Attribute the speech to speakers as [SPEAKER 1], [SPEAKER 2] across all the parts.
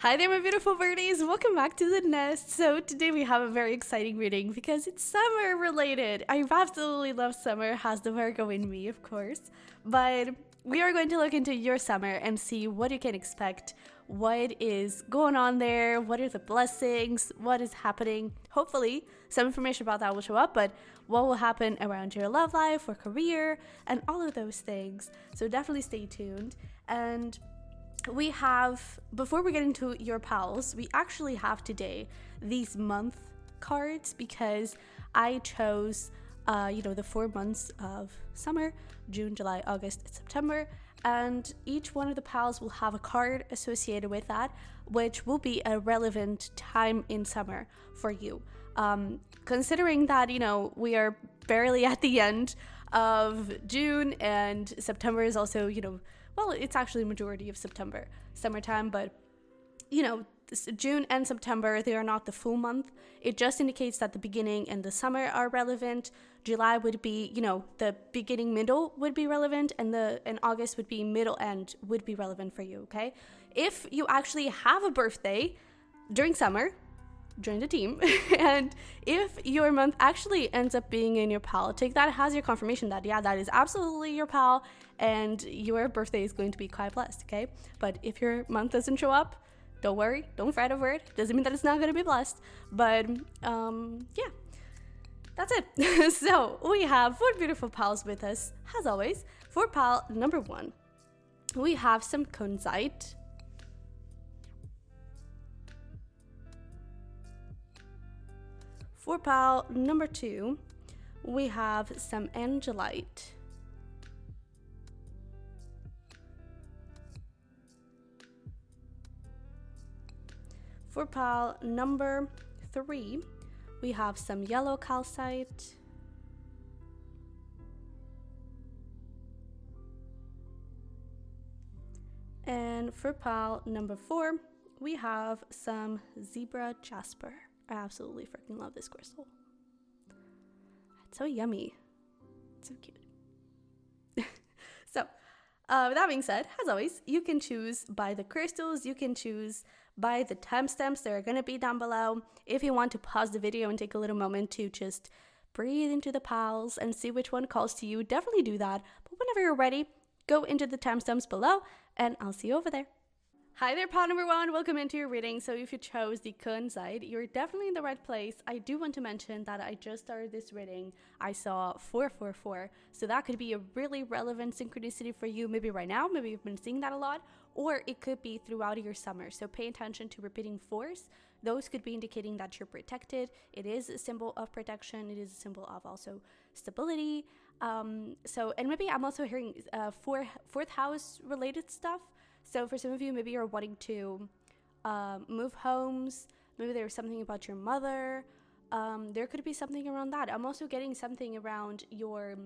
[SPEAKER 1] Hi there, my beautiful birdies. Welcome back to the nest. So today we have a very exciting reading because it's summer related. I absolutely love summer, has the Virgo in me, of course. But we are going to look into your summer and see what you can expect, what is going on there, what are the blessings, what is happening. Hopefully some information about that will show up, but what will happen around your love life or career and all of those things. So definitely stay tuned. And we have, before we get into your pals, we actually have today these month cards because I chose, the 4 months of summer, June, July, August, and September. And each one of the pals will have a card associated with that, which will be a relevant time in summer for you. Considering that, we are barely at the end of June and September is also, well, it's actually majority of September, summertime, but June and September, they are not the full month. It just indicates that the beginning and the summer are relevant. July would be, the beginning, middle would be relevant, and August would be middle end would be relevant for you, okay? If you actually have a birthday during summer, join the team. And if your month actually ends up being in your pal, take that as your confirmation that, yeah, that is absolutely your pal and your birthday is going to be quite blessed, okay? But if your month doesn't show up, don't worry, don't fret over it. Doesn't mean that it's not going to be blessed, but yeah, that's it. So we have 4 beautiful pals with us, as always. For pal number 1, we have some Kunzite. For pal number 2, we have some Angelite. For pal number 3, we have some yellow calcite. And for pal number 4, we have some zebra Jasper. I absolutely freaking love this crystal. It's so yummy. It's so cute. So, with that being said, as always, you can choose by the crystals. You can choose by the timestamps. They're going to be down below. If you want to pause the video and take a little moment to just breathe into the pals and see which one calls to you, definitely do that. But whenever you're ready, go into the timestamps below, and I'll see you over there. Hi there, pal number 1. Welcome into your reading. So if you chose the Kunzite, you're definitely in the right place. I do want to mention that I just started this reading. I saw 444. So that could be a really relevant synchronicity for you. Maybe right now, maybe you've been seeing that a lot, or it could be throughout your summer. So pay attention to repeating 4s. Those could be indicating that you're protected. It is a symbol of protection. It is a symbol of also stability. And maybe I'm also hearing fourth house related stuff. So for some of you, maybe you're wanting to move homes. Maybe there's something about your mother. There could be something around that. I'm also getting something around your,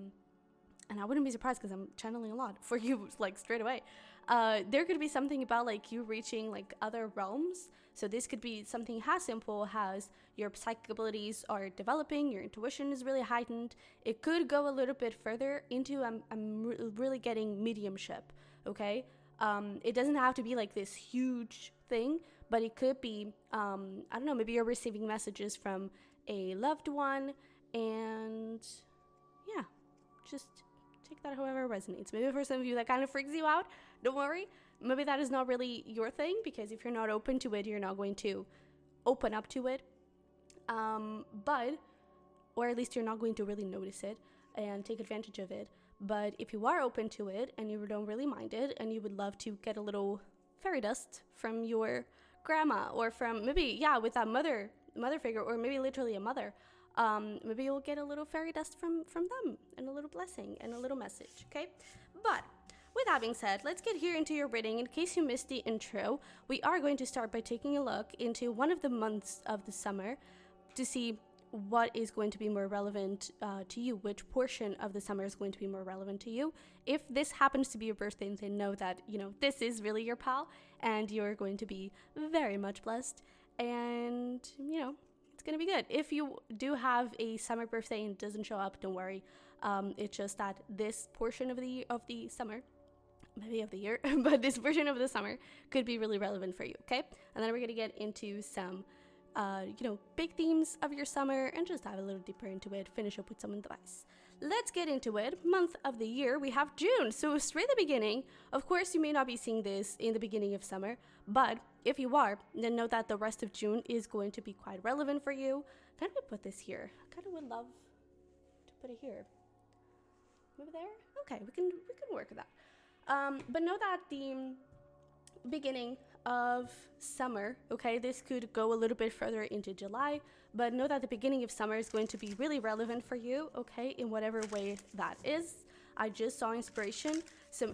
[SPEAKER 1] and I wouldn't be surprised because I'm channeling a lot for you, like straight away. There could be something about like you reaching like other realms. So this could be something as simple as your psychic abilities are developing, your intuition is really heightened. It could go a little bit further into I'm really getting mediumship, okay? It doesn't have to be like this huge thing, but it could be, I don't know, maybe you're receiving messages from a loved one, and yeah, just take that however resonates. Maybe for some of you that kind of freaks you out, don't worry. Maybe that is not really your thing, because if you're not open to it, you're not going to open up to it. Or at least you're not going to really notice it and take advantage of it. But if you are open to it and you don't really mind it and you would love to get a little fairy dust from your grandma or from maybe, with that mother figure, or maybe literally a mother, maybe you'll get a little fairy dust from them and a little blessing and a little message, okay? But with that being said, let's get here into your reading. In case you missed the intro, we are going to start by taking a look into one of the months of the summer to see what is going to be more relevant to you, which portion of the summer is going to be more relevant to you. If this happens to be your birthday, then know that, this is really your pal and you're going to be very much blessed, and, it's going to be good. If you do have a summer birthday and it doesn't show up, don't worry. It's just that this portion of the summer maybe of the year, but this version of the summer could be really relevant for you, okay? And then we're gonna get into some, big themes of your summer and just dive a little deeper into it, finish up with some advice. Let's get into it. Month of the year, we have June. So straight at the beginning, of course, you may not be seeing this in the beginning of summer, but if you are, then know that the rest of June is going to be quite relevant for you. Can we put this here? I kind of would love to put it here. Maybe there? Okay, we can work with that. But know that the beginning of summer, okay, this could go a little bit further into July, but know that the beginning of summer is going to be really relevant for you, okay, in whatever way that is. I just saw inspiration.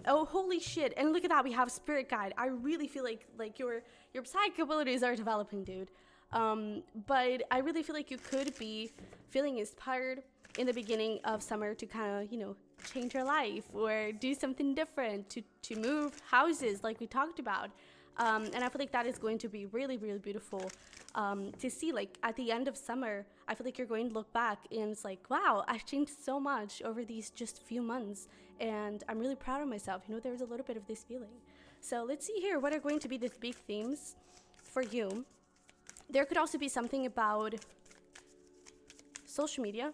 [SPEAKER 1] Oh, holy shit. And look at that, we have spirit guide. I really feel like your psychic abilities are developing, dude. But I really feel like you could be feeling inspired in the beginning of summer to kind of, change your life or do something different, to move houses like we talked about. And I feel like that is going to be really, really beautiful to see. Like at the end of summer, I feel like you're going to look back and it's like, wow, I've changed so much over these just few months. And I'm really proud of myself. There's a little bit of this feeling. So let's see here. What are going to be the big themes for you? There could also be something about social media.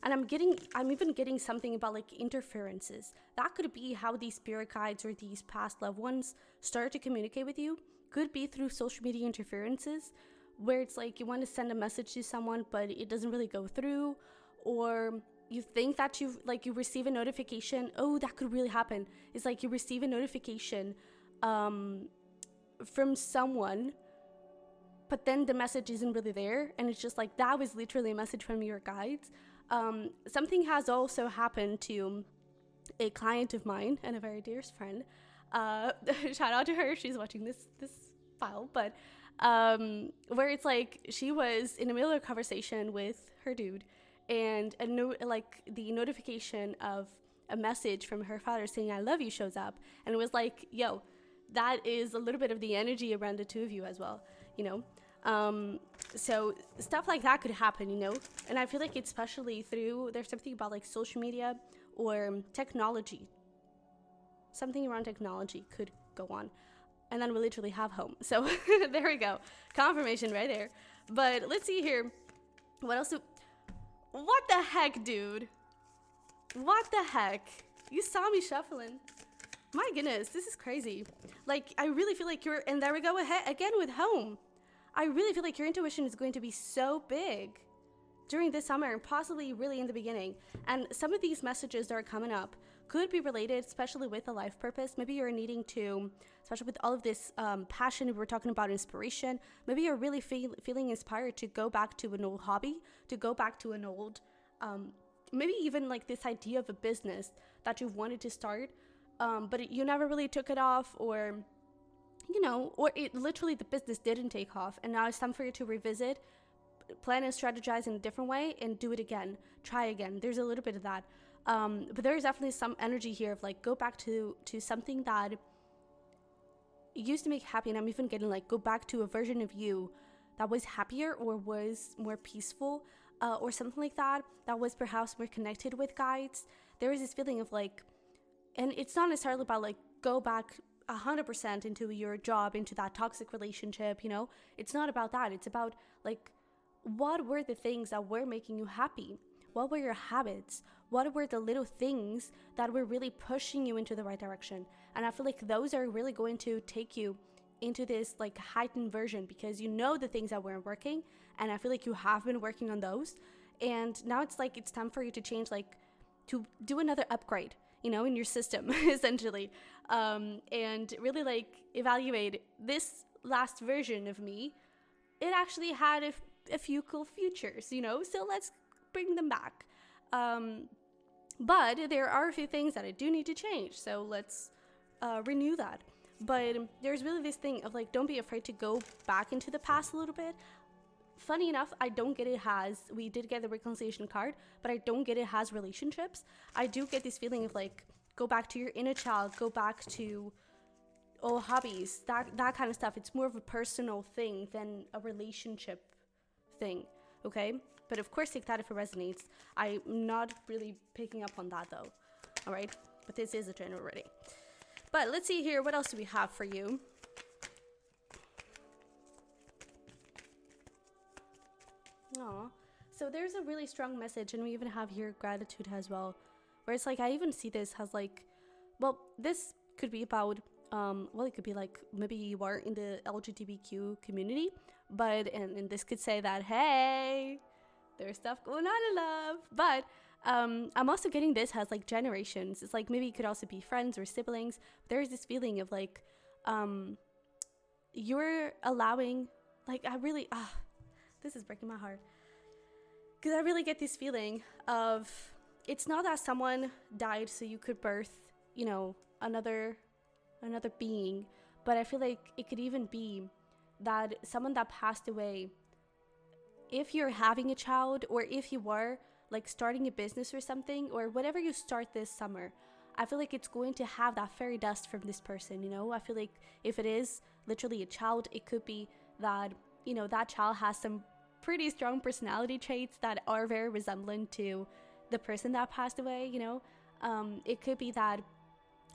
[SPEAKER 1] And I'm even getting something about like interferences. That could be how these spirit guides or these past loved ones start to communicate with you. Could be through social media interferences, where it's like you want to send a message to someone, but it doesn't really go through, or you think that you receive a notification. Oh, that could really happen. It's like you receive a notification from someone, but then the message isn't really there, and it's just like that was literally a message from your guides. Something has also happened to a client of mine and a very dearest friend. Shout out to her. She's watching this file, but where it's like she was in the middle of a conversation with her dude, and the notification of a message from her father saying "I love you" shows up, and it was like, yo, that is a little bit of the energy around the two of you as well, So stuff like that could happen, and I feel like it's especially there's something about like social media or technology. Something around technology could go on. And then we literally have home. So there we go. Confirmation right there. But let's see here. What else? What the heck, dude? What the heck? You saw me shuffling. My goodness, this is crazy. Like, I really feel like and there we go again with home. I really feel like your intuition is going to be so big during this summer and possibly really in the beginning. And some of these messages that are coming up could be related, especially with a life purpose. Maybe you're needing to, especially with all of this passion, we're talking about inspiration. Maybe you're really feeling inspired to go back to an old hobby, to go back to an old, maybe even like this idea of a business that you've wanted to start, but you never really took it off, or it literally the business didn't take off, and now it's time for you to revisit, plan and strategize in a different way, and do it again, try again. There's a little bit of that, but there's definitely some energy here of like go back to something that used to make you happy, and I'm even getting like go back to a version of you that was happier or was more peaceful, or something like that was perhaps more connected with guides. There is this feeling of like, and it's not necessarily about like go back 100% into your job, into that toxic relationship, it's not about that. It's about like, what were the things that were making you happy? What were your habits? What were the little things that were really pushing you into the right direction? And I feel like those are really going to take you into this like heightened version, because the things that weren't working, and I feel like you have been working on those, and now it's like it's time for you to change, like to do another upgrade, in your system essentially, and really like evaluate this last version of me. It actually had a few cool features, so let's bring them back, but there are a few things that I do need to change, so let's renew that. But there's really this thing of like, don't be afraid to go back into the past a little bit. Funny enough, I don't get it we did get the reconciliation card, but I don't get it has relationships. I do get this feeling of like, go back to your inner child, go back to old hobbies, that kind of stuff. It's more of a personal thing than a relationship thing, okay? But of course, take that if it resonates. I'm not really picking up on that though, all right? But this is a general reading. But let's see here. What else do we have for you? Aw. So there's a really strong message, and we even have here gratitude as well, where it's like, I even see this as like, well, this could be about, well, it could be like, maybe you are in the LGBTQ community, but, and this could say that, hey, there's stuff going on in love, but I'm also getting this as like generations. It's like, maybe it could also be friends or siblings. There's this feeling of like, you're allowing, like, I really, this is breaking my heart, because I really get this feeling of, it's not that someone died so you could birth, you know, another being, but I feel like it could even be that someone that passed away, if you're having a child, or if you were like starting a business or something, or whatever you start this summer, I feel like it's going to have that fairy dust from this person, you know? I feel like if it is literally a child, it could be that, you know, that child has some pretty strong personality traits that are very resemblant to the person that passed away, you know? It could be that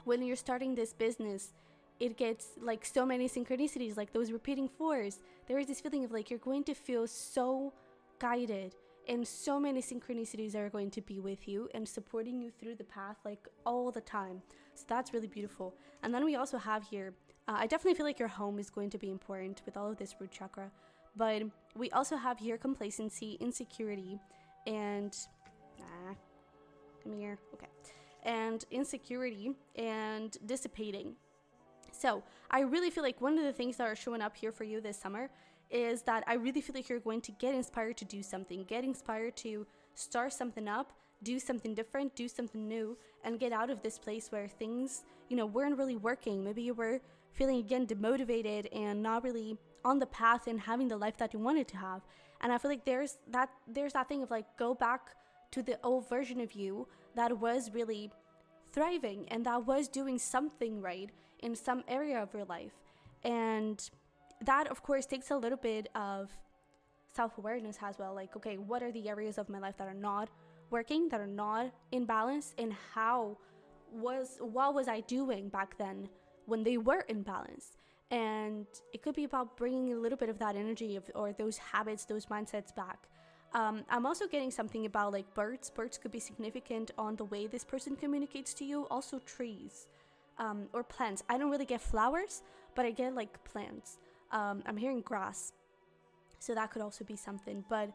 [SPEAKER 1] when you're starting this business, it gets like so many synchronicities, like those repeating fours. There is this feeling of like, you're going to feel so guided, and so many synchronicities are going to be with you and supporting you through the path, like all the time. So that's really beautiful. And then we also have here, I definitely feel like your home is going to be important with all of this root chakra, but we also have here complacency, insecurity, and come here, okay, and insecurity and dissipating. So I really feel like one of the things that are showing up here for you this summer is that I really feel like you're going to get inspired to do something, get inspired to start something up, do something different, do something new, and get out of this place where things, you know, weren't really working. Maybe you were feeling again demotivated and not really on the path and having the life that you wanted to have. And I feel like there's that thing of like, go back to the old version of you that was really thriving and that was doing something right in some area of your life. And that of course takes a little bit of self-awareness as well. Like, okay, what are the areas of my life that are not working, that are not in balance, and what was I doing back then when they were in balance? And it could be about bringing a little bit of that energy or those habits, those mindsets back. I'm also getting something about like birds. Birds could be significant on the way this person communicates to you. Also trees, or plants. I don't really get flowers, but I get like plants. I'm hearing grass, so that could also be something. But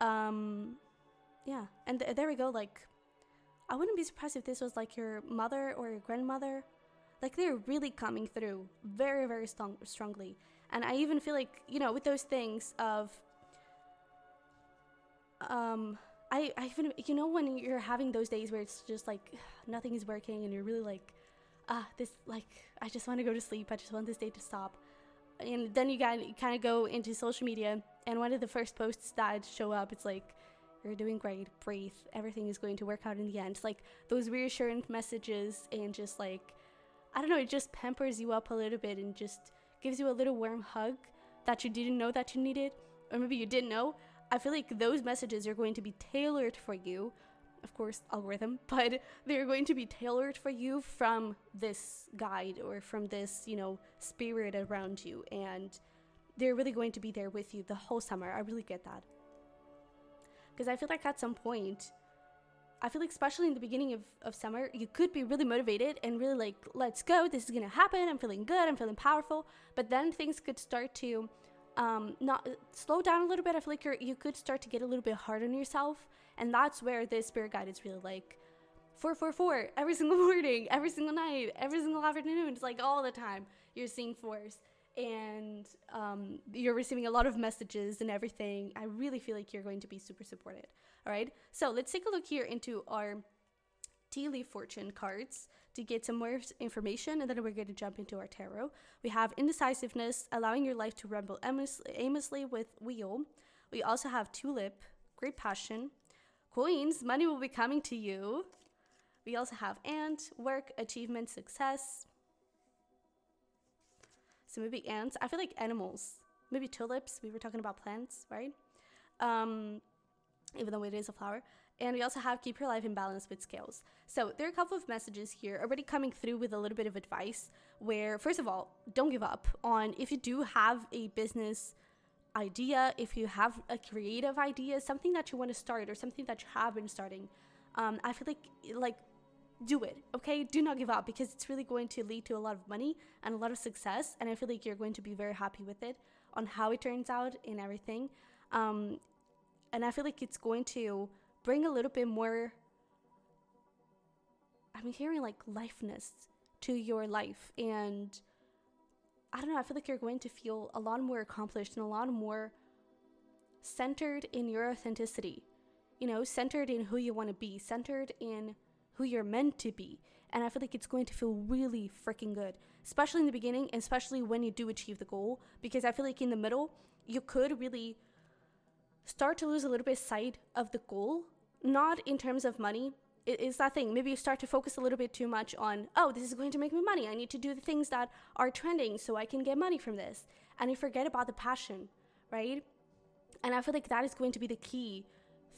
[SPEAKER 1] yeah, and there we go. Like, I wouldn't be surprised if this was like your mother or your grandmother. Like, they're really coming through very, very strongly. And I even feel like, you know, with those things of I even, you know, when you're having those days where it's just like nothing is working and you're really like, this, like, I just want to go to sleep, I just want this day to stop. And then you kind of go into social media, and one of the first posts that show up, it's like, you're doing great, breathe, everything is going to work out in the end. It's like those reassuring messages, and just like, I don't know, it just pampers you up a little bit and just gives you a little warm hug that you didn't know that you needed, or maybe you didn't know. I feel like those messages are going to be tailored for you, of course, algorithm, but they're going to be tailored for you from this guide or from this, you know, spirit around you, and they're really going to be there with you the whole summer. I really get that. Because I feel like at some point, I feel like especially in the beginning of summer, you could be really motivated and really like, let's go, this is gonna happen, I'm feeling good, I'm feeling powerful, but then things could start to not slow down a little bit. I feel like you could start to get a little bit hard on yourself, and that's where this spirit guide is really like 444 every single morning, every single night, every single afternoon. It's like all the time you're seeing fours, and you're receiving a lot of messages and everything. I really feel like you're going to be super supported. All right, so let's take a look here into our tea leaf fortune cards to get some more information, and then we're going to jump into our tarot. We have indecisiveness, allowing your life to ramble aimlessly with wheel. We also have tulip, great passion, queens, money will be coming to you. We also have ant, work, achievement, success. So maybe ants. I feel like animals. Maybe tulips. We were talking about plants, right? Even though it is a flower. And we also have keep your life in balance with scales. So there are a couple of messages here already coming through with a little bit of advice where, first of all, don't give up on if you do have a business idea, if you have a creative idea, something that you want to start or something that you have been starting. I feel like do it, okay? Do not give up, because it's really going to lead to a lot of money and a lot of success. And I feel like you're going to be very happy with it on how it turns out and everything. And I feel like it's going to bring a little bit more, I'm hearing like lifeness to your life. And I don't know, I feel like you're going to feel a lot more accomplished and a lot more centered in your authenticity, you know, centered in who you want to be, centered in who you're meant to be. And I feel like it's going to feel really freaking good, especially in the beginning, and especially when you do achieve the goal, because I feel like in the middle, you could really start to lose a little bit sight of the goal, not in terms of money. It's that thing. Maybe you start to focus a little bit too much on, oh, this is going to make me money. I need to do the things that are trending so I can get money from this. And you forget about the passion, right? And I feel like that is going to be the key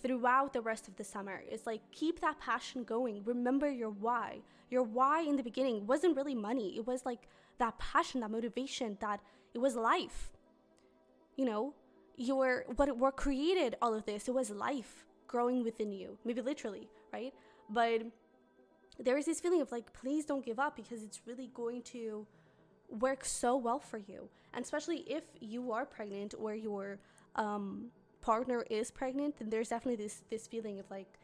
[SPEAKER 1] throughout the rest of the summer. It's like, keep that passion going. Remember your why. Your why in the beginning wasn't really money. It was like that passion, that motivation, that it was life. You know, what created all of this, it was life growing within you, maybe literally, right? But there is this feeling of like, please don't give up, because it's really going to work so well for you. And especially if you are pregnant or your partner is pregnant, then there's definitely this feeling of like,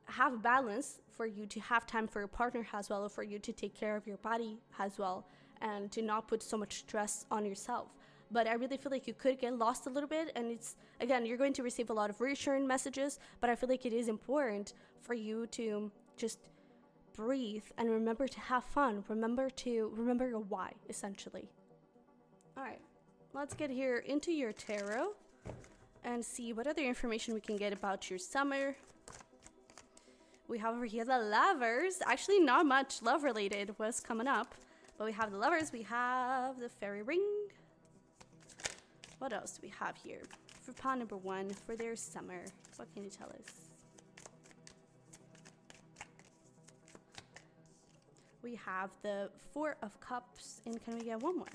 [SPEAKER 1] have balance for you to have time for your partner as well, or for you to take care of your body as well, and to not put so much stress on yourself. But I really feel like you could get lost a little bit, and it's, again, you're going to receive a lot of reassuring messages, but I feel like it is important for you to just breathe and remember to have fun. Remember your why, essentially. All right, let's get here into your tarot and see what other information we can get about your summer. We have over here the Lovers. Actually, not much love related was coming up, but we have the Lovers. We have the Fairy Ring. What else do we have here? For pile number 1, for their summer, what can you tell us? We have the 4 of Cups, and can we get one more?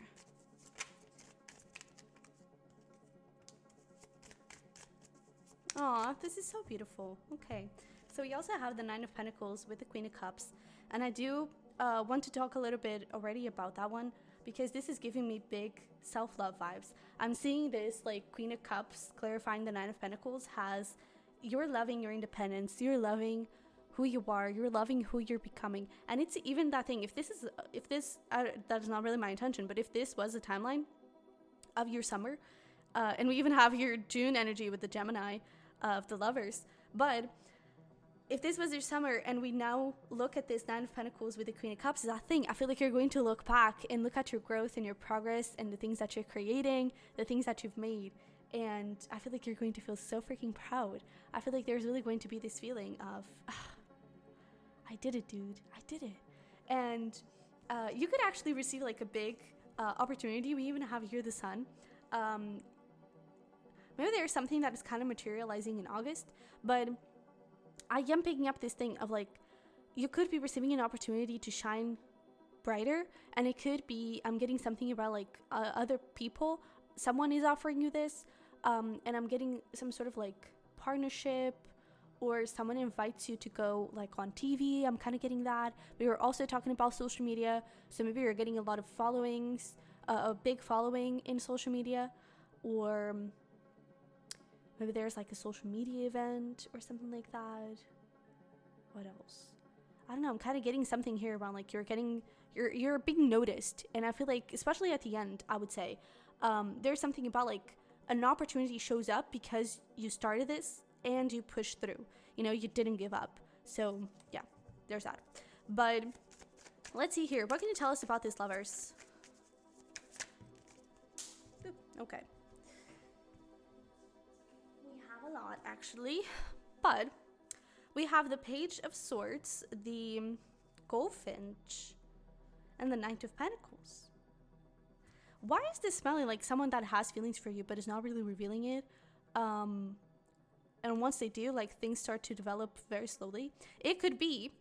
[SPEAKER 1] Aw, this is so beautiful. Okay, so we also have the 9 of Pentacles with the Queen of Cups, and I do want to talk a little bit already about that one, because this is giving me big self-love vibes. I'm seeing this like Queen of Cups clarifying the 9 of Pentacles has, you're loving your independence, you're loving who you are, you're loving who you're becoming. And it's even that thing, if this that is not really my intention, but if this was a timeline of your summer, and we even have your June energy with the Gemini of the Lovers, but if this was your summer and we now look at this 9 of Pentacles with the Queen of Cups, that thing, I feel like you're going to look back and look at your growth and your progress and the things that you're creating, the things that you've made. And I feel like you're going to feel so freaking proud. I feel like there's really going to be this feeling of, I did it, dude. I did it. And you could actually receive like a big opportunity. We even have here the Sun. Maybe there's something that is kind of materializing in August, but I am picking up this thing of like, you could be receiving an opportunity to shine brighter, and it could be, I'm getting something about like other people, someone is offering you this, and I'm getting some sort of like partnership, or someone invites you to go like on TV. I'm kind of getting that. We were also talking about social media, so maybe you're getting a lot of followings, a big following in social media, or maybe there's like a social media event or something like that. What else? I don't know. I'm kind of getting something here around like you're being noticed. And I feel like, especially at the end, I would say, there's something about like an opportunity shows up because you started this and you pushed through. You know, you didn't give up. So yeah, there's that. But let's see here. What can you tell us about this, Lovers? Okay. A lot actually, but we have the Page of Swords, the Goldfinch, and the Knight of Pentacles. Why is this smelling like someone that has feelings for you but is not really revealing it? And once they do, like, things start to develop very slowly. It could be,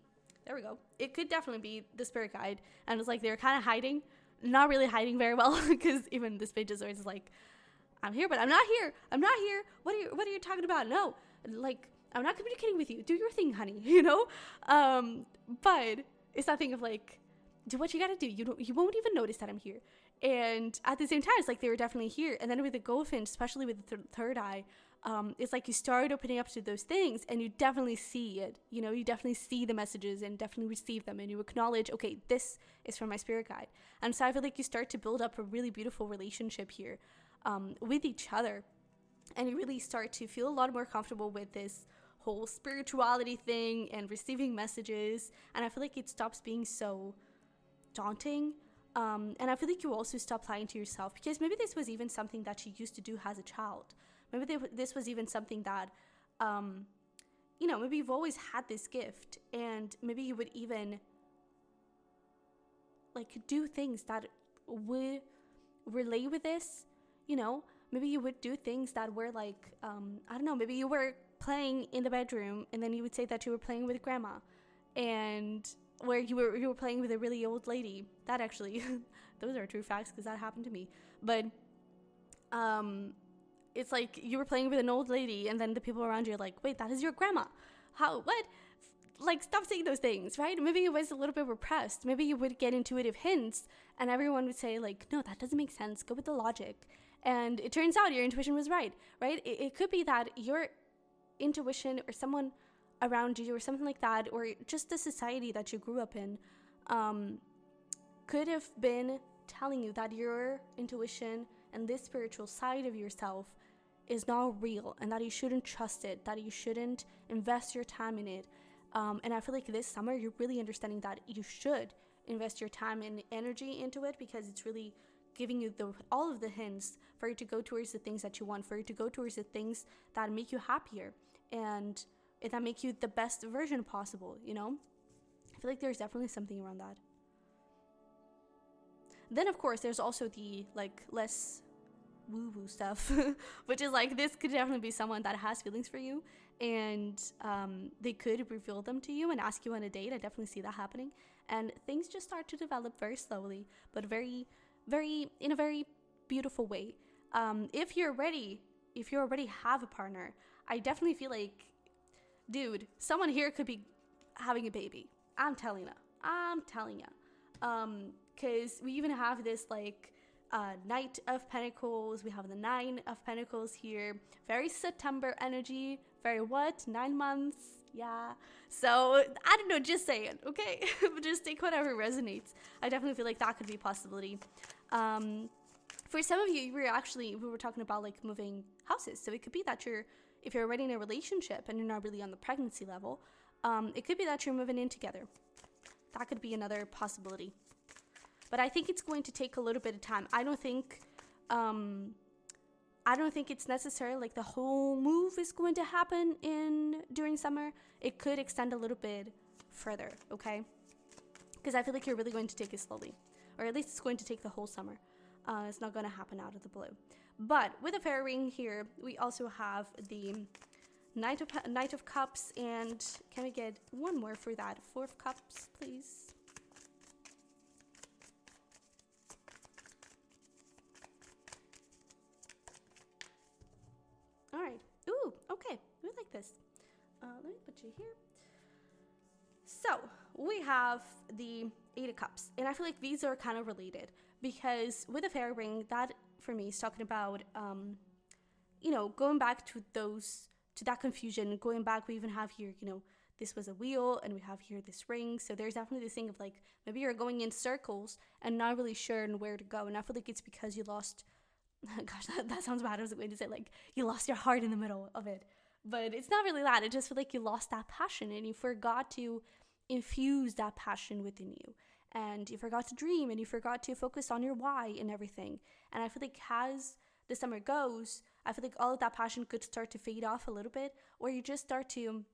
[SPEAKER 1] there we go, it could definitely be the spirit guide, and it's like they're kind of hiding, not really hiding very well, because even this page is always like, I'm here, but I'm not here. I'm not here. What are you talking about? No, like, I'm not communicating with you. Do your thing, honey. You know. But it's that thing of like, do what you gotta do. You won't even notice that I'm here. And at the same time, it's like they were definitely here. And then with the goldfinch, especially with the third eye, it's like you start opening up to those things, and you definitely see it. You know, you definitely see the messages and definitely receive them, and you acknowledge, okay, this is from my spirit guide. And so I feel like you start to build up a really beautiful relationship here with each other, and you really start to feel a lot more comfortable with this whole spirituality thing and receiving messages. And I feel like it stops being so daunting. And I feel like you also stop lying to yourself, because maybe this was even something that you used to do as a child. Maybe this was even something that, you know, maybe you've always had this gift, and maybe you would even like do things that would relate with this, you know. Maybe you would do things that were like, I don't know, maybe you were playing in the bedroom, and then you would say that you were playing with grandma, and where you were playing with a really old lady. That actually, those are true facts, because that happened to me. But it's like you were playing with an old lady, and then the people around you are like, wait, that is your grandma. How? What? Like, stop saying those things, right? Maybe it was a little bit repressed. Maybe you would get intuitive hints, and everyone would say like, no, that doesn't make sense. Go with the logic. And it turns out your intuition was right? It could be that your intuition, or someone around you, or something like that, or just the society that you grew up in, could have been telling you that your intuition and this spiritual side of yourself is not real, and that you shouldn't trust it, that you shouldn't invest your time in it. And I feel like this summer you're really understanding that you should invest your time and energy into it, because it's really giving you all of the hints for you to go towards the things that you want, for you to go towards the things that make you happier, and that make you the best version possible, you know? I feel like there's definitely something around that. Then, of course, there's also the, like, less woo-woo stuff, which is, like, this could definitely be someone that has feelings for you, and they could reveal them to you and ask you on a date. I definitely see that happening. And things just start to develop very slowly, but in a very beautiful way. If you already have a partner, I definitely feel like, dude, someone here could be having a baby. I'm telling you. Because we even have this, like, Knight of Pentacles. We have the Nine of Pentacles here. Very September energy. Very 9 months. Yeah. So, I don't know, just saying, okay? Just take whatever resonates. I definitely feel like that could be a possibility. For some of you, we were talking about, like, moving houses. So it could be that if you're already in a relationship and you're not really on the pregnancy level, it could be that you're moving in together. That could be another possibility. But I think it's going to take a little bit of time. I don't think it's necessary, like, the whole move is going to happen during summer. It could extend a little bit further, okay? Because I feel like you're really going to take it slowly. Or at least it's going to take the whole summer. It's not going to happen out of the blue. But with the fairy ring here, we also have the Knight of Cups. And can we get one more for that? 4 of Cups, please. All right. Ooh, okay. We like this. Let me put you here. So we have the 8 of Cups, and I feel like these are kind of related, because with the fairy ring, that for me is talking about, going back to that confusion. Going back, we even have here, this was a wheel, and we have here this ring. So there's definitely this thing of, like, maybe you're going in circles and not really sure where to go. And I feel like it's because you lost. Gosh, that sounds bad. I was going to say, like, you lost your heart in the middle of it. But it's not really that. It just feels like you lost that passion, and you forgot to infuse that passion within you. And you forgot to dream, and you forgot to focus on your why and everything. And I feel like as the summer goes, I feel like all of that passion could start to fade off a little bit, or you just start to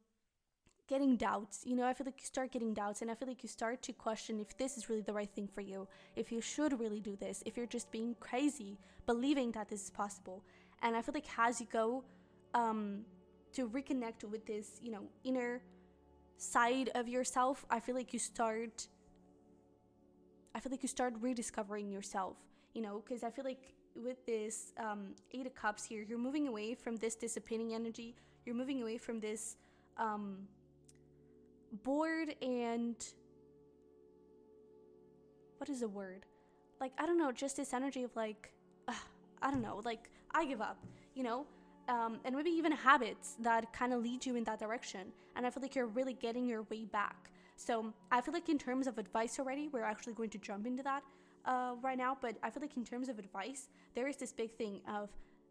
[SPEAKER 1] getting doubts. I feel like you start getting doubts, and I feel like you start to question if this is really the right thing for you, if you should really do this, if you're just being crazy, believing that this is possible. And I feel like as you go to reconnect with this, you know, inner side of yourself, I feel like you start rediscovering yourself, you know, because I feel like with this Eight of Cups here, you're moving away from this dissipating energy. You're moving away from this bored and, what is the word? Like, I don't know, just this energy of like, I don't know, like, I give up, you know? And maybe even habits that kind of lead you in that direction. And I feel like you're really getting your way back. So I feel like in terms of advice already, we're actually going to jump into that right now. But I feel like in terms of advice, there is this big thing of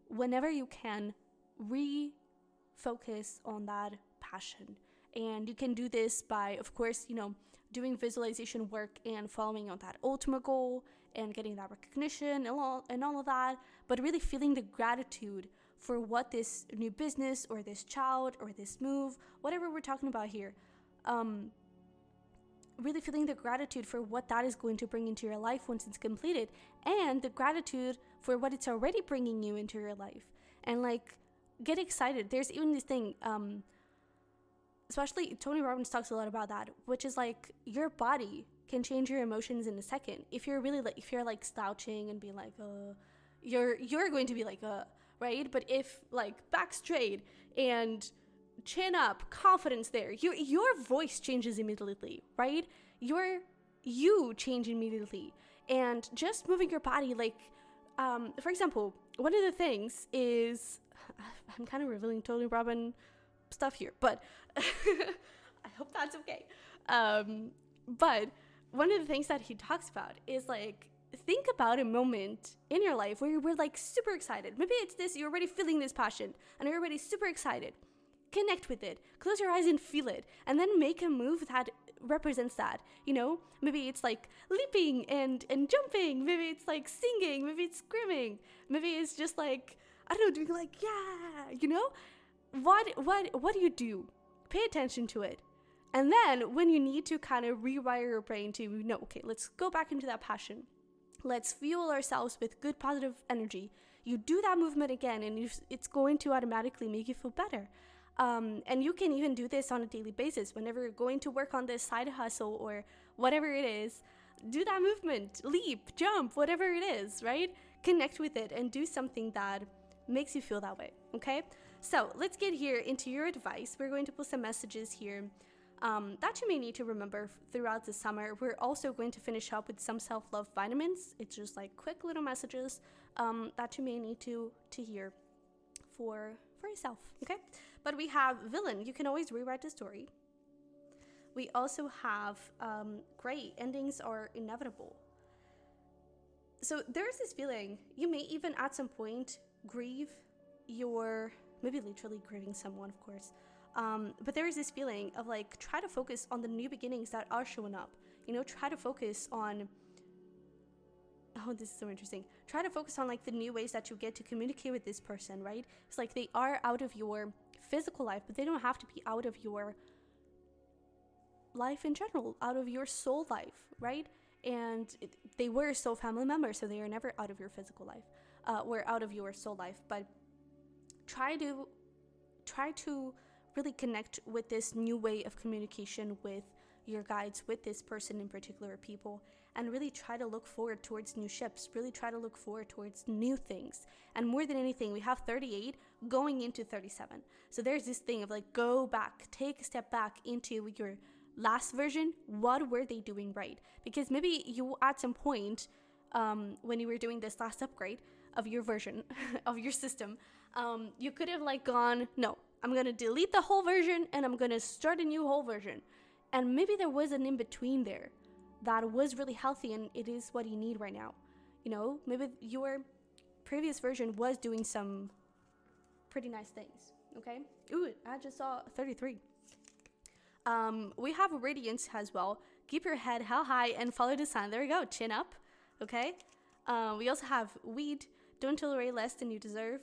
[SPEAKER 1] whenever you can refocus on that passion. And you can do this by, of course, you know, doing visualization work and following on that ultimate goal and getting that recognition and all of that. But really feeling the gratitude for what this new business or this child or this move, whatever we're talking about here, really feeling the gratitude for what that is going to bring into your life once it's completed, and the gratitude for what it's already bringing you into your life. And like, get excited. There's even this thing, especially Tony Robbins talks a lot about that, which is like your body can change your emotions in a second. If you're really like, if you're like slouching and being like, you're going to be like, right? But if like back straight and chin up, confidence there, your voice changes immediately, right? You change immediately. And just moving your body, like, for example, one of the things is, I'm kind of revealing Tony Robbins stuff here, but I hope that's okay. But one of the things that he talks about is like, think about a moment in your life where you were like super excited. Maybe it's this, you're already feeling this passion and you're already super excited. Connect with it, close your eyes and feel it, and then make a move that represents that, you know? Maybe it's like leaping and jumping, maybe it's like singing, maybe it's screaming, maybe it's just like, I don't know, doing like, yeah, you know? What do you do? Pay attention to it. And then when you need to kind of rewire your brain to know, okay, let's go back into that passion. Let's fuel ourselves with good positive energy. You do that movement again and it's going to automatically make you feel better. And you can even do this on a daily basis. Whenever you're going to work on this side hustle or whatever it is, do that movement, leap, jump, whatever it is, right? Connect with it and do something that makes you feel that way, okay? So let's get here into your advice. We're going to put some messages here that you may need to remember throughout the summer. We're also going to finish up with some self-love vitamins. It's just like quick little messages that you may need to hear for yourself, okay? But we have villain. You can always rewrite the story. We also have gray. Endings are inevitable. So there's this feeling you may even at some point grieve maybe literally grieving someone, of course. But there is this feeling of like, try to focus on the new beginnings that are showing up. You know, try to focus on, oh, this is so interesting. Try to focus on like the new ways that you get to communicate with this person, right? It's like they are out of your physical life, but they don't have to be out of your life in general, out of your soul life, right? And they were soul family members, so they are never out of your physical life, or out of your soul life. But try to really connect with this new way of communication with your guides, with this person in particular, people, and really try to look forward towards new ships, really try to look forward towards new things. And more than anything, we have 38 going into 37. So there's this thing of like, go back, take a step back into your last version. What were they doing right? Because maybe you at some point, when you were doing this last upgrade of your version of your system, you could have like gone, no, I'm going to delete the whole version and I'm going to start a new whole version. And maybe there was an in-between there that was really healthy and it is what you need right now. You know, maybe your previous version was doing some pretty nice things, okay? Ooh, I just saw 33. We have radiance as well. Keep your head held high and follow the sun. There we go, chin up, okay? We also have weed. Don't tolerate less than you deserve.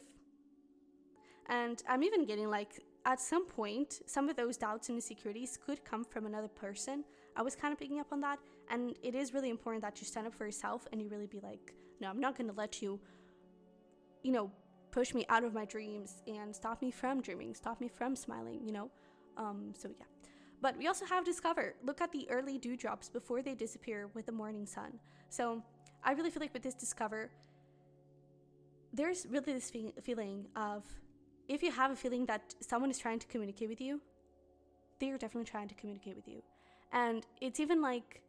[SPEAKER 1] And I'm even getting like, at some point, some of those doubts and insecurities could come from another person. I was kind of picking up on that. And it is really important that you stand up for yourself and you really be like, no, I'm not going to let you, you know, push me out of my dreams and stop me from dreaming, stop me from smiling, you know? So yeah. But we also have discover. Look at the early dewdrops before they disappear with the morning sun. So I really feel like with this discover, there's really this feeling of, if you have a feeling that someone is trying to communicate with you, they're definitely trying to communicate with you. And it's even like,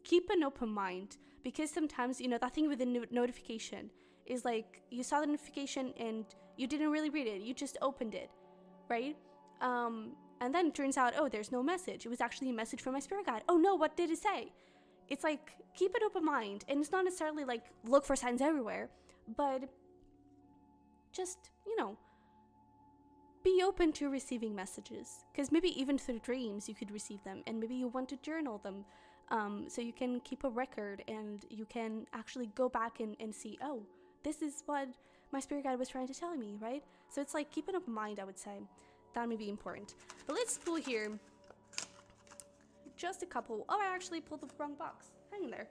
[SPEAKER 1] keep an open mind, because sometimes, you know, that thing with the notification is like, you saw the notification and you didn't really read it, you just opened it, right? And then it turns out, oh, there's no message. It was actually a message from my spirit guide. Oh no, what did it say? It's like, keep an open mind. And it's not necessarily like, look for signs everywhere, but just, you know, be open to receiving messages. Because maybe even through dreams, you could receive them. And maybe you want to journal them. So you can keep a record and you can actually go back and see, oh, this is what my spirit guide was trying to tell me, right? So it's like, keep an open mind, I would say. That may be important. But let's pull here just a couple. Oh, I actually pulled the wrong box. Hang in there.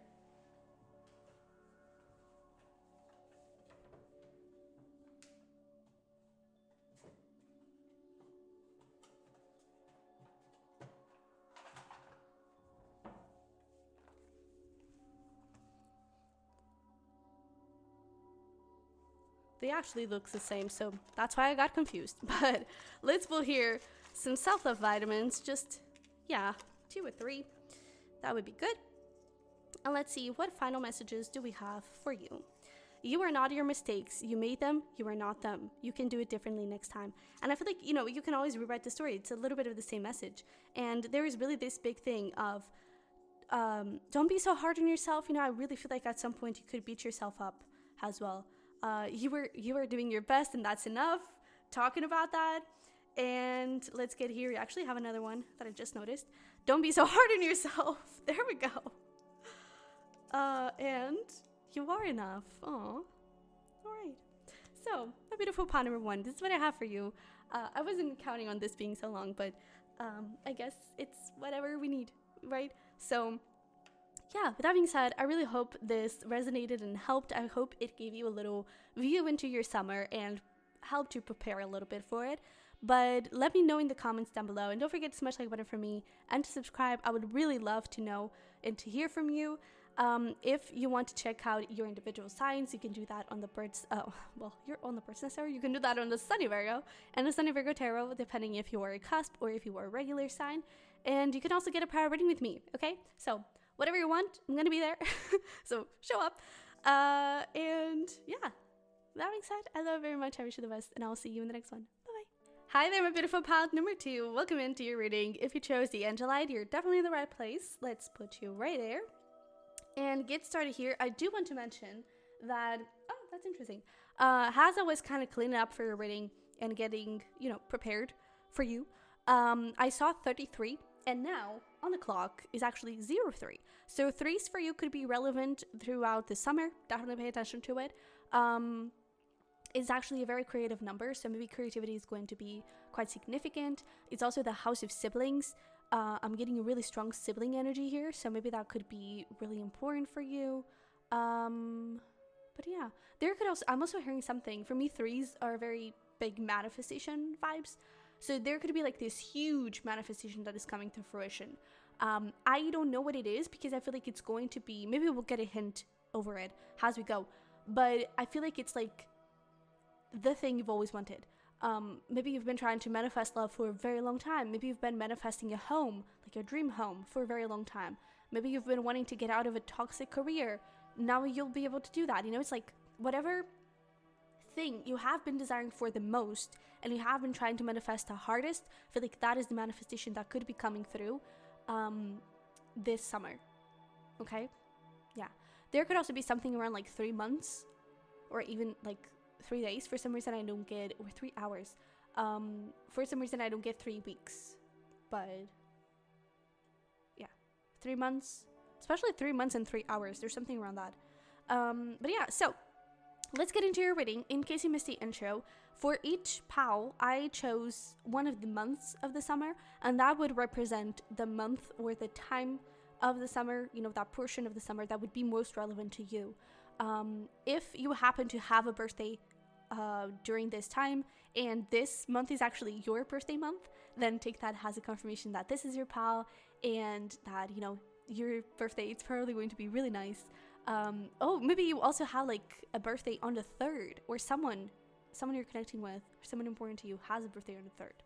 [SPEAKER 1] They actually look the same, so that's why I got confused. But let's pull here some self-love vitamins. Just, yeah, 2 or 3. That would be good. And let's see, what final messages do we have for you? You are not your mistakes. You made them. You are not them. You can do it differently next time. And I feel like, you know, you can always rewrite the story. It's a little bit of the same message. And there is really this big thing of, don't be so hard on yourself. You know, I really feel like at some point you could beat yourself up as well. You were doing your best, and that's enough. Talking about that. And let's get here. We actually have another one that I just noticed. Don't be so hard on yourself. There we go. And you are enough. Aw. All right. So, my beautiful pawn number 1. This is what I have for you. I wasn't counting on this being so long, but I guess it's whatever we need, right? So, yeah, with that being said, I really hope this resonated and helped. I hope it gave you a little view into your summer and helped you prepare a little bit for it. But let me know in the comments down below. And don't forget to smash like button for me and to subscribe. I would really love to know and to hear from you. If you want to check out your individual signs, you can do that on the birds. Oh, well, you're on the birds necessary. You can do that on the Sunny Virgo and the Sunny Virgo Tarot, depending if you are a cusp or if you are a regular sign. And you can also get a power reading with me. Okay, so whatever you want, I'm gonna be there. So show up. And yeah, that being said, I love you very much. I wish you the best, and I'll see you in the next one. Bye-bye. Hi there, my beautiful pal number 2. Welcome into your reading. If you chose the Angelite, you're definitely in the right place. Let's put you right there. And get started here. I do want to mention that, oh, that's interesting. As I was kind of cleaning up for your reading and getting, you know, prepared for you, I saw 33. And now, on the clock, is actually 03. So 3s for you could be relevant throughout the summer. Definitely pay attention to it. It's actually a very creative number, so maybe creativity is going to be quite significant. It's also the house of siblings. I'm getting a really strong sibling energy here, so maybe that could be really important for you. But yeah, there could also, I'm also hearing something. For me, 3s are very big manifestation vibes. So there could be like this huge manifestation that is coming to fruition. I don't know what it is because I feel like it's going to be, maybe we'll get a hint over it as we go. But I feel like it's like the thing you've always wanted. Maybe you've been trying to manifest love for a very long time. Maybe you've been manifesting a home, like your dream home, for a very long time. Maybe you've been wanting to get out of a toxic career. Now you'll be able to do that. You know, it's like whatever thing you have been desiring for the most and you have been trying to manifest the hardest, I feel like that is the manifestation that could be coming through this summer. Okay? Yeah. There could also be something around like 3 months or even like 3 days. For some reason I don't get, or 3 hours. For some reason I don't get 3 weeks. But yeah, 3 months, especially 3 months and 3 hours. There's something around that. But yeah, so let's get into your reading. In case you missed the intro, for each POW, I chose one of the months of the summer, and that would represent the month or the time of the summer, you know, that portion of the summer that would be most relevant to you. If you happen to have a birthday during this time, and this month is actually your birthday month, then take that as a confirmation that this is your pal, and that, you know, your birthday, it's probably going to be really nice. Oh, maybe you also have like a birthday on the 3rd, or someone you're connecting with, or someone important to you has a birthday on the 3rd.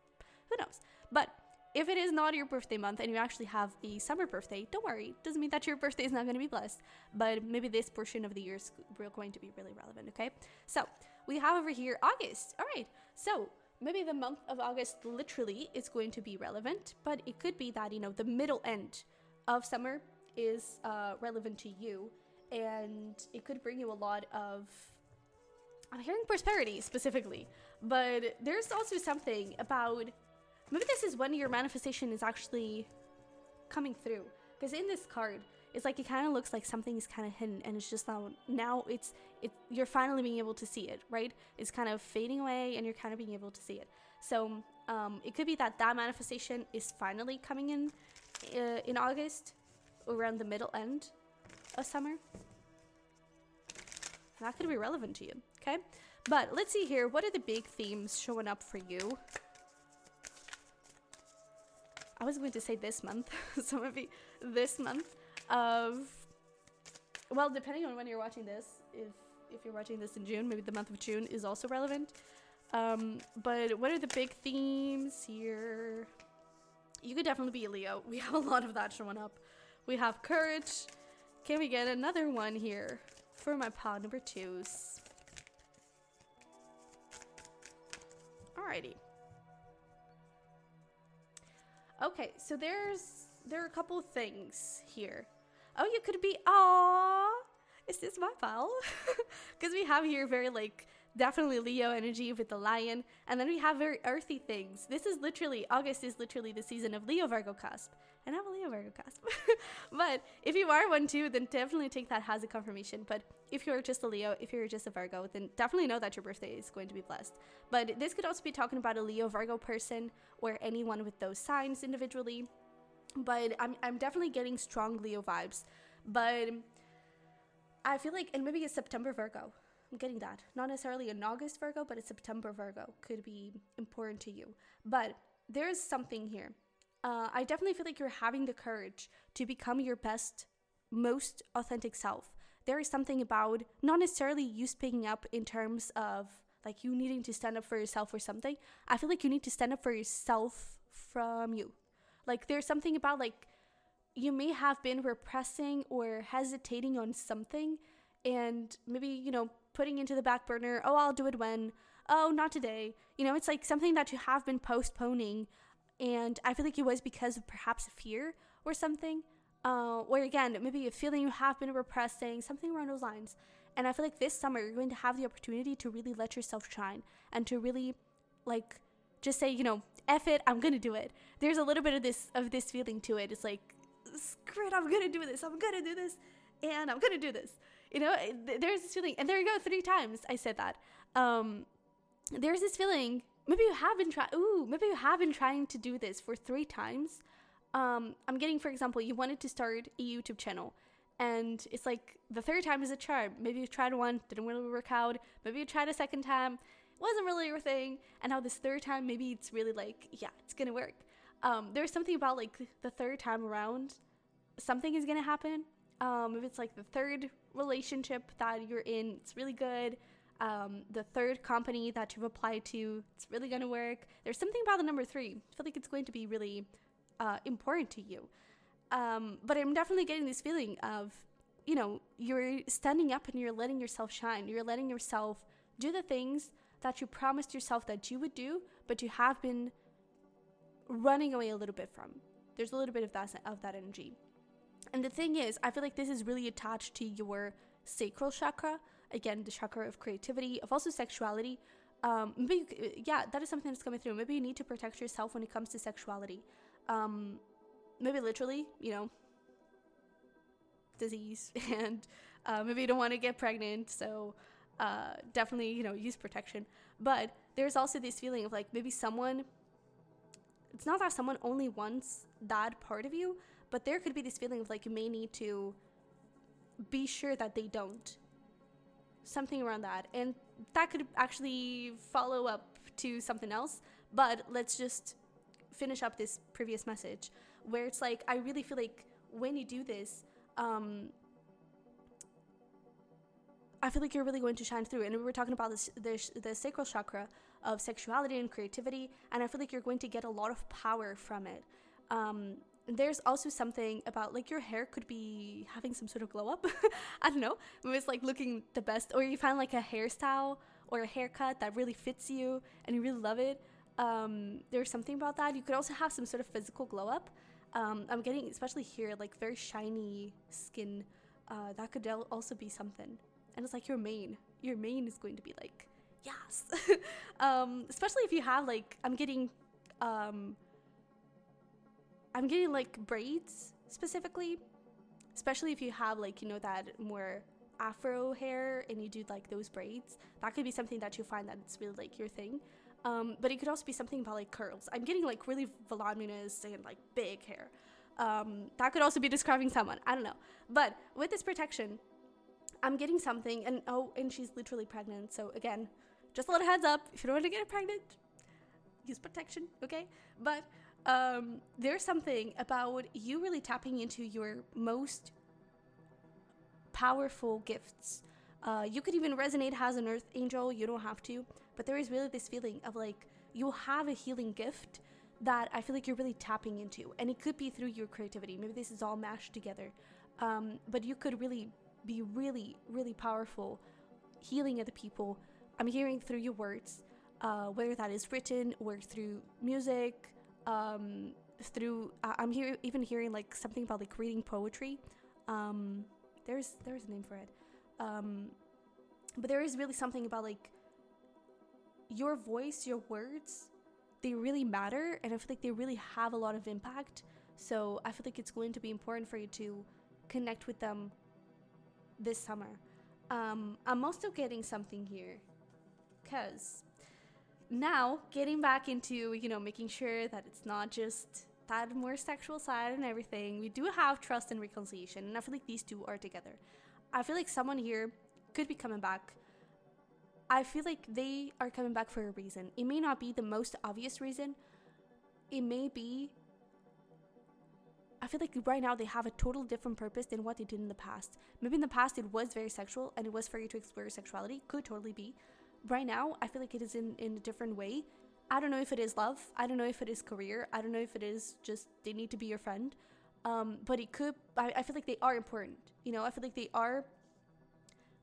[SPEAKER 1] Who knows? But if it is not your birthday month and you actually have a summer birthday, don't worry. Doesn't mean that your birthday is not going to be blessed, but maybe this portion of the year is going to be really relevant, okay? So we have over here August. All right. So maybe the month of August literally is going to be relevant, but it could be that, you know, the middle end of summer is relevant to you, and it could bring you a lot of, I'm hearing prosperity specifically, but there's also something about, maybe this is when your manifestation is actually coming through, because in this card, it's like it kind of looks like something is kind of hidden, and it's just now it's you're finally being able to see it, right? It's kind of fading away, and you're kind of being able to see it. So it could be that manifestation is finally coming in August, around the middle end of summer. That could be relevant to you, okay? But let's see here. What are the big themes showing up for you? I was going to say this month, so maybe this month of, well, depending on when you're watching this, if you're watching this in June, maybe the month of June is also relevant. But what are the big themes here? You could definitely be a Leo. We have a lot of that showing up. We have courage. Can we get another one here for my pile number 2s? Alrighty. Okay, so there are a couple of things here. Oh, you could be, is this my pile? Because we have here very, like, definitely Leo energy with the lion, and then we have very earthy things. This is literally, August is literally the season of Leo Virgo cusp, and I'm a Leo Virgo cusp. But if you are one too, then definitely take that as a confirmation. But if you're just a Leo, if you're just a Virgo, then definitely know that your birthday is going to be blessed. But this could also be talking about a Leo Virgo person, or anyone with those signs individually. But I'm definitely getting strong Leo vibes. But I feel like, and maybe a September Virgo. I'm getting that. Not necessarily an August Virgo, but a September Virgo could be important to you. But there is something here. I definitely feel like you're having the courage to become your best, most authentic self. There is something about not necessarily you speaking up in terms of like you needing to stand up for yourself or something. I feel like you need to stand up for yourself from you. Like there's something about like you may have been repressing or hesitating on something, and maybe, you know, putting into the back burner, oh, I'll do it when, oh, not today. You know, it's like something that you have been postponing, and I feel like it was because of perhaps fear or something, or again, maybe a feeling you have been repressing, something around those lines. And I feel like this summer you're going to have the opportunity to really let yourself shine, and to really like just say, you know, F it, I'm gonna do it. There's a little bit of this feeling to it. It's like, screw it, I'm gonna do this, and I'm gonna do this. You know, there's this feeling, and there you go, 3 times I said that. There's this feeling, maybe you have been trying to do this for 3 times. I'm getting, for example, you wanted to start a YouTube channel, and it's like the 3rd time is a charm. Maybe you tried one, didn't really work out. Maybe you tried a 2nd time, wasn't really your thing, and now this 3rd time, maybe it's really like, yeah, it's gonna work. There's something about like the 3rd time around, something is gonna happen. If it's like the 3rd relationship that you're in, it's really good. The 3rd company that you've applied to, it's really gonna work. There's something about the number 3. I feel like it's going to be really important to you. But I'm definitely getting this feeling of, you know, you're standing up and you're letting yourself shine. You're letting yourself do the things that you promised yourself that you would do, but you have been running away a little bit from. There's a little bit of that energy. And the thing is, I feel like this is really attached to your sacral chakra. Again, the chakra of creativity, of also sexuality. Maybe that is something that's coming through. Maybe you need to protect yourself when it comes to sexuality. Maybe literally, you know, disease, and maybe you don't want to get pregnant, so definitely, you know, use protection. But there's also this feeling of like maybe someone, it's not that someone only wants that part of you, but there could be this feeling of like you may need to be sure that they don't. something around that. And that could actually follow up to something else, but let's just finish up this previous message where it's like, I really feel like when you do this, I feel like you're really going to shine through. And we were talking about the sacral chakra of sexuality and creativity, and I feel like you're going to get a lot of power from it. There's also something about, like, your hair could be having some sort of glow up. I don't know, it was like looking the best, or you find like a hairstyle or a haircut that really fits you and you really love it. There's something about that. You could also have some sort of physical glow up. I'm getting, especially here, like very shiny skin. That could also be something. And it's like your mane is going to be like, yes. Especially if you have like, I'm getting like braids specifically, especially if you have like, you know, that more afro hair and you do like those braids. That could be something that you find that it's really like your thing. But it could also be something about like curls. I'm getting like really voluminous and like big hair. That could also be describing someone, I don't know. But with this protection, I'm getting something, and she's literally pregnant. So again, just a little heads up, if you don't want to get pregnant, use protection, okay? But there's something about you really tapping into your most powerful gifts. You could even resonate as an earth angel, you don't have to, but there is really this feeling of like, you have a healing gift that I feel like you're really tapping into, and it could be through your creativity. Maybe this is all mashed together, but you could really be really, really powerful, healing other people. I'm hearing through your words, whether that is written or through music, I'm even hearing like something about like reading poetry. There's a name for it, but there is really something about like your voice, your words, they really matter, and I feel like they really have a lot of impact. So I feel like it's going to be important for you to connect with them this summer. I'm also getting something here, because now getting back into, you know, making sure that it's not just that more sexual side and everything, we do have trust and reconciliation, and I feel like these two are together. I feel like someone here could be coming back. I feel like they are coming back for a reason. It may not be the most obvious reason. It may be, I feel like right now they have a total different purpose than what they did in the past. Maybe in the past it was very sexual and it was for you to explore your sexuality. Could totally be. Right now, I feel like it is in a different way. I don't know if it is love. I don't know if it is career. I don't know if it is just they need to be your friend. But it could, I feel like they are important. You know, I feel like they are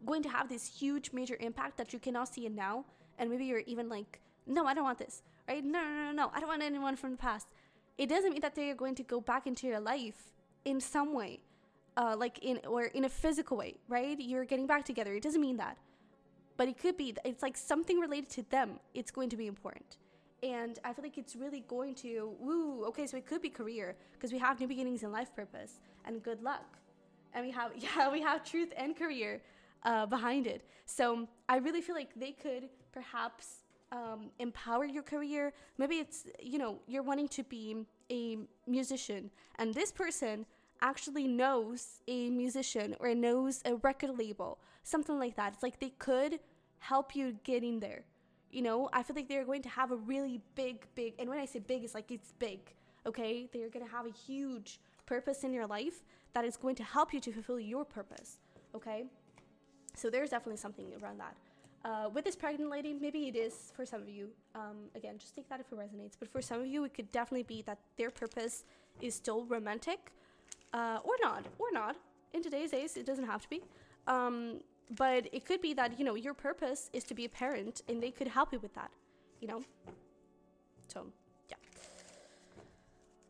[SPEAKER 1] going to have this huge major impact that you cannot see it now. And maybe you're even like, no, I don't want this, right? No. I don't want anyone from the past. It doesn't mean that they are going to go back into your life in some way, like in a physical way, right? You're getting back together. It doesn't mean that. But it could be, it's like something related to them. It's going to be important. And I feel like it's really going to, okay, so it could be career, because we have new beginnings and life purpose and good luck. And we have truth and career behind it. So I really feel like they could perhaps empower your career. Maybe it's, you know, you're wanting to be a musician, and this person actually knows a musician or knows a record label, something like that. It's like they could help you get in there. You know, I feel like they're going to have a really big, and when I say big, it's like it's big, okay? They're going to have a huge purpose in your life that is going to help you to fulfill your purpose, okay? So there's definitely something around that. With this pregnant lady, maybe it is for some of you. Again, just take that if it resonates. But for some of you, it could definitely be that their purpose is still romantic, or not. In today's days, it doesn't have to be. But it could be that, you know, your purpose is to be a parent, and they could help you with that, you know? So, yeah.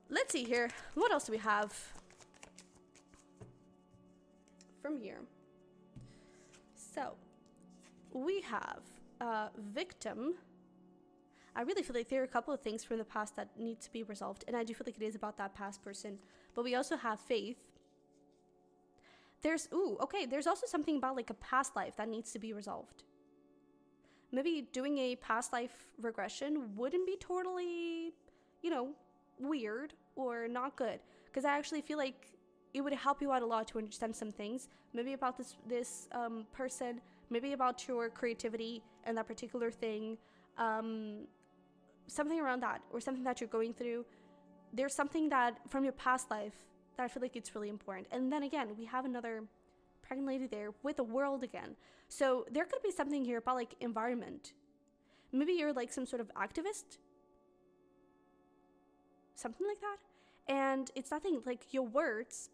[SPEAKER 1] Let's see here. What else do we have from here? So, we have victim. I really feel like there are a couple of things from the past that need to be resolved, and I do feel like it is about that past person. But we also have faith. There's also something about like a past life that needs to be resolved. Maybe doing a past life regression wouldn't be totally, you know, weird or not good, because I actually feel like it would help you out a lot to understand some things, maybe about this person, maybe about your creativity and that particular thing, something around that, or something that you're going through. There's something that from your past life that I feel like it's really important. And then again, we have another pregnant lady there with the world again. So there could be something here about like environment. Maybe you're like some sort of activist, something like that. And it's nothing like your words,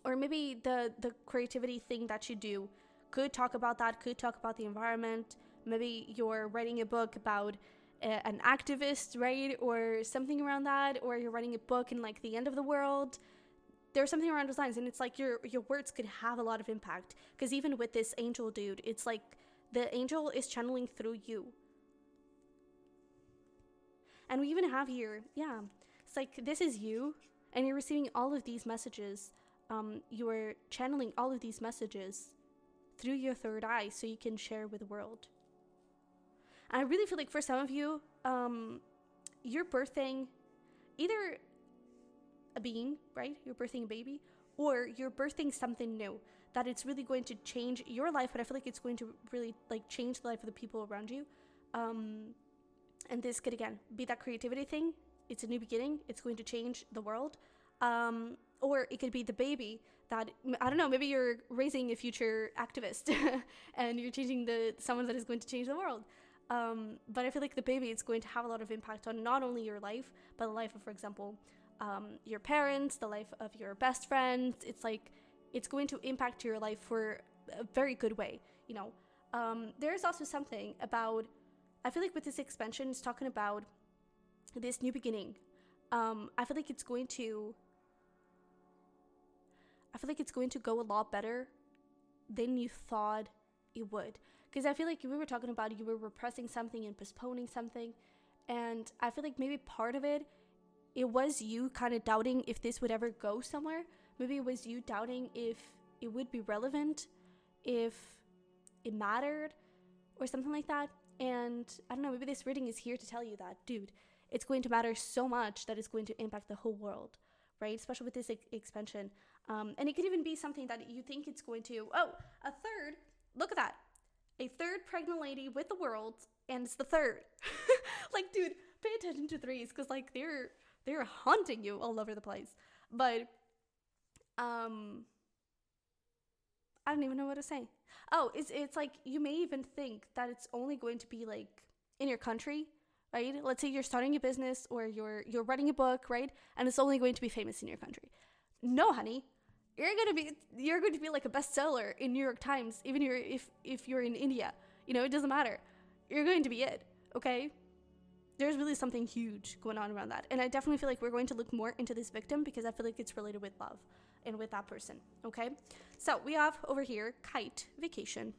[SPEAKER 1] or maybe the creativity thing that you do could talk about that, could talk about the environment. Maybe you're writing a book about an activist, right? Or something around that, or you're writing a book in like the end of the world. There's something around those lines, and it's like your words could have a lot of impact. Because even with this angel dude, it's like the angel is channeling through you. And we even have here, yeah, it's like this is you, and you're receiving all of these messages. You're channeling all of these messages through your third eye so you can share with the world. And I really feel like for some of you, you're birthing either a being, right? You're birthing a baby, or you're birthing something new that it's really going to change your life, but I feel like it's going to really like change the life of the people around you. And this could again be that creativity thing. It's a new beginning. It's going to change the world. Or it could be the baby that, I don't know, maybe you're raising a future activist and you're changing someone that is going to change the world. But I feel like the baby is going to have a lot of impact on not only your life, but the life of, for example, your parents, the life of your best friends. It's like, it's going to impact your life for a very good way, you know. There's also something about, I feel like with this expansion, it's talking about this new beginning. I feel like it's going to go a lot better than you thought it would. Because I feel like we were talking about you were repressing something and postponing something. And I feel like maybe part of it was you kind of doubting if this would ever go somewhere. Maybe it was you doubting if it would be relevant, if it mattered, or something like that. And I don't know, maybe this reading is here to tell you that, dude, it's going to matter so much that it's going to impact the whole world, right? Especially with this expansion. And it could even be something that you think it's going to, look at that. A third pregnant lady with the world, and it's the third. Like, dude, pay attention to threes, because like they're haunting you all over the place. But I don't even know what to say. Oh, it's like you may even think that it's only going to be like in your country, right? Let's say you're starting a business or you're writing a book, right? And it's only going to be famous in your country. No, honey. You're going to be like a bestseller in New York Times, even if you're in India. You know, it doesn't matter. You're going to be it, okay? There's really something huge going on around that. And I definitely feel like we're going to look more into this victim because I feel like it's related with love and with that person, okay? So we have over here, kite, vacation.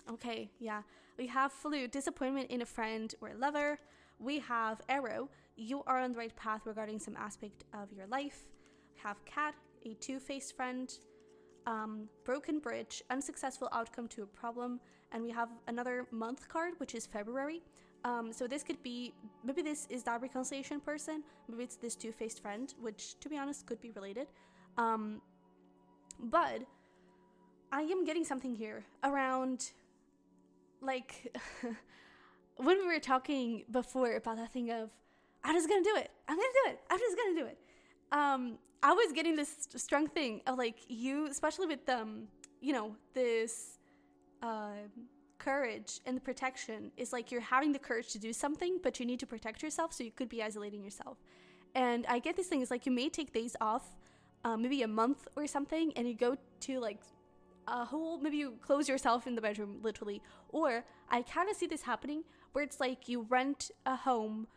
[SPEAKER 1] Okay, yeah. We have flute, disappointment in a friend or a lover. We have arrow, you are on the right path regarding some aspect of your life. Have cat, a two-faced friend. Broken bridge, unsuccessful outcome to a problem. And we have another month card, which is February. So this could be, maybe this is that reconciliation person. Maybe it's this two-faced friend, which to be honest could be related. But I am getting something here around, like, when we were talking before about that thing of, I'm just gonna do it. I'm just gonna do it. I was getting this strong thing of like you, especially with this courage and the protection is like you're having the courage to do something, but you need to protect yourself, so you could be isolating yourself. And I get this thing is like you may take days off, maybe a month or something, and you go to like a whole, maybe you close yourself in the bedroom literally, or I kind of see this happening where it's like you rent a home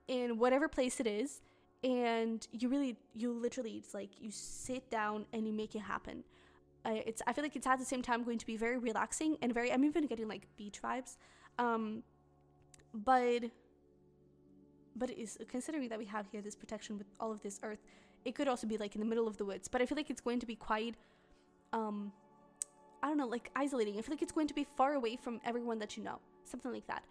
[SPEAKER 1] in whatever place it is, and you literally, it's like you sit down and you make it happen. I feel like it's at the same time going to be very relaxing and I'm even getting like beach vibes. But it is, considering that we have here this protection with all of this earth, it could also be like in the middle of the woods, but I feel like it's going to be quite, I don't know, like isolating. I feel like it's going to be far away from everyone that you know, something like that.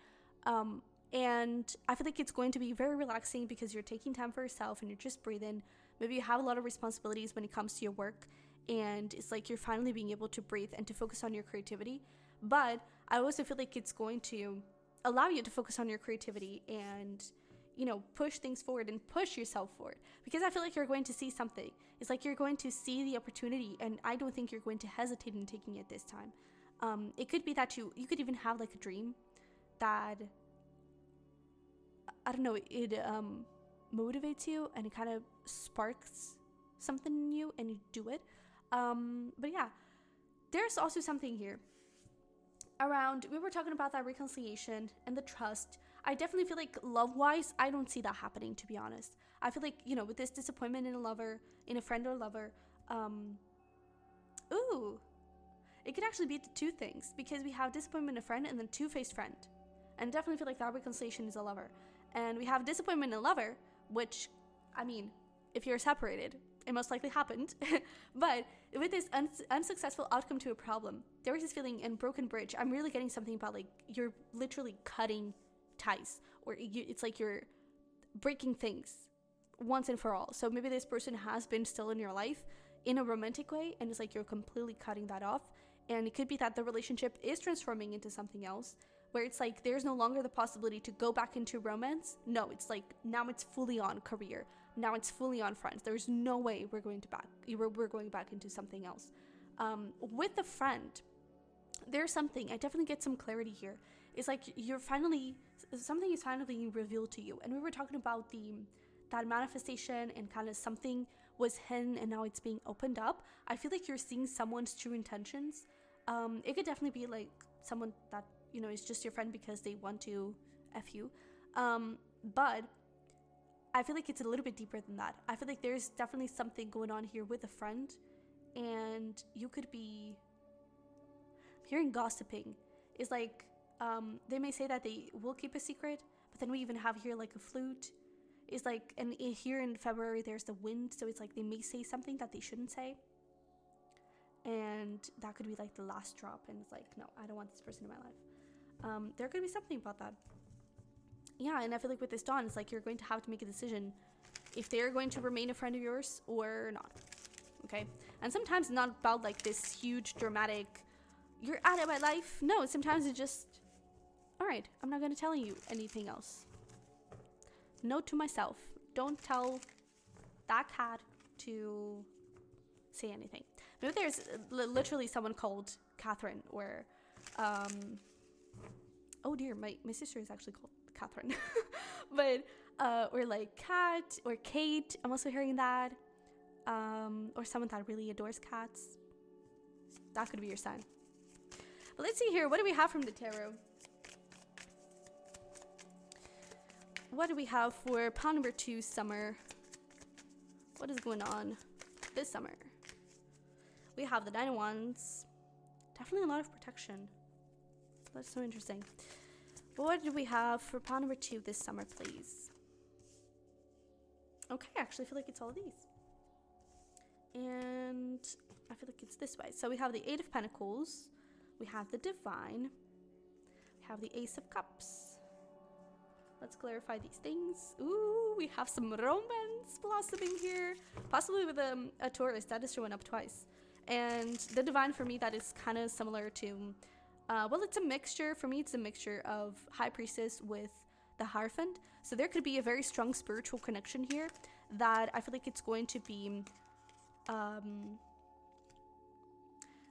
[SPEAKER 1] And I feel like it's going to be very relaxing because you're taking time for yourself and you're just breathing. Maybe you have a lot of responsibilities when it comes to your work, and it's like you're finally being able to breathe and to focus on your creativity. But I also feel like it's going to allow you to focus on your creativity and, you know, push things forward and push yourself forward, because I feel like you're going to see something. It's like you're going to see the opportunity, and I don't think you're going to hesitate in taking it this time. It could be that you could even have like a dream that, I don't know, it motivates you and it kind of sparks something in you and you do it. But yeah, there's also something here around, we were talking about that reconciliation and the trust. I definitely feel like love-wise, I don't see that happening, to be honest. I feel like, you know, with this disappointment in a lover, in a friend or lover, it could actually be two things, because we have disappointment in a friend and then two-faced friend. And definitely feel like that reconciliation is a lover. And we have disappointment in a lover, which, I mean, if you're separated, it most likely happened. But with this unsuccessful outcome to a problem, there was this feeling in broken bridge. I'm really getting something about like you're literally cutting ties, or it's like you're breaking things once and for all. So maybe this person has been still in your life in a romantic way, and it's like you're completely cutting that off. And it could be that the relationship is transforming into something else, where it's like there's no longer the possibility to go back into romance. No, it's like now it's fully on career. Now it's fully on friends. There's no way we're going back into something else. With a friend, there's something, I definitely get some clarity here. It's like something is finally being revealed to you. And we were talking about that manifestation, and kind of something was hidden and now it's being opened up. I feel like you're seeing someone's true intentions. It could definitely be like someone that, you know, is just your friend because they want to F you. But I feel like it's a little bit deeper than that. I feel like there's definitely something going on here with a friend, and you could be hearing gossiping. It's like, they may say that they will keep a secret, but then we even have here like a flute. It's like, and here in February there's the wind, so it's like they may say something that they shouldn't say, and that could be like the last drop, and it's like, no, I don't want this person in my life. There could be something about that. Yeah, and I feel like with this dawn, it's like you're going to have to make a decision if they're going to remain a friend of yours or not. Okay? And sometimes it's not about like this huge dramatic, you're out of my life. No, sometimes it's just, all right, I'm not going to tell you anything else. Note to myself, don't tell that cat to say anything. Maybe there's literally someone called Catherine, or oh dear, my sister is actually called Catherine. But or like Kat or Kate, I'm also hearing that. Or someone that really adores cats. That could be your sign. But let's see here, what do we have from the tarot? What do we have for pile number 2, summer? What is going on this summer? We have the 9 of Wands. Definitely a lot of protection. That's so interesting. What do we have for pile number 2 this summer, please? Okay, I actually feel like it's all of these. And I feel like it's this way. So we have the 8 of Pentacles. We have the Divine. We have the Ace of Cups. Let's clarify these things. Ooh, we have some romance blossoming here. Possibly with a Taurus. That is showing up twice. And the Divine, for me, that is kind of similar to... well, it's a mixture. For me, it's a mixture of High Priestess with the Hierophant. So there could be a very strong spiritual connection here that I feel like it's going to be...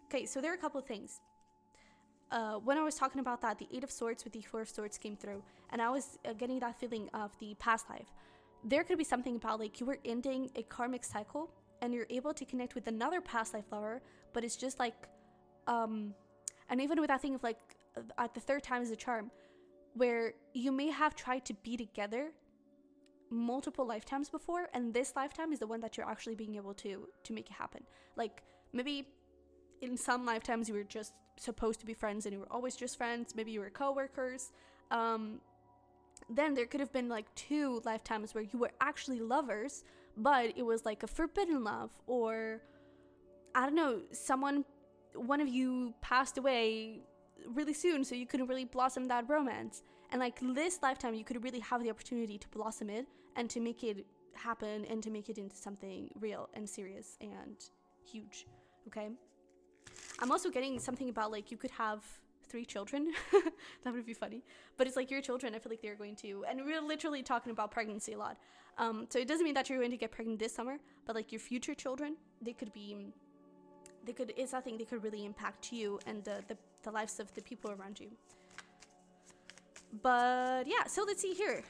[SPEAKER 1] Okay, so there are a couple of things. When I was talking about that, the 8 of Swords with the 4 of Swords came through, and I was getting that feeling of the past life. There could be something about like you were ending a karmic cycle and you're able to connect with another past life lover, but it's just like, and even with that thing of like at the 3rd time is a charm, where you may have tried to be together multiple lifetimes before, and this lifetime is the one that you're actually being able to make it happen. Like maybe in some lifetimes you were just supposed to be friends and you were always just friends. Maybe you were co-workers. Then there could have been like 2 lifetimes where you were actually lovers, but it was like a forbidden love, or I don't know, one of you passed away really soon, so you couldn't really blossom that romance. And like this lifetime, you could really have the opportunity to blossom it and to make it happen and to make it into something real and serious and huge. okay? I'm also getting something about like you could have 3 children. That would be funny. But it's like your children, I feel like they're going to, and we're literally talking about pregnancy a lot. So it doesn't mean that you're going to get pregnant this summer, but like your future children, it's something they could really impact you and the lives of the people around you. But yeah, so let's see here.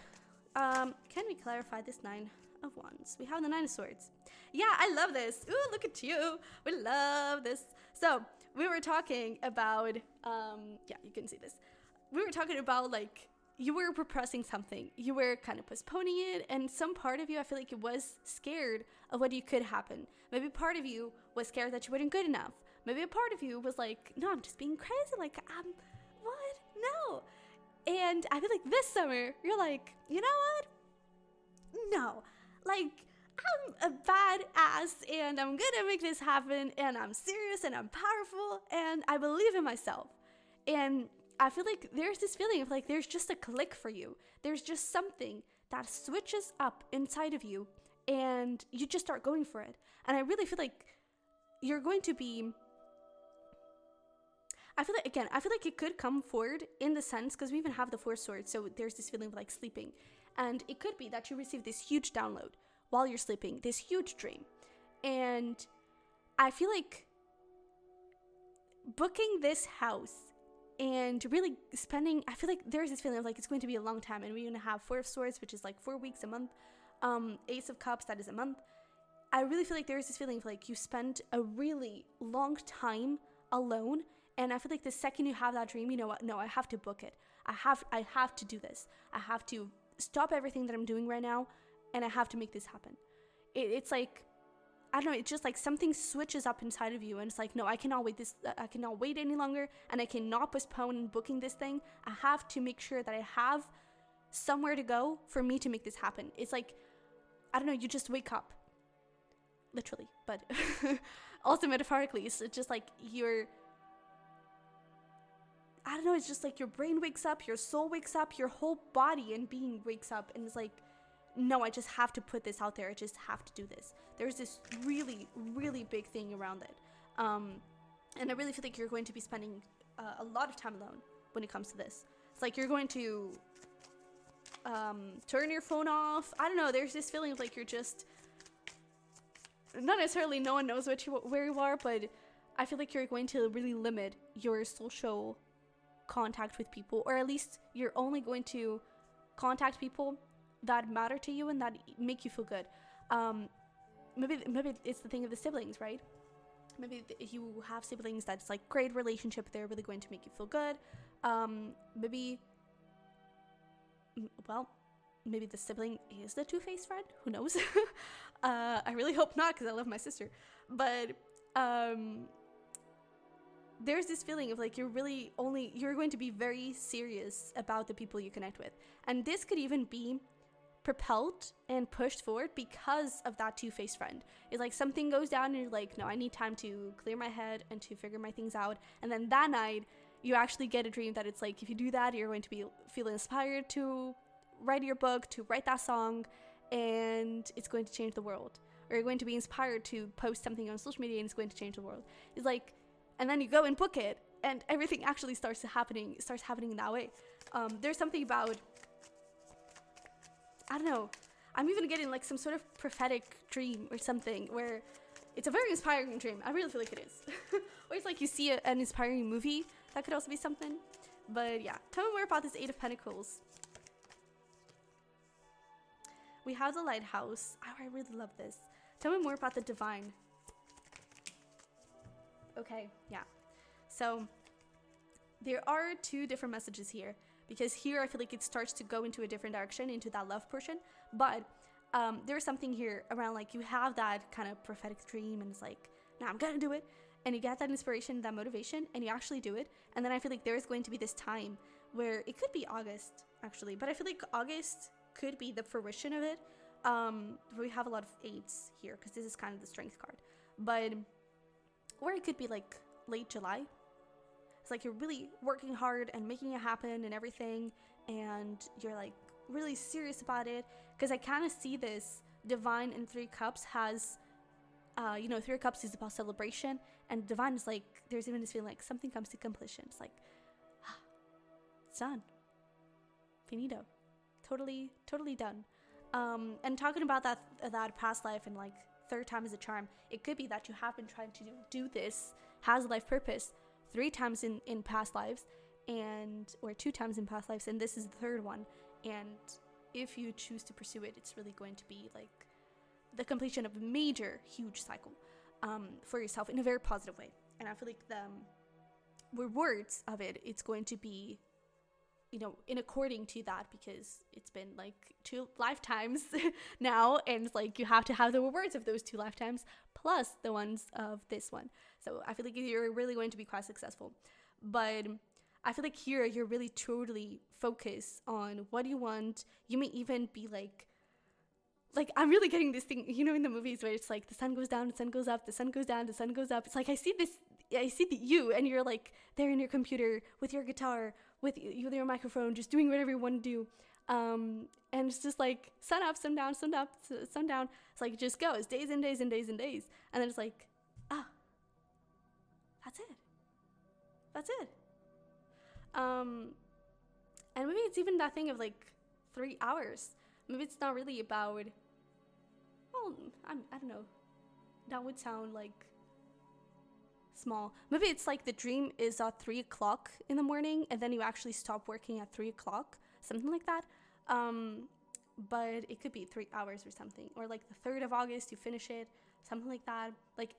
[SPEAKER 1] Can we clarify this 9 of Wands? We have the 9 of Swords. Yeah, I love this. Ooh, look at you. We love this. So we were talking about, yeah, you can see this. We were talking about like, you were repressing something. You were kind of postponing it. And some part of you, I feel like it was scared of what could happen. Maybe part of you was scared that you weren't good enough. Maybe a part of you was like, no, I'm just being crazy. Like, what? No. And I feel like this summer, you're like, you know what? No. Like, I'm a badass and I'm gonna make this happen and I'm serious and I'm powerful and I believe in myself. And I feel like there's this feeling of like there's just a click for you. There's just something that switches up inside of you and you just start going for it. And I really feel like you're going to be, I feel like it could come forward in the sense, because we even have the 4 swords, so there's this feeling of like sleeping. And it could be that you receive this huge download while you're sleeping, this huge dream. And I feel like booking this house and really spending, I feel like there's this feeling of like it's going to be a long time, and we're going to have 4 of Swords, which is like 4 weeks, a month. Ace of Cups, that is a month. I really feel like there's this feeling of like you spend a really long time alone, and I feel like the second you have that dream, you know what, no, I have to book it. I have to do this. I have to stop everything that I'm doing right now, and I have to make this happen. It's like, I don't know, it's just like something switches up inside of you, and it's like, no, I cannot wait any longer, and I cannot postpone booking this thing. I have to make sure that I have somewhere to go for me to make this happen. It's like, I don't know, you just wake up, literally, but also metaphorically. It's just like I don't know, it's just like your brain wakes up, your soul wakes up, your whole body and being wakes up, and it's like, no, I just have to put this out there. I just have to do this. There's this really, really big thing around it. And I really feel like you're going to be spending a lot of time alone when it comes to this. It's like you're going to turn your phone off. I don't know. There's this feeling of like you're just, not necessarily no one knows where you are, but I feel like you're going to really limit your social contact with people, or at least you're only going to contact people that matter to you and that make you feel good. Maybe it's the thing of the siblings, right? Maybe you have siblings that's like great relationship, they're really going to make you feel good. Maybe the sibling is the two-faced friend, who knows? I really hope not, because I love my sister. But there's this feeling of like you're going to be very serious about the people you connect with, and this could even be propelled and pushed forward because of that two-faced friend. It's like something goes down and you're like, no, I need time to clear my head and to figure my things out. And then that night you actually get a dream that it's like, if you do that, you're going to feel inspired to write your book, to write that song, and it's going to change the world. Or you're going to be inspired to post something on social media and it's going to change the world. It's like, and then you go and book it and everything actually starts happening in that way. There's something about, I don't know, I'm even getting like some sort of prophetic dream or something where it's a very inspiring dream. I really feel like it is. Or it's like you see an inspiring movie. That could also be something. But yeah, tell me more about this 8 of Pentacles. We have the Lighthouse. Oh, I really love this. Tell me more about the Divine. Okay, yeah. So there are 2 different messages here. Because here I feel like it starts to go into a different direction, into that love portion. But there's something here around like you have that kind of prophetic dream and it's like, nah, I'm gonna do it. And you get that inspiration, that motivation, and you actually do it. And then I feel like there's going to be this time where it could be August, actually. But I feel like August could be the fruition of it. We have a lot of 8s here because this is kind of the strength card. But, or it could be like late July. It's like you're really working hard and making it happen and everything, and you're like really serious about it, because I kind of see this Divine in 3 Cups has Three of Cups is about celebration, and Divine is like, there's even this feeling like something comes to completion. It's like, it's done. Finito. Totally done. And talking about that past life and like third time is a charm, it could be that you have been trying to do this, has a life purpose 3 times in past lives, or 2 times in past lives, and this is the third one. And if you choose to pursue it, it's really going to be like the completion of a major, huge cycle for yourself in a very positive way. And I feel like the rewards of it's going to be, in according to that, because it's been like 2 lifetimes now, and it's like you have to have the rewards of those 2 lifetimes plus the ones of this one. So I feel like you're really going to be quite successful. But I feel like here you're really totally focused on what you want. You may even be like I'm really getting this thing, in the movies where it's like the sun goes down, the sun goes up, the sun goes down, the sun goes up. It's like I see you, and you're like there in your computer with your guitar, with your microphone, just doing whatever you want to do. And it's just like sun up, sun down, sun up, sun down. It's like it just goes days and days and days and days. And then it's like, that's it. And maybe it's even that thing of like 3 hours. Maybe it's not really about, I don't know. That would sound like small. Maybe it's like the dream is at 3 o'clock in the morning, and then you actually stop working at 3 o'clock, something like that. But it could be 3 hours or something, or like the 3rd of August, you finish it, something like that. Like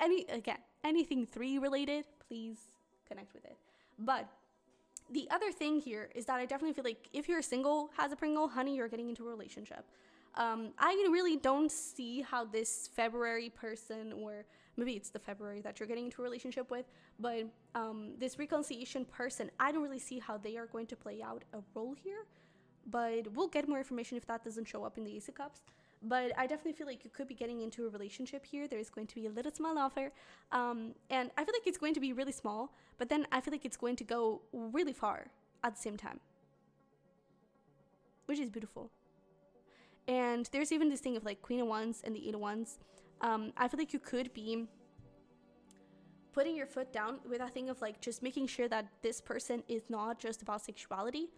[SPEAKER 1] anything 3 related, please connect with it. But the other thing here is that I definitely feel like if you're single, has a Pringle, honey, you're getting into a relationship. I really don't see how this February person, or maybe it's the February that you're getting into a relationship with, but this reconciliation person, I don't really see how they are going to play out a role here. But we'll get more information if that doesn't show up in the Ace of Cups. But I definitely feel like you could be getting into a relationship here. There's going to be a little small offer. And I feel like it's going to be really small, but then I feel like it's going to go really far at the same time, which is beautiful. And there's even this thing of like Queen of Wands and the 8 of Wands. I feel like you could be putting your foot down with that thing of like just making sure that this person is not just about sexuality,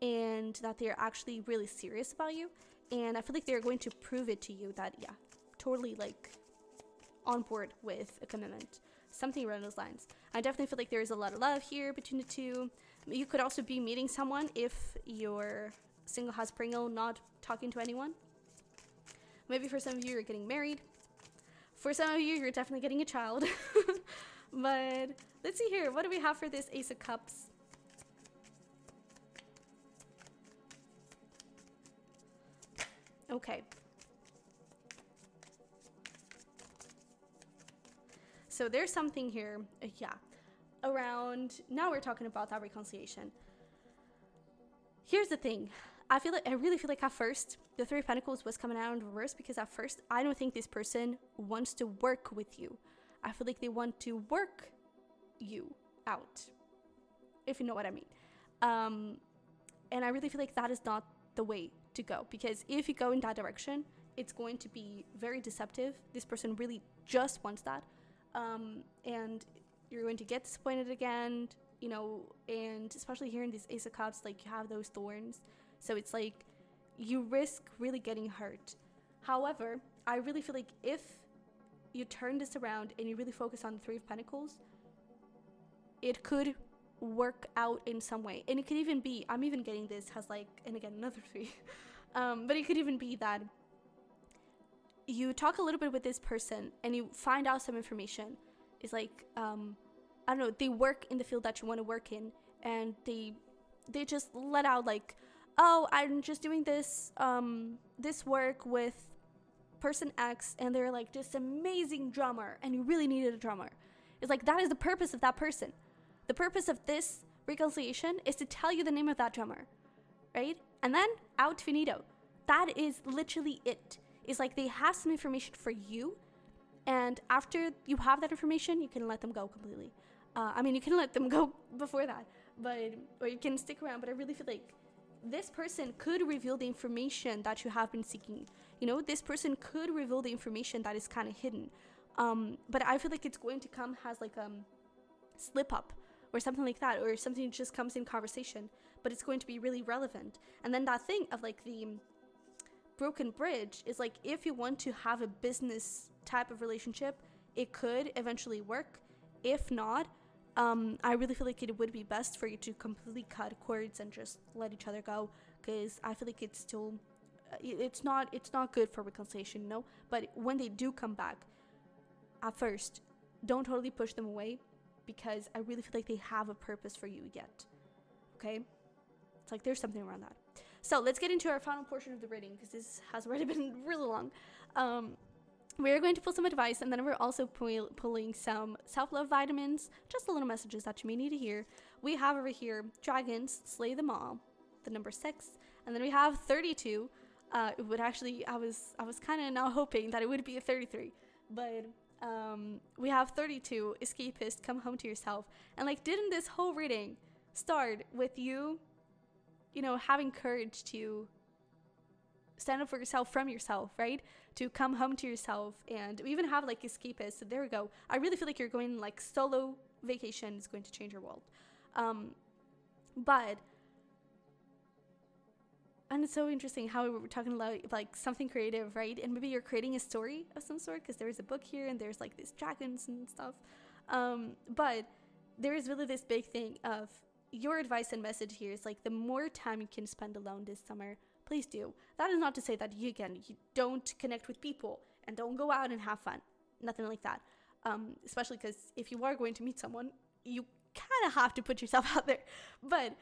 [SPEAKER 1] and that they're actually really serious about you. And I feel like they're going to prove it to you that, totally like on board with a commitment, something around those lines. I definitely feel like there's a lot of love here between the two. You could also be meeting someone if you're single, has Pringle, not talking to anyone. Maybe for some of you, you're getting married. For some of you, you're definitely getting a child. But let's see here. What do we have for this Ace of Cups? Okay. So there's something here, around, now we're talking about that reconciliation. Here's the thing. I really feel like at first, the 3 of Pentacles was coming out in reverse, because at first, I don't think this person wants to work with you. I feel like they want to work you out, if you know what I mean. And I really feel like that is not the way to go, because if you go in that direction, it's going to be very deceptive. This person really just wants that, and you're going to get disappointed again, and especially here in this Ace of Cups, like you have those thorns, so it's like you risk really getting hurt. However, I really feel like if you turn this around and you really focus on the 3 of Pentacles, it could work out in some way. And it could even be, I'm even getting this has like, and again, another 3, but it could even be that you talk a little bit with this person and you find out some information. It's like, I don't know, they work in the field that you want to work in, and they just let out like, oh, I'm just doing this this work with person X, and they're like this amazing drummer, and you really needed a drummer. It's like, that is the purpose of that person. The purpose of this reconciliation is to tell you the name of that drummer, right? And then out finito. That is literally it. It's like they have some information for you, and after you have that information, you can let them go completely. I mean, you can let them go before that, or you can stick around. But I really feel like this person could reveal the information that you have been seeking. This person could reveal the information that is kind of hidden, But I feel like it's going to come as like slip up or something like that, or something just comes in conversation, but it's going to be really relevant. And then that thing of like the broken bridge is like, if you want to have a business type of relationship, it could eventually work. If not, I really feel like it would be best for you to completely cut cords and just let each other go, because I feel like it's still it's not good for reconciliation, you know. But when they do come back, at first, don't totally push them away, because I really feel like they have a purpose for you yet. Okay, it's like there's something around that. So let's get into our final portion of the reading, because this has already been really long. We're going to pull some advice, and then we're also pulling some self-love vitamins, just the little messages that you may need to hear. We have over here, dragons, slay them all, the number 6. And then we have 32. It would actually, I was kind of now hoping that it would be a 33. But we have 32, escapist, come home to yourself. And like, didn't this whole reading start with you know, having courage to stand up for yourself from yourself, right? To come home to yourself. And we even have like escapist. So there we go. I really feel like you're going like solo vacation is going to change your world. But and it's so interesting how we were talking about like something creative, right? And maybe you're creating a story of some sort, because there's a book here and there's like these dragons and stuff. But there is really this big thing of your advice and message here is like, the more time you can spend alone this summer, please do. That is not to say that you don't connect with people and don't go out and have fun. Nothing like that. Especially because if you are going to meet someone, you kind of have to put yourself out there. But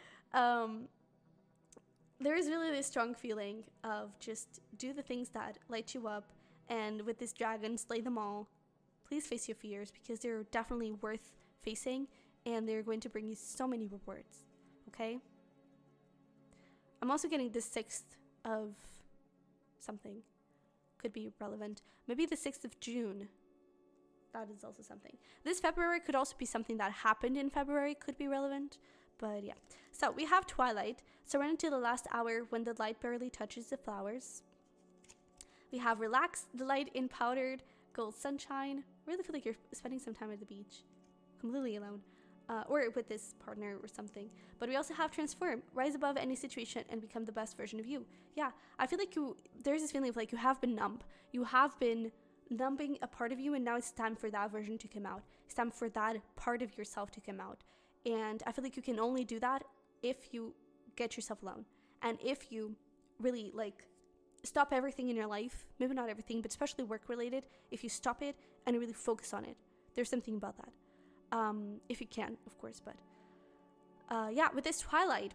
[SPEAKER 1] there is really this strong feeling of just do the things that light you up. And with this dragon, slay them all. Please face your fears, because they're definitely worth facing, and they're going to bring you so many rewards. Okay? I'm also getting the 6th of something. Could be relevant. Maybe the 6th of June. That is also something. This February could also be something that happened in February. Could be relevant. But yeah. So we have Twilight. Surrender to the last hour when the light barely touches the flowers. We have Relax, the light in powdered gold sunshine. Really feel like you're spending some time at the beach. Completely alone. Or with this partner or something. But we also have Transform, rise above any situation and become the best version of you. Yeah, I feel like there's this feeling of like you have been numb. You have been numbing a part of you, and now it's time for that version to come out. It's time for that part of yourself to come out. And I feel like you can only do that if you get yourself alone. And if you really like stop everything in your life, maybe not everything, but especially work related, if you stop it and really focus on it. There's something about that. If you can, of course, but yeah, with this Twilight,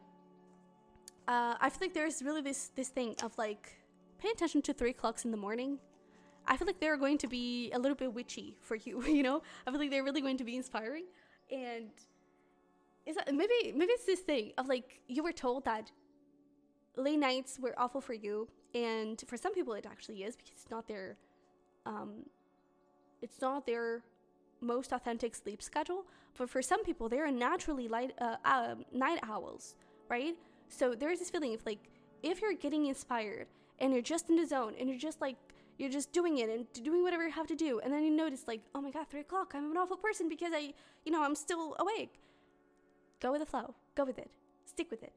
[SPEAKER 1] I feel like there's really this thing of like, pay attention to 3 o'clocks in the morning. I feel like they're going to be a little bit witchy for you, you know? I feel like they're really going to be inspiring. And is that maybe it's this thing of like, you were told that late nights were awful for you, and for some people it actually is, because it's not their most authentic sleep schedule. But for some people, they're naturally night owls, right? So there's this feeling of like, if you're getting inspired and you're just in the zone and you're just doing it and doing whatever you have to do, and then you notice like, oh my god, 3 o'clock, I'm an awful person because I'm still awake. Go with the flow. Go with it. Stick with it.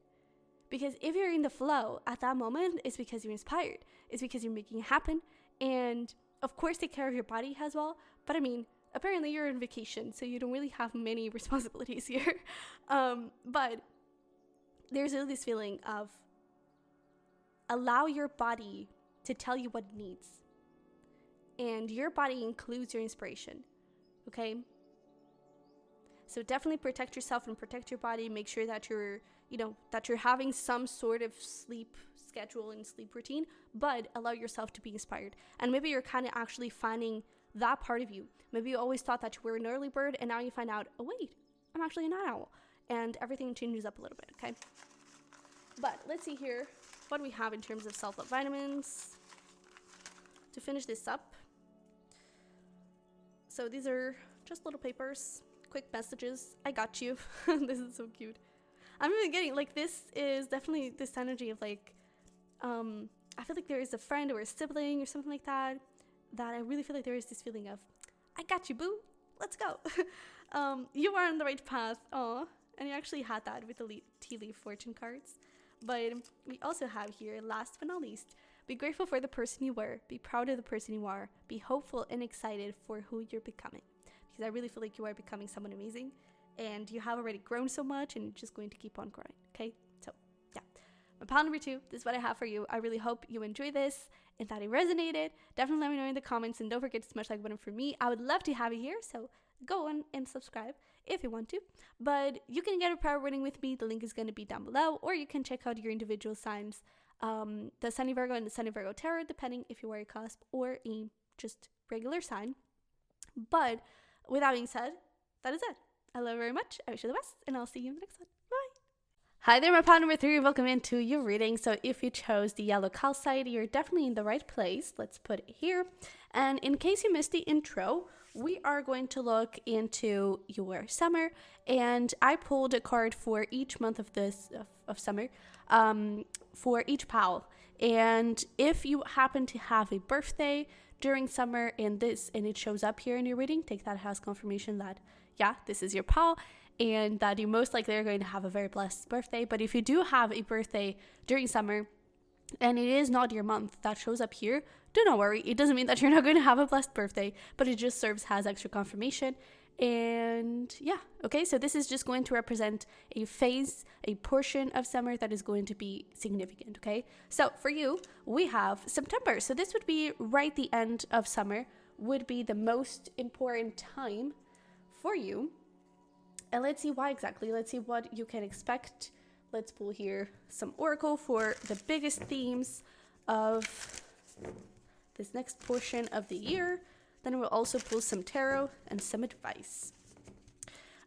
[SPEAKER 1] Because if you're in the flow at that moment, it's because you're inspired. It's because you're making it happen. And of course, take care of your body as well. But I mean, apparently you're on vacation, so you don't really have many responsibilities here. But there's really this feeling of allow your body to tell you what it needs. And your body includes your inspiration. Okay? So definitely protect yourself and protect your body. Make sure that you're having some sort of sleep schedule and sleep routine, but allow yourself to be inspired. And maybe you're kind of actually finding that part of you. Maybe you always thought that you were an early bird, and now you find out, oh wait, I'm actually a night owl. And everything changes up a little bit, okay? But let's see here what we have in terms of self-love vitamins to finish this up. So these are just little papers, quick messages. I got you. This is so cute. I'm even getting, like, this is definitely this energy of, like, I feel like there is a friend or a sibling or something like that, that I really feel like there is this feeling of, I I got you, boo. Let's go. You are on the right path. Aw. And you actually had that with the tea leaf fortune cards. But we also have here, last but not least, be grateful for the person you were. Be proud of the person you are. Be hopeful and excited for who you're becoming. Because I really feel like you are becoming someone amazing. And you have already grown so much and you're just going to keep on growing. Okay? So, yeah. My pile number 2, this is what I have for you. I really hope you enjoy this and that it resonated. Definitely let me know in the comments. And don't forget to smash like button for me. I would love to have you here. So, go on and subscribe if you want to. But you can get a prayer reading with me. The link is going to be down below. Or you can check out your individual signs. The Sunny Virgo and the Sunny Virgo Tarot, depending if you wear a cusp or a just regular sign. But with that being said, that is it. I love you very much. I wish you the best, and I'll see you in the next one. Bye. Hi there, my pile number 3. Welcome into your reading. So if you chose the yellow calcite, you're definitely in the right place. Let's put it here. And in case you missed the intro, we are going to look into your summer, and I pulled a card for each month of summer, for each pal. And if you happen to have a birthday during summer and it shows up here in your reading, take that as confirmation that yeah, this is your pal, and that you most likely are going to have a very blessed birthday. But if you do have a birthday during summer and it is not your month that shows up here, do not worry. It doesn't mean that you're not going to have a blessed birthday, but it just serves as extra confirmation. And yeah, okay, so this is just going to represent a phase, a portion of summer that is going to be significant, okay? So for you, we have September. So this would be right the end of summer, would be the most important time for you. And let's see why exactly. Let's see what you can expect. Let's pull here some oracle for the biggest themes of this next portion of the year. Then we'll also pull some tarot and some advice.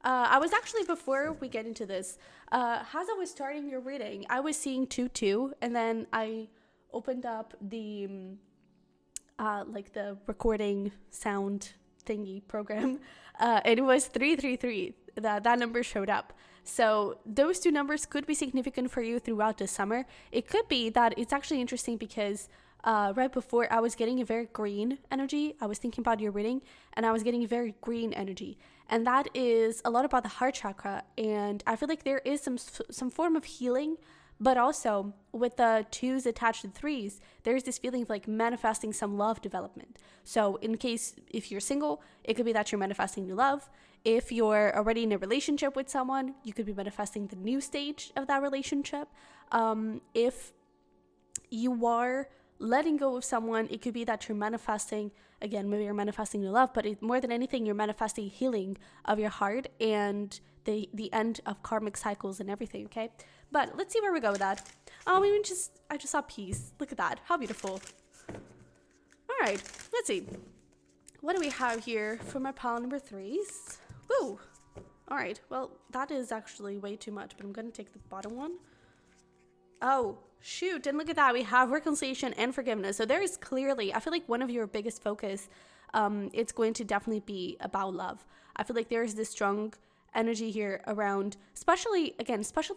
[SPEAKER 1] I was actually, before we get into this, as I was starting your reading, I was seeing 2-2, and then I opened up the like the recording sound thingy program, and it was 333. That number showed up. So those two numbers could be significant for you throughout the summer. It could be that it's actually interesting because right before I was getting a very green energy. I was thinking about your reading and I was getting a very green energy. And that is a lot about the heart chakra. And I feel like there is some form of healing, but also with the 2s attached to 3s, there's this feeling of like manifesting some love development. So in case if you're single, it could be that you're manifesting new love. If you're already in a relationship with someone, you could be manifesting the new stage of that relationship. If you are letting go of someone, it could be that you're manifesting, again, maybe you're manifesting new love, but more than anything, you're manifesting healing of your heart and the end of karmic cycles and everything, okay? But let's see where we go with that. Oh, I just saw peace. Look at that. How beautiful. All right, let's see. What do we have here for my pile number 3s? Woo! All right, well, that is actually way too much, but I'm going to take the bottom one. Oh, shoot, and look at that. We have reconciliation and forgiveness. So there is clearly, I feel like one of your biggest focus, it's going to definitely be about love. I feel like there is this strong energy here around, especially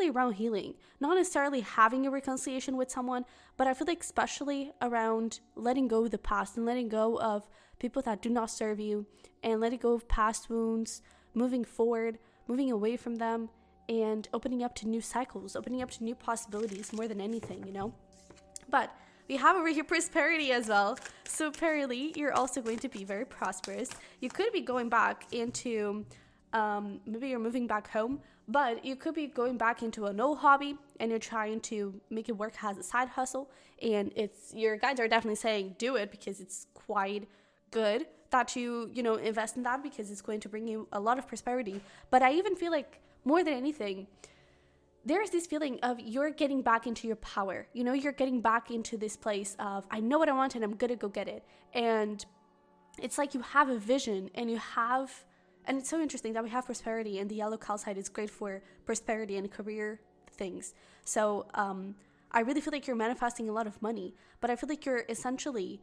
[SPEAKER 1] around healing. Not necessarily having a reconciliation with someone, but I feel like especially around letting go of the past and letting go of people that do not serve you and letting go of past wounds, moving forward, moving away from them, and opening up to new cycles, opening up to new possibilities more than anything, you know? But we have over here prosperity as well. So apparently you're also going to be very prosperous. You could be going back into, maybe you're moving back home, but you could be going back into an old hobby and you're trying to make it work as a side hustle. And your guides are definitely saying do it because it's quite good that you invest in that because it's going to bring you a lot of prosperity. But I even feel like more than anything, there's this feeling of you're getting back into your power. You're getting back into this place of, I know what I want and I'm going to go get it. And it's like you have a vision and it's so interesting that we have prosperity, and the yellow calcite is great for prosperity and career things. So I really feel like you're manifesting a lot of money, but I feel like you're essentially,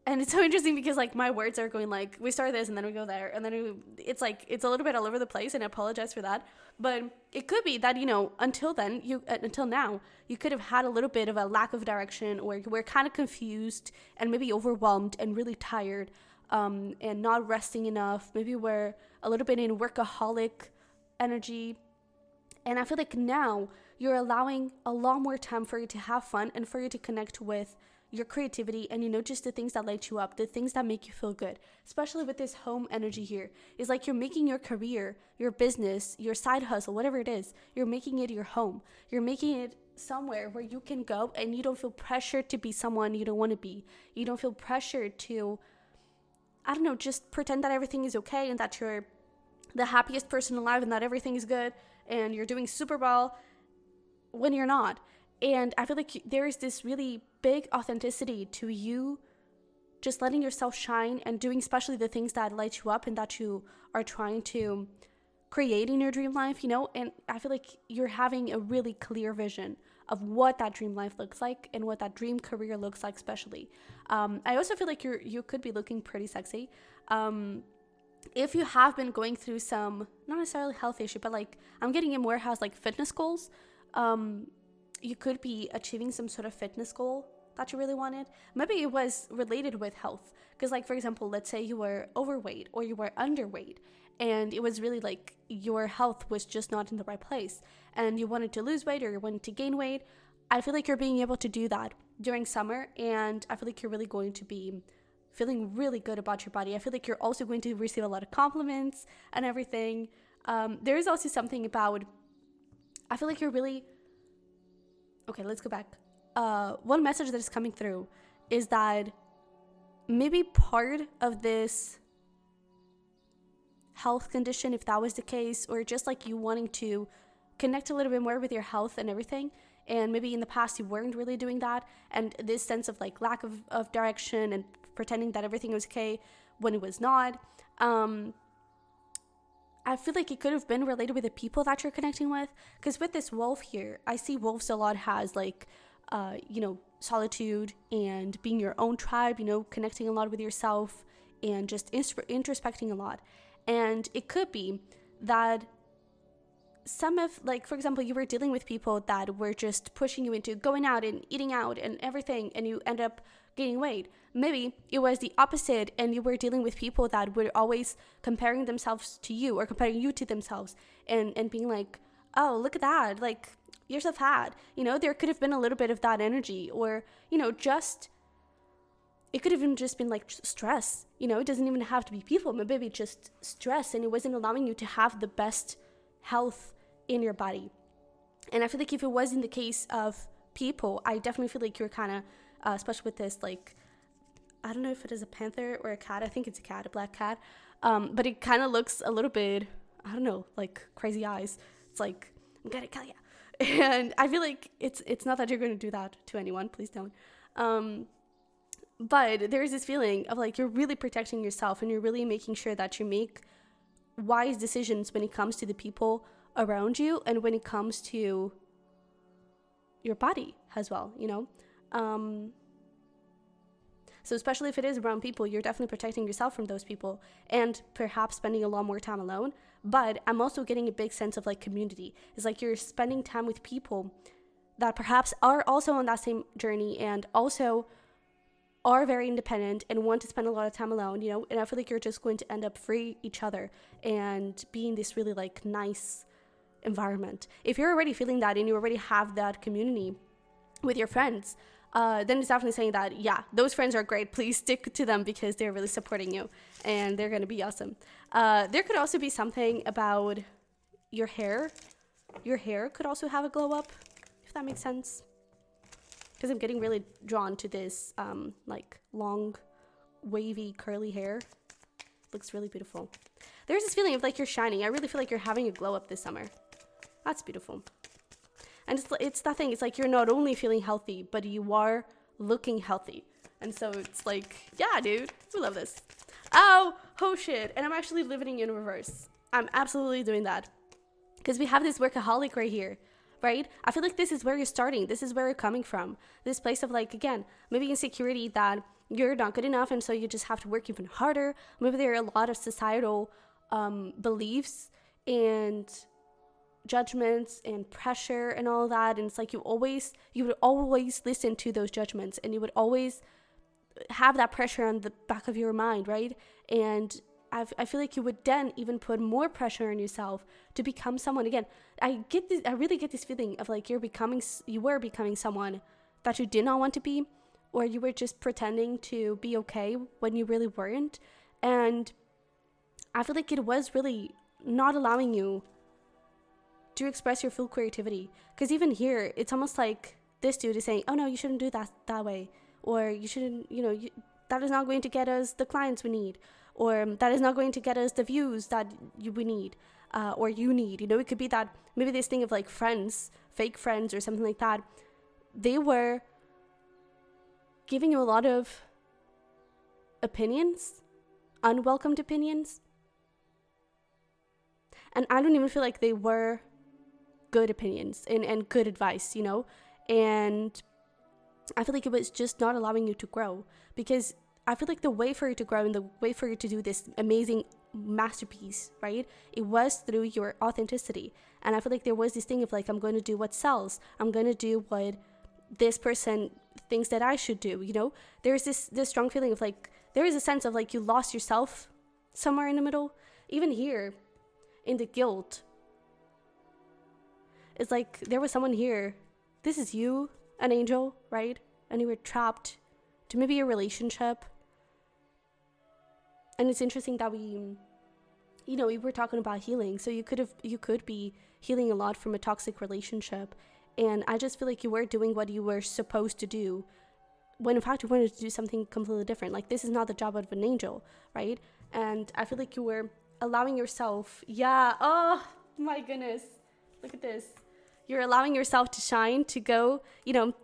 [SPEAKER 1] and it's so interesting because like my words are going like, we start this and then we go there and then it's like, it's a little bit all over the place, and I apologize for that. But it could be that, until now, you could have had a little bit of a lack of direction, or you were kind of confused and maybe overwhelmed and really tired and not resting enough. Maybe we're a little bit in workaholic energy. And I feel like now you're allowing a lot more time for you to have fun and for you to connect with your creativity and, just the things that light you up, the things that make you feel good, especially with this home energy here. It's like you're making your career, your business, your side hustle, whatever it is, you're making it your home. You're making it somewhere where you can go and you don't feel pressured to be someone you don't want to be. You don't feel pressured to, just pretend that everything is okay and that you're the happiest person alive and that everything is good and you're doing super well when you're not. And I feel like there is this really big authenticity to you just letting yourself shine and doing especially the things that light you up and that you are trying to create in your dream life, and I feel like you're having a really clear vision of what that dream life looks like and what that dream career looks like, especially. I also feel like you could be looking pretty sexy. If you have been going through some, not necessarily health issue, but like I'm getting in more has like fitness goals. You could be achieving some sort of fitness goal that you really wanted. Maybe it was related with health. Because like, for example, let's say you were overweight or you were underweight and it was really like your health was just not in the right place and you wanted to lose weight or you wanted to gain weight. I feel like you're being able to do that during summer, and I feel like you're really going to be feeling really good about your body. I feel like you're also going to receive a lot of compliments and everything. There is also something about, I feel like you're really, okay, let's go back. One message that is coming through is that maybe part of this health condition, if that was the case, or just like you wanting to connect a little bit more with your health and everything, and maybe in the past you weren't really doing that, and this sense of like lack of direction and pretending that everything was okay when it was not, I feel like it could have been related with the people that you're connecting with. Because with this wolf here, I see wolves a lot has like, solitude and being your own tribe, connecting a lot with yourself and just introspecting a lot. And it could be that some of, like, for example, you were dealing with people that were just pushing you into going out and eating out and everything, and you end up gaining weight. Maybe it was the opposite, and you were dealing with people that were always comparing themselves to you or comparing you to themselves and being like, oh, look at that, like, you're so fat. There could have been a little bit of that energy, or, just, it could have even just been like stress. It doesn't even have to be people, but maybe just stress, and it wasn't allowing you to have the best health in your body. And I feel like if it was in the case of people, I definitely feel like you're kind of, especially with this, like, I don't know if it is a panther or a cat. I think it's a cat, a black cat. But it kind of looks a little bit, I don't know, like crazy eyes. It's like, I'm gonna kill you. And I feel like it's not that you're going to do that to anyone. Please don't. But there is this feeling of like you're really protecting yourself and you're really making sure that you make wise decisions when it comes to the people around you and when it comes to your body as well, So especially if it is around people, you're definitely protecting yourself from those people and perhaps spending a lot more time alone. But I'm also getting a big sense of like community. It's like you're spending time with people that perhaps are also on that same journey and also are very independent and want to spend a lot of time alone, and I feel like you're just going to end up free each other and be in this really like nice environment. If you're already feeling that and you already have that community with your friends, then it's definitely saying that, yeah, those friends are great. Please stick to them because they're really supporting you and they're going to be awesome. There could also be something about your hair. Your hair could also have a glow up, if that makes sense. Because I'm getting really drawn to this like long, wavy, curly hair. Looks really beautiful. There's this feeling of like you're shining. I really feel like you're having a glow up this summer. That's beautiful. And it's that thing. It's like you're not only feeling healthy, but you are looking healthy. And so it's like, yeah, dude, we love this. Oh shit. And I'm actually living in reverse. I'm absolutely doing that. Because we have this workaholic right here. Right? I feel like this is where you're starting. This is where you're coming from. This place of like, again, maybe insecurity that you're not good enough and so you just have to work even harder. Maybe there are a lot of societal beliefs and judgments and pressure and all that. And it's like you would always listen to those judgments and you would always have that pressure on the back of your mind, right? And I feel like you would then even put more pressure on yourself to become someone. Again, I really get this feeling of like you were becoming someone that you did not want to be, or you were just pretending to be okay when you really weren't. And I feel like it was really not allowing you to express your full creativity. Because even here, it's almost like this dude is saying, oh no, you shouldn't do that way. Or you shouldn't, that is not going to get us the clients we need. Or that is not going to get us the views that we need, or you need. It could be that maybe this thing of like friends, fake friends or something like that, they were giving you a lot of opinions, unwelcomed opinions. And I don't even feel like they were good opinions and good advice, And I feel like it was just not allowing you to grow, because I feel like the way for you to grow and the way for you to do this amazing masterpiece, right? It was through your authenticity. And I feel like there was this thing of like, I'm going to do what sells. I'm going to do what this person thinks that I should do, There's this strong feeling of like, there is a sense of like you lost yourself somewhere in the middle. Even here in the guilt, it's like there was someone here. This is you, an angel, right? And you were trapped to maybe a relationship. And it's interesting that we were talking about healing. So you could be healing a lot from a toxic relationship. And I just feel like you were doing what you were supposed to do, when in fact you wanted to do something completely different. Like, this is not the job of an angel, right? And I feel like you were allowing yourself, oh my goodness, look at this. You're allowing yourself to shine, to go,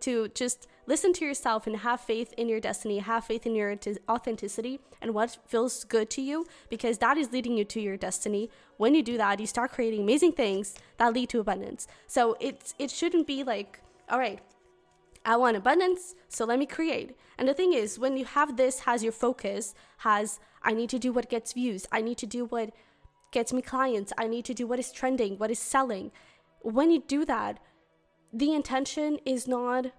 [SPEAKER 1] to just listen to yourself and have faith in your destiny, have faith in your authenticity and what feels good to you, because that is leading you to your destiny. When you do that, you start creating amazing things that lead to abundance. So it shouldn't be like, all right, I want abundance, so let me create. And the thing is, when you have this as your focus, I need to do what gets views, I need to do what gets me clients, I need to do what is trending, what is selling. When you do that, the intention is not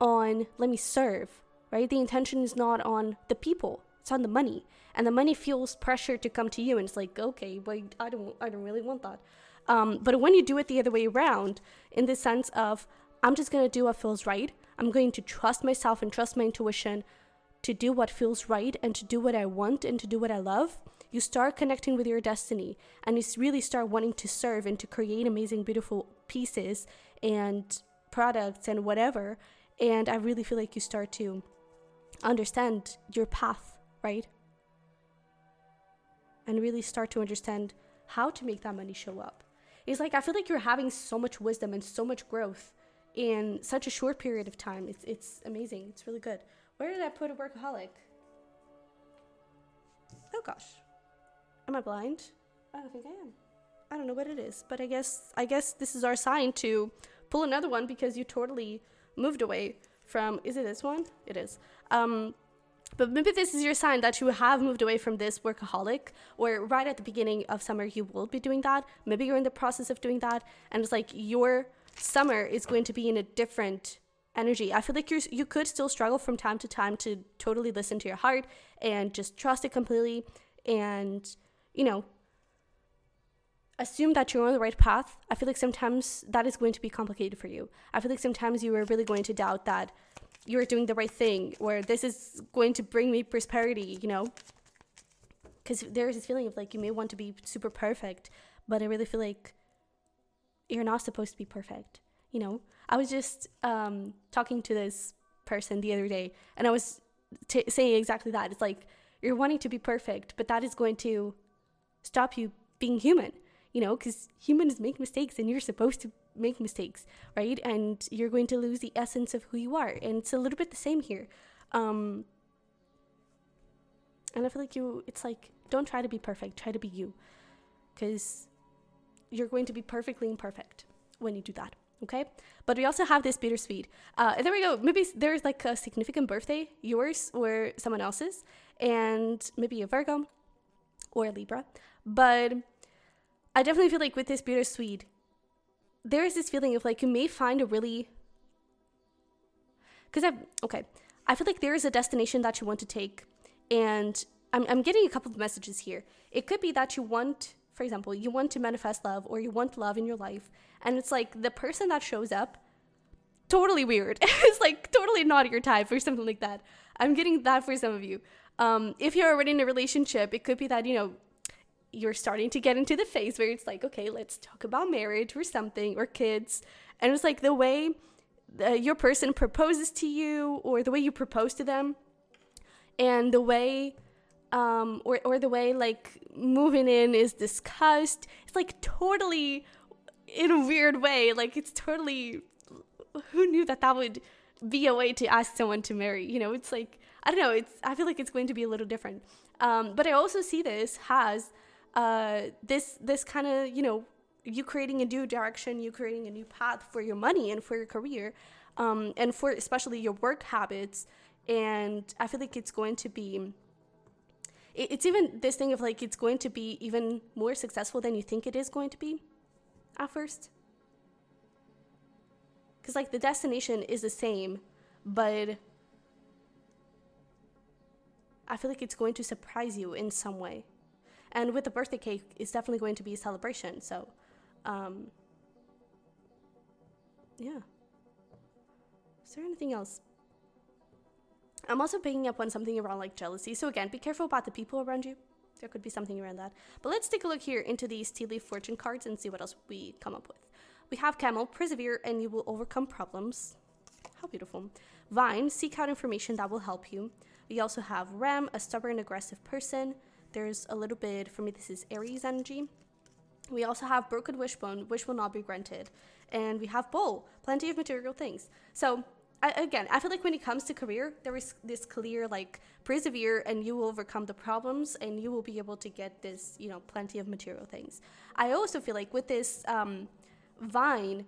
[SPEAKER 1] on, let me serve, right? The intention is not on the people, it's on the money. And the money feels pressure to come to you, and it's like, okay, wait, I don't really want that. But when you do it the other way around, in the sense of, I'm just going to do what feels right, I'm going to trust myself and trust my intuition to do what feels right and to do what I want and to do what I love, you start connecting with your destiny, and you really start wanting to serve and to create amazing, beautiful pieces and products and whatever. And I really feel like you start to understand your path, right? And really start to understand how to make that money show up. It's like, I feel like you're having so much wisdom and so much growth in such a short period of time. It's amazing. It's really good. Where did I put a workaholic? Oh gosh. Am I blind? I don't think I am. I don't know what it is, but I guess this is our sign to pull another one, because you totally moved away from, is it this one? It is. But maybe this is your sign that you have moved away from this workaholic, or right at the beginning of summer you will be doing that. Maybe you're in the process of doing that, and it's like your summer is going to be in a different energy. I feel like you could still struggle from time to time to totally listen to your heart and just trust it completely, and assume that you're on the right path. I feel like sometimes that is going to be complicated for you. I feel like sometimes you are really going to doubt that you're doing the right thing, or this is going to bring me prosperity, because there's this feeling of like you may want to be super perfect, but I really feel like you're not supposed to be perfect. I was just talking to this person the other day, and I was saying exactly that. It's like, you're wanting to be perfect, but that is going to stop you being human, because humans make mistakes, and you're supposed to make mistakes, right? And you're going to lose the essence of who you are. And it's a little bit the same here. And I feel like it's like, don't try to be perfect, try to be you, because you're going to be perfectly imperfect when you do that. Okay. But we also have this bittersweet. There we go. Maybe there's like a significant birthday, yours or someone else's, and maybe a Virgo or a Libra. But I definitely feel like with this bittersweet, there is this feeling of like you may find a really, I I feel like there is a destination that you want to take, and I'm getting a couple of messages here. It could be that you want, for example, you want to manifest love, or you want love in your life, and it's like the person that shows up, totally weird. It's like totally not your type or something like that. I'm getting that for some of you. If you're already in a relationship, it could be that, you're starting to get into the phase where it's like, okay, let's talk about marriage or something, or kids. And it's like the way your person proposes to you, or the way you propose to them, and the way or the way like moving in is discussed. It's like totally in a weird way. Like it's totally, who knew that would be a way to ask someone to marry? It's like, I don't know. I feel like it's going to be a little different. But I also see this as this kind of, you creating a new direction, you creating a new path for your money and for your career, and for especially your work habits. And I feel like it's going to be, it's even this thing of like, it's going to be even more successful than you think it is going to be at first. Because like the destination is the same, but I feel like it's going to surprise you in some way. And with the birthday cake, it's definitely going to be a celebration. So, yeah. Is there anything else? I'm also picking up on something around like jealousy. So again, be careful about the people around you. There could be something around that. But let's take a look here into these tea leaf fortune cards and see what else we come up with. We have Camel, persevere and you will overcome problems. How beautiful. Vine, seek out information that will help you. We also have Ram, a stubborn, aggressive person. There's a little bit, for me, this is Aries energy. We also have Broken Wishbone, which will not be granted. And we have Bull, plenty of material things. So, I feel like when it comes to career, there is this clear, like, persevere and you will overcome the problems and you will be able to get this, plenty of material things. I also feel like with this Vine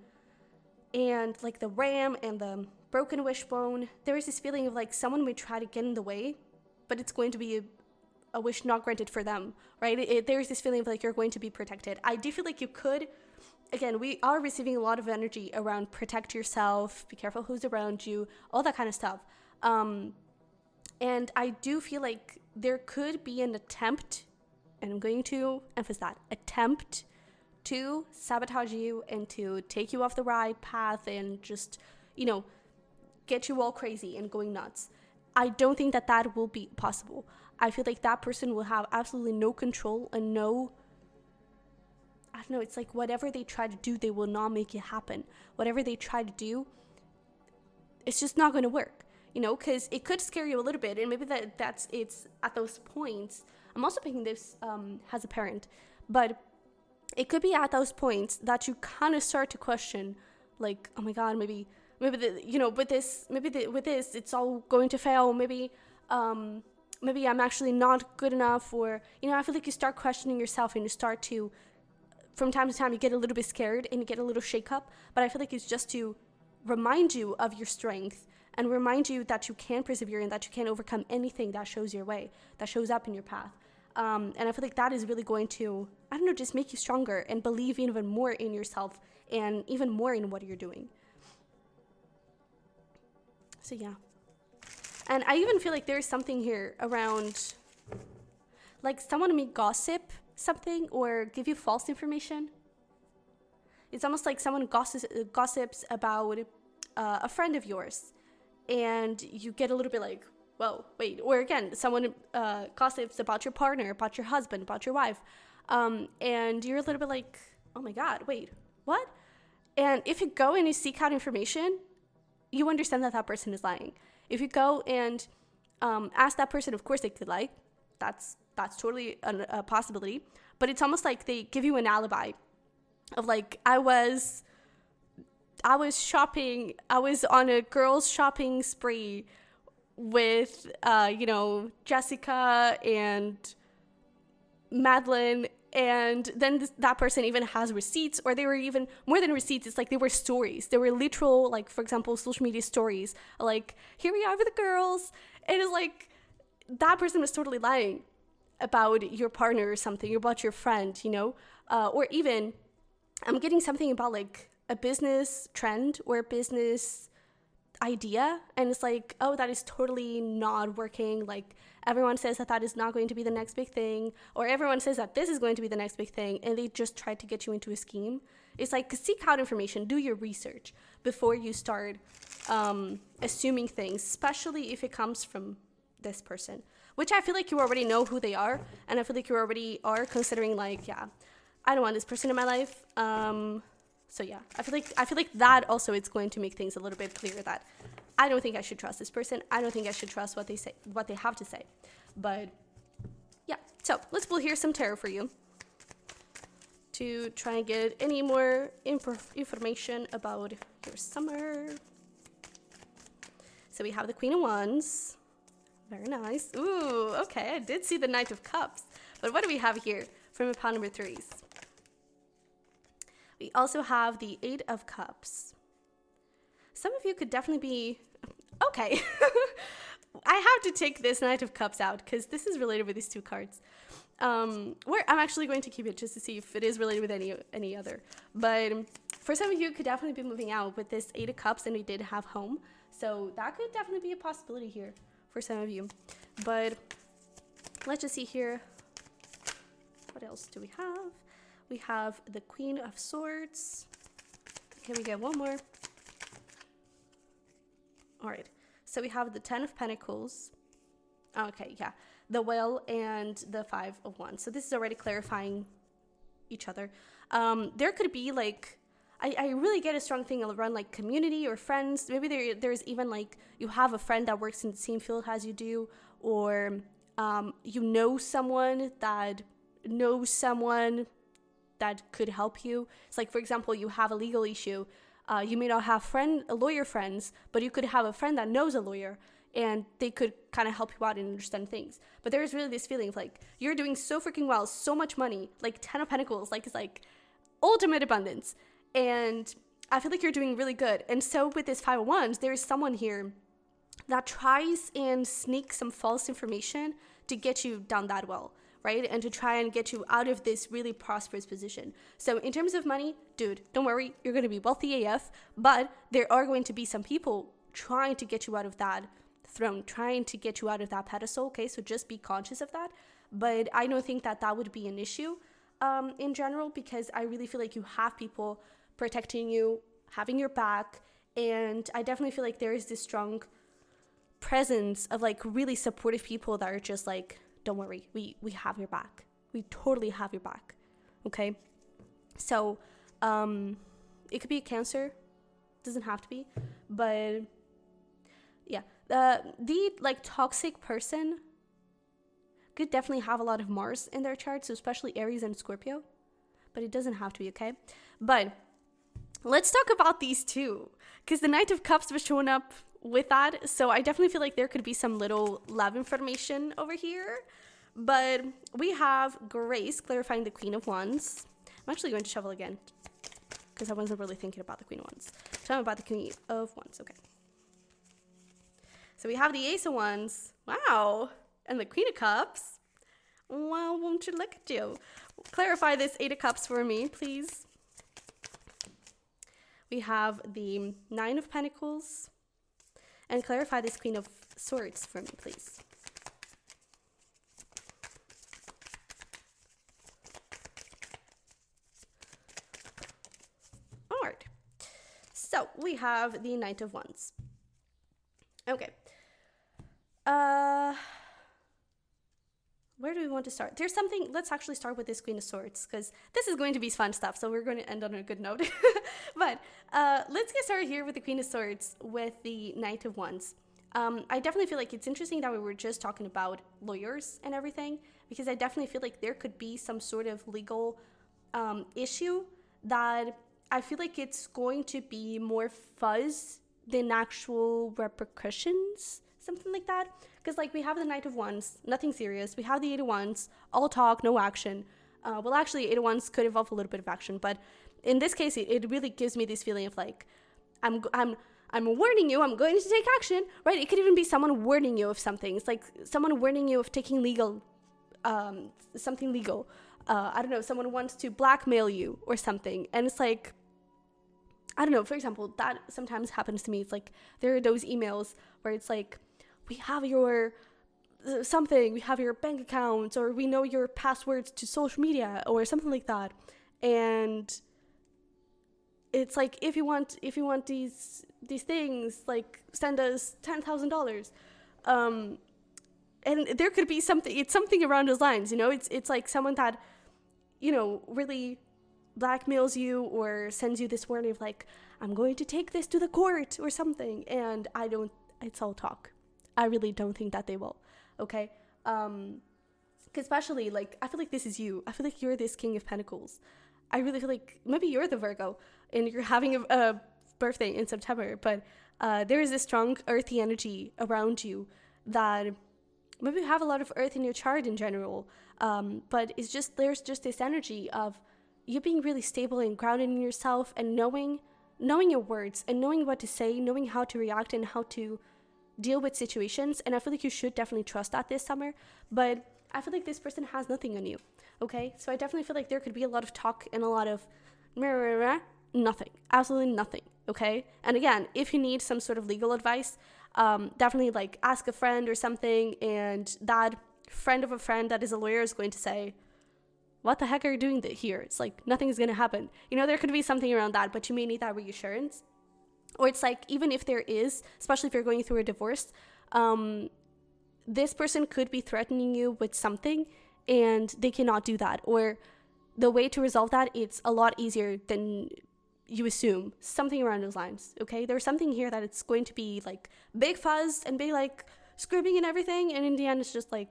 [SPEAKER 1] and, like, the Ram and the Broken Wishbone, there is this feeling of, like, someone may try to get in the way, but it's going to be a wish not granted for them, right? There's this feeling of like you're going to be protected. I do feel like you could, again, we are receiving a lot of energy around protect yourself, be careful who's around you, all that kind of stuff. And I do feel like there could be an attempt, and I'm going to emphasize that, attempt to sabotage you and to take you off the right path and just, get you all crazy and going nuts. I don't think that will be possible. I feel like that person will have absolutely no control and it's like whatever they try to do, they will not make it happen. Whatever they try to do, it's just not going to work, because it could scare you a little bit. And maybe it's at those points. I'm also picking this as a parent, but it could be at those points that you kind of start to question, like, oh my God, maybe with this, it's all going to fail. Maybe I'm actually not good enough, or, I feel like you start questioning yourself and you start to, from time to time, you get a little bit scared and you get a little shake up. But I feel like it's just to remind you of your strength and remind you that you can persevere and that you can overcome anything that shows your way, that shows up in your path. And I feel like that is really going to, just make you stronger and believe even more in yourself and even more in what you're doing. So yeah. And I even feel like there's something here around, like someone may gossip something or give you false information. It's almost like someone gossips about a friend of yours, and you get a little bit like, whoa, wait. Or again, someone gossips about your partner, about your husband, about your wife, and you're a little bit like, oh my God, wait, what? And if you go and you seek out information, you understand that person is lying. If you go and ask that person, of course they could lie. That's totally a possibility. But it's almost like they give you an alibi of like, I was shopping. I was on a girls' shopping spree with, Jessica and Madeline. And then that person even has receipts, or they were even more than receipts. It's like they were stories. They were literal, like, for example, social media stories. Like, here we are with the girls. And it's like that person was totally lying about your partner or something, about your friend, or even I'm getting something about like a business trend or a business idea, and it's like, oh, that is totally not working. Like, everyone says that that is not going to be the next big thing, or everyone says that this is going to be the next big thing, and they just try to get you into a scheme. It's like, seek out information, do your research before you start assuming things, especially if it comes from this person, which I feel like you already know who they are, and I feel like you already are considering, like, yeah, I don't want this person in my life. So yeah, I feel like that also is going to make things a little bit clearer that I don't think I should trust this person. I don't think I should trust what they say, what they have to say. But yeah, so let's pull here some tarot for you to try and get any more information about your summer. So we have the Queen of Wands. Very nice. Ooh, okay, I did see the Knight of Cups. But what do we have here from a pile number 3s? We also have the 8 of Cups. Some of you could definitely be... Okay. I have to take this Knight of Cups out because this is related with these 2 cards. I'm actually going to keep it just to see if it is related with any other. But for some of you, it could definitely be moving out with this 8 of Cups, and we did have home. So that could definitely be a possibility here for some of you. But let's just see here. What else do we have? We have the Queen of Swords. Here we get one more. All right. So we have the 10 of Pentacles. Okay, yeah. The Wheel and the 5 of Wands. So this is already clarifying each other. There could be like, I really get a strong thing around like community or friends. Maybe there's even like you have a friend that works in the same field as you do, or you know someone that knows someone that could help you. It's like, for example, you have a legal issue. You may not have lawyer friends, but you could have a friend that knows a lawyer, and they could kind of help you out and understand things. But there's really this feeling of like, you're doing so freaking well, so much money, like 10 of Pentacles, like it's like ultimate abundance. And I feel like you're doing really good. And so with this 5 of Wands, there is someone here that tries and sneaks some false information to get you down that well, right? And to try and get you out of this really prosperous position. So in terms of money, dude, don't worry, you're going to be wealthy AF, but there are going to be some people trying to get you out of that throne, trying to get you out of that pedestal, okay? So just be conscious of that. But I don't think that that would be an issue in general, because I really feel like you have people protecting you, having your back, and I definitely feel like there is this strong presence of like really supportive people that are just like, don't worry, we have your back. We totally have your back, okay? So it could be a Cancer, doesn't have to be, but yeah, the like toxic person could definitely have a lot of Mars in their chart, so especially Aries and Scorpio, but it doesn't have to be, okay? But let's talk about these two, because the Knight of Cups was showing up with that, so I definitely feel like there could be some little love information over here. But we have Grace clarifying the Queen of Wands. I'm actually going to shuffle again because I wasn't really thinking about the Queen of Wands. Tell me about the Queen of Wands. Okay. So we have the Ace of Wands. Wow. And the Queen of Cups. Wow, won't you look at you? Clarify this 8 of Cups for me, please. We have the 9 of Pentacles. And clarify this Queen of Swords for me, please. Alright. So, we have the Knight of Wands. Okay. Where do we want to start? There's something, let's actually start with this Queen of Swords, because this is going to be fun stuff, so we're going to end on a good note. But let's get started here with the Queen of Swords with the Knight of Wands. I definitely feel like it's interesting that we were just talking about lawyers and everything, because I definitely feel like there could be some sort of legal issue that I feel like it's going to be more fuzz than actual repercussions, something like that. Because like we have the Knight of Wands, nothing serious. We have the 8 of Wands, all talk, no action. Well, actually, 8 of Wands could involve a little bit of action, but in this case, it really gives me this feeling of like, I'm warning you, I'm going to take action, right? It could even be someone warning you of something. It's like someone warning you of taking something legal. I don't know, someone wants to blackmail you or something. And it's like, I don't know, for example, that sometimes happens to me. It's like there are those emails where it's like, we have your something, we have your bank accounts, or we know your passwords to social media or something like that. And it's like, if you want these things, like, send us $10,000. And there could be something around those lines, you know. It's like someone that, you know, really blackmails you or sends you this warning of like, I'm going to take this to the court or something. And it's all talk. I really don't think that they will. Okay. Especially, like, I feel like this is you. I feel like you're this King of Pentacles. I really feel like maybe you're the Virgo and you're having a birthday in September, but there is this strong earthy energy around you that maybe you have a lot of earth in your chart in general. But there's just this energy of you being really stable and grounded in yourself and knowing your words and knowing what to say, knowing how to react and how to deal with situations. And I feel like you should definitely trust that this summer. But I feel like this person has nothing on you. Okay, so I definitely feel like there could be a lot of talk and a lot of nothing, absolutely nothing. Okay, and again, if you need some sort of legal advice, definitely like ask a friend or something, and that friend of a friend that is a lawyer is going to say, what the heck are you doing here? It's like, nothing is going to happen. You know, there could be something around that, but you may need that reassurance. Or it's like, even if there is, especially if you're going through a divorce, this person could be threatening you with something and they cannot do that. Or the way to resolve that, it's a lot easier than you assume. Something around those lines, okay? There's something here that it's going to be like big fuzz and big like screaming and everything. And in the end, it's just like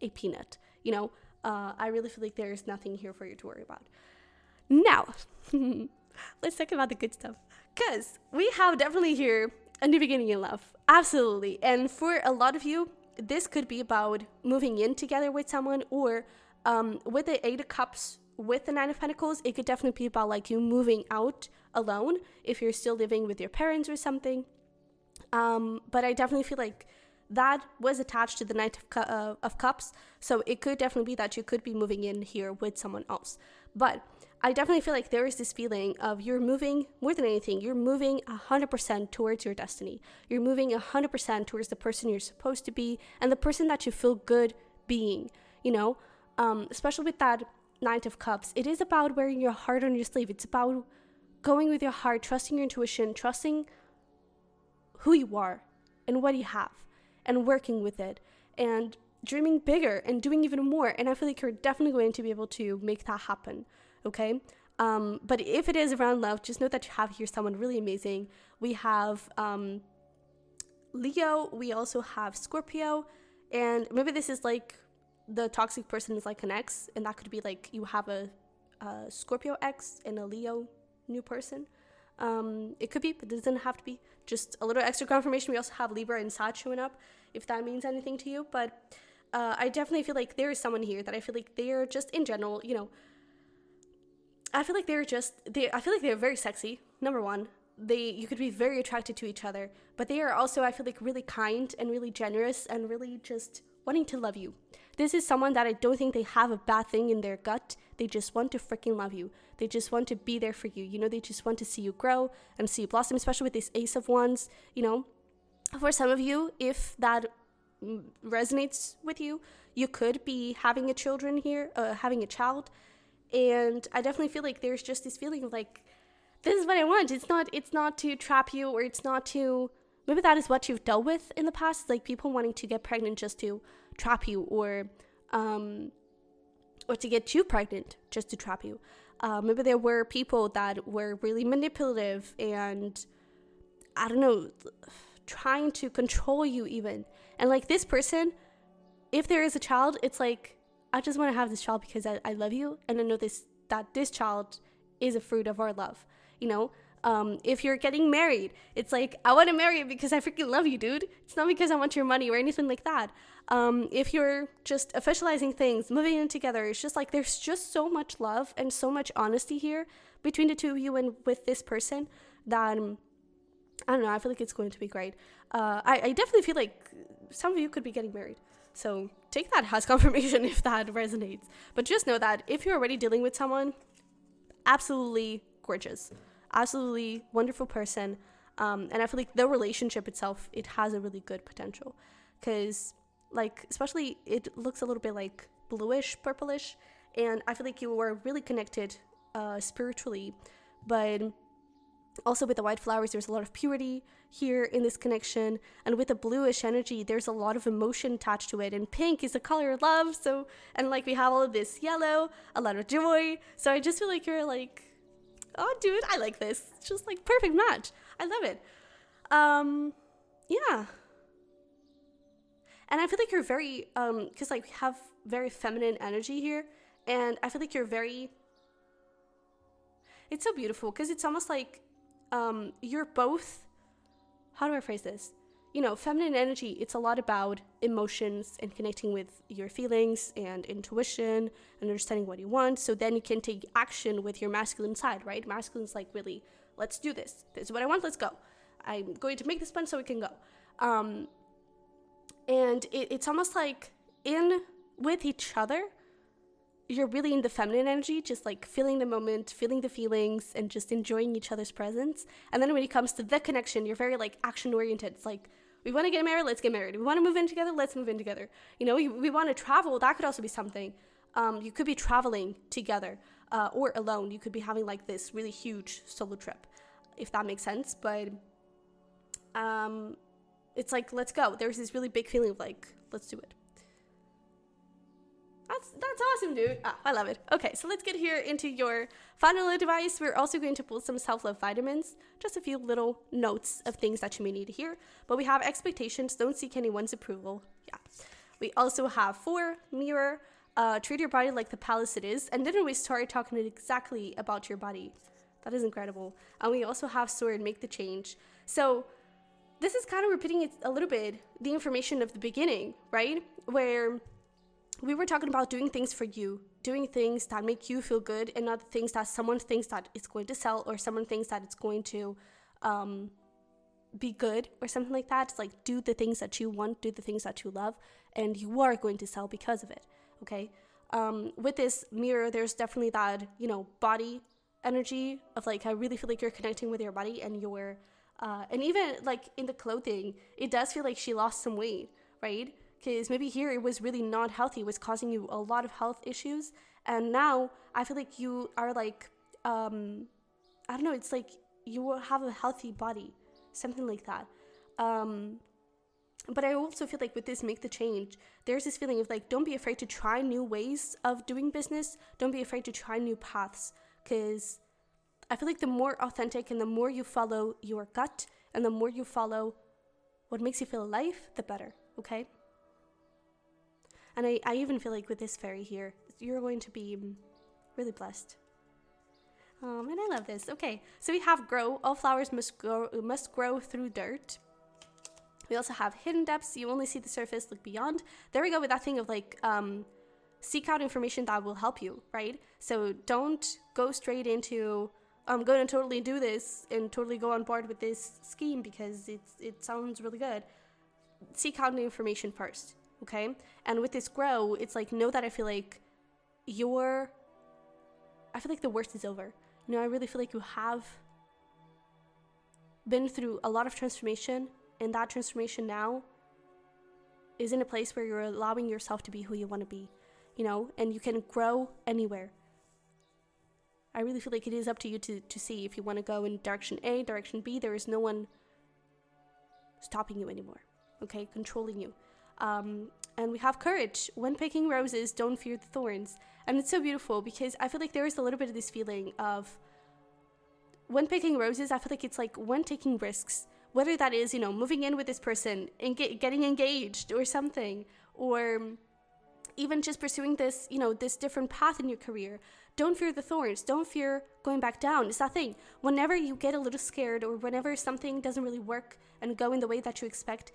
[SPEAKER 1] a peanut, you know? I really feel like there's nothing here for you to worry about. Now, let's talk about the good stuff. Because we have definitely here a new beginning in love. Absolutely. And for a lot of you, this could be about moving in together with someone, or with the 8 of Cups, with the 9 of Pentacles, it could definitely be about like you moving out alone if you're still living with your parents or something. But I definitely feel like that was attached to the Knight of Cups. So it could definitely be that you could be moving in here with someone else. But I definitely feel like there is this feeling of you're moving, more than anything, you're moving 100% towards your destiny. You're moving 100% towards the person you're supposed to be and the person that you feel good being, you know? Especially with that Knight of Cups, it is about wearing your heart on your sleeve. It's about going with your heart, trusting your intuition, trusting who you are and what you have, and working with it and dreaming bigger and doing even more. And I feel like you're definitely going to be able to make that happen. Okay. But if it is around love, just know that you have here someone really amazing. We have Leo. We also have Scorpio. And maybe this is like the toxic person is like an ex. And that could be like you have a Scorpio ex and a Leo new person. It could be, but it doesn't have to be. Just a little extra confirmation. We also have Libra and Sag showing up, if that means anything to you. But I definitely feel like there is someone here that I feel like they're just in general, you know, I feel like they're very sexy. Number one, you could be very attracted to each other, but they are also, I feel like, really kind and really generous and really just wanting to love you. This is someone that I don't think they have a bad thing in their gut. They just want to freaking love you. They just want to be there for you. You know, they just want to see you grow and see you blossom, especially with this Ace of Wands. You know, for some of you, if that resonates with you, you could be having a child. And I definitely feel like there's just this feeling of like, this is what I want. It's not to trap you, or it's not to, maybe that is what you've dealt with in the past, like people wanting to get pregnant just to trap you, or to get you pregnant just to trap you. Maybe there were people that were really manipulative and, I don't know, trying to control you even. And like this person, if there is a child, it's like, I just want to have this child because I love you, and I know that this child is a fruit of our love, you know? If you're getting married, it's like, I want to marry you because I freaking love you, dude. It's not because I want your money or anything like that. If you're just officializing things, moving in together, it's just like, there's just so much love and so much honesty here between the two of you and with this person that, I don't know, I feel like it's going to be great. I definitely feel like some of you could be getting married. So take that as confirmation if that resonates. But just know that if you're already dealing with someone, absolutely gorgeous. absolutely wonderful person. And I feel like the relationship itself, it has a really good potential, because like, especially it looks a little bit like bluish, purplish, and I feel like you were really connected spiritually, but also with the white flowers, there's a lot of purity here in this connection, and with the bluish energy, there's a lot of emotion attached to it, and pink is the color of love, so, and like we have all of this yellow, a lot of joy, so I just feel like you're like, oh dude, I like this. It's just like perfect match. I love it. Yeah. And I feel like you're very, because like we have very feminine energy here, and I feel like you're very, it's so beautiful, because it's almost like you're both, how do I phrase this? You know, feminine energy, it's a lot about emotions and connecting with your feelings and intuition and understanding what you want. So then you can take action with your masculine side, right? Masculine's like, really, let's do this. This is what I want. Let's go. I'm going to make this fun so we can go. And it's almost like with each other, you're really in the feminine energy, just like feeling the moment, feeling the feelings, and just enjoying each other's presence. And then when it comes to the connection, you're very like action oriented. It's like, we want to get married, let's get married. We want to move in together, let's move in together. You know, we want to travel. That could also be something. You could be traveling together or alone. You could be having like this really huge solo trip, if that makes sense. But it's like, let's go. There's this really big feeling of like, let's do it. That's awesome, dude. I love it. Okay, so let's get here into your final advice. We're also going to pull some self-love vitamins, just a few little notes of things that you may need to hear. But we have expectations. Don't seek anyone's approval. Yeah. We also have 4, mirror, treat your body like the palace it is. And then we start talking exactly about your body. That is incredible. And we also have sword, make the change. So this is kind of repeating it a little bit, the information of the beginning, right? Where we were talking about doing things for you, doing things that make you feel good, and not things that someone thinks that it's going to sell, or someone thinks that it's going to be good or something like that. It's like, do the things that you want, do the things that you love, and you are going to sell because of it, okay? With this mirror, there's definitely that, you know, body energy of like, I really feel like you're connecting with your body, and your, and even like in the clothing, it does feel like she lost some weight, right? Because maybe here it was really not healthy. It was causing you a lot of health issues. And now I feel like you are like, I don't know, it's like you will have a healthy body, something like that. But I also feel like with this make the change, there's this feeling of like, don't be afraid to try new ways of doing business. Don't be afraid to try new paths. Because I feel like the more authentic and the more you follow your gut and the more you follow what makes you feel alive, the better, okay? And I even feel like with this fairy here, you're going to be really blessed. And I love this. Okay, so we have grow. All flowers must grow through dirt. We also have hidden depths. You only see the surface, look beyond. There we go with that thing of like, seek out information that will help you, right? So don't go straight into, I'm going to totally do this and totally go on board with this scheme because it sounds really good. Seek out the information first. Okay, and with this grow, it's like, know that I feel like the worst is over. You know, I really feel like you have been through a lot of transformation, and that transformation now is in a place where you're allowing yourself to be who you want to be, you know, and you can grow anywhere. I really feel like it is up to you to see if you want to go in direction A, direction B. There is no one stopping you anymore, okay, controlling you. And we have courage. When picking roses, don't fear the thorns. And it's so beautiful because I feel like there is a little bit of this feeling of when picking roses, I feel like it's like when taking risks, whether that is, you know, moving in with this person and getting engaged or something, or even just pursuing this, you know, this different path in your career. Don't fear the thorns. Don't fear going back down. It's that thing. Whenever you get a little scared or whenever something doesn't really work and go in the way that you expect,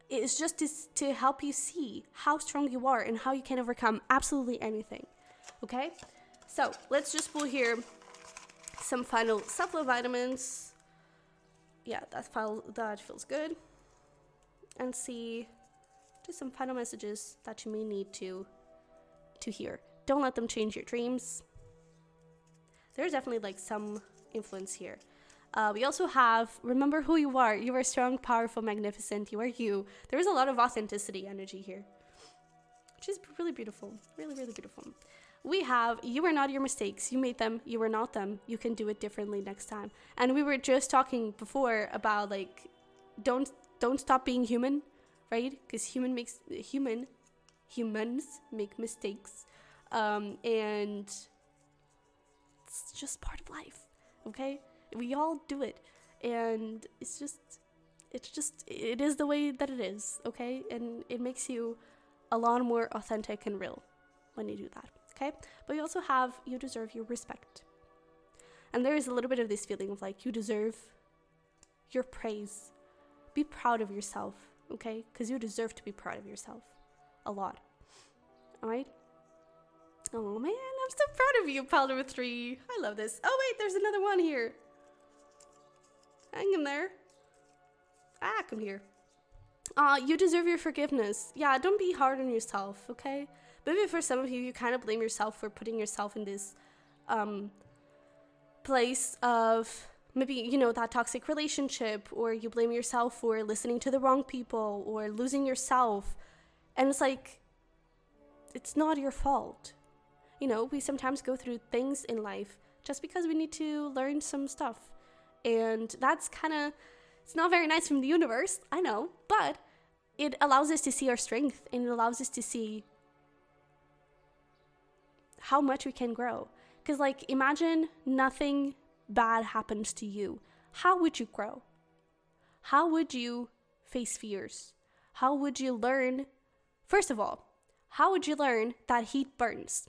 [SPEAKER 1] it's just to help you see how strong you are and how you can overcome absolutely anything. Okay? So let's just pull here some final self-love vitamins. Yeah, that feels good. And see just some final messages that you may need to hear. Don't let them change your dreams. There's definitely like some influence here. We also have, remember who you are. You are strong, powerful, magnificent. You are you. There is a lot of authenticity energy here, which is really beautiful. Really, really beautiful. We have, you are not your mistakes. You made them. You are not them. You can do it differently next time. And we were just talking before about like, don't stop being human, right? Because humans make mistakes. And it's just part of life, okay? We all do it. And it is the way that it is, okay? And it makes you a lot more authentic and real when you do that, okay? But you also have, you deserve your respect. And there is a little bit of this feeling of like, you deserve your praise. Be proud of yourself, okay? Because you deserve to be proud of yourself a lot, all right? Oh man, I'm so proud of you, pile number 3. I love this. Oh wait, there's another one here. Hang in there. Come here. You deserve your forgiveness. Yeah, don't be hard on yourself, okay? Maybe for some of you, you kind of blame yourself for putting yourself in this place of maybe, you know, that toxic relationship, or you blame yourself for listening to the wrong people or losing yourself. And it's like, it's not your fault. You know, we sometimes go through things in life just because we need to learn some stuff. And that's kind of, it's not very nice from the universe, I know, but it allows us to see our strength, and it allows us to see how much we can grow. Because like, imagine nothing bad happens to you. How would you grow? How would you face fears? How would you learn? First of all, how would you learn that heat burns?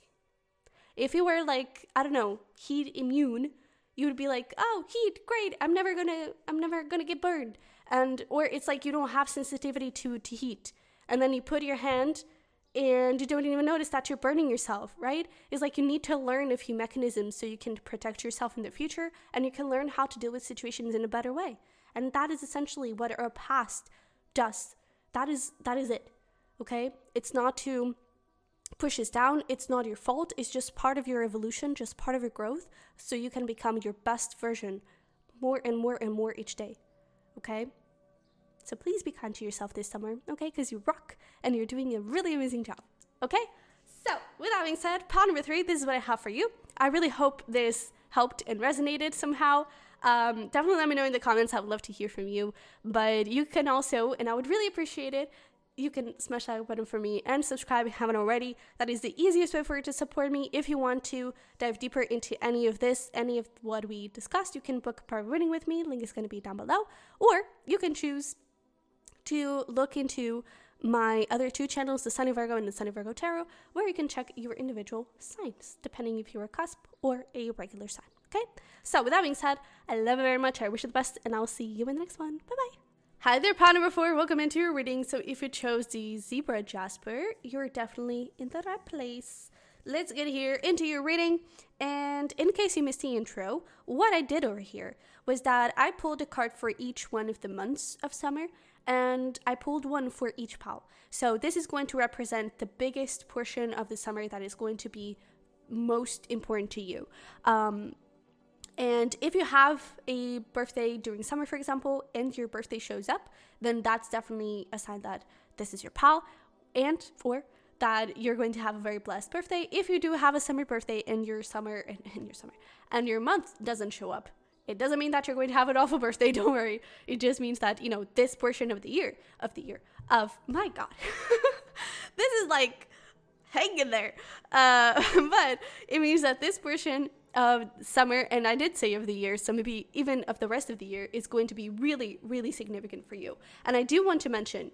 [SPEAKER 1] If you were like, I don't know, heat immune, you would be like, oh, heat, great, I'm never gonna get burned. And or it's like you don't have sensitivity to heat, and then you put your hand and you don't even notice that you're burning yourself, right? It's like you need to learn a few mechanisms so you can protect yourself in the future, and you can learn how to deal with situations in a better way. And that is essentially what our past does. That is it, okay? It's not to push us down. It's not your fault. It's just part of your evolution, just part of your growth, so you can become your best version more and more and more each day, okay? So please be kind to yourself this summer, okay? Because you rock and you're doing a really amazing job, okay? So with that being said, pile number 3, this is what I have for you. I really hope this helped and resonated somehow. Definitely let me know in the comments. I would love to hear from you. But you can also, and I would really appreciate it, you can smash that button for me and subscribe if you haven't already. That is the easiest way for you to support me. If you want to dive deeper into any of this, any of what we discussed, you can book a private reading with me. Link is going to be down below. Or you can choose to look into my other 2 channels, the Sunny Virgo and the Sunny Virgo Tarot, where you can check your individual signs, depending if you're a cusp or a regular sign, okay? So with that being said, I love you very much. I wish you the best, and I'll see you in the next one. Bye-bye. Hi there, pile number 4. Welcome into your reading. So if you chose the Zebra Jasper, you're definitely in the right place. Let's get here into your reading. And in case you missed the intro, what I did over here was that I pulled a card for each one of the months of summer, and I pulled one for each pile. So this is going to represent the biggest portion of the summer that is going to be most important to you. And if you have a birthday during summer, for example, and your birthday shows up, then that's definitely a sign that this is your pal, and or that you're going to have a very blessed birthday. If you do have a summer birthday and your month doesn't show up, it doesn't mean that you're going to have an awful birthday. Don't worry. It just means that, you know, this portion of my God, this is like, hang in there. But it means that this portion of summer, and I did say of the year, so maybe even of the rest of the year, is going to be really, really significant for you. And I do want to mention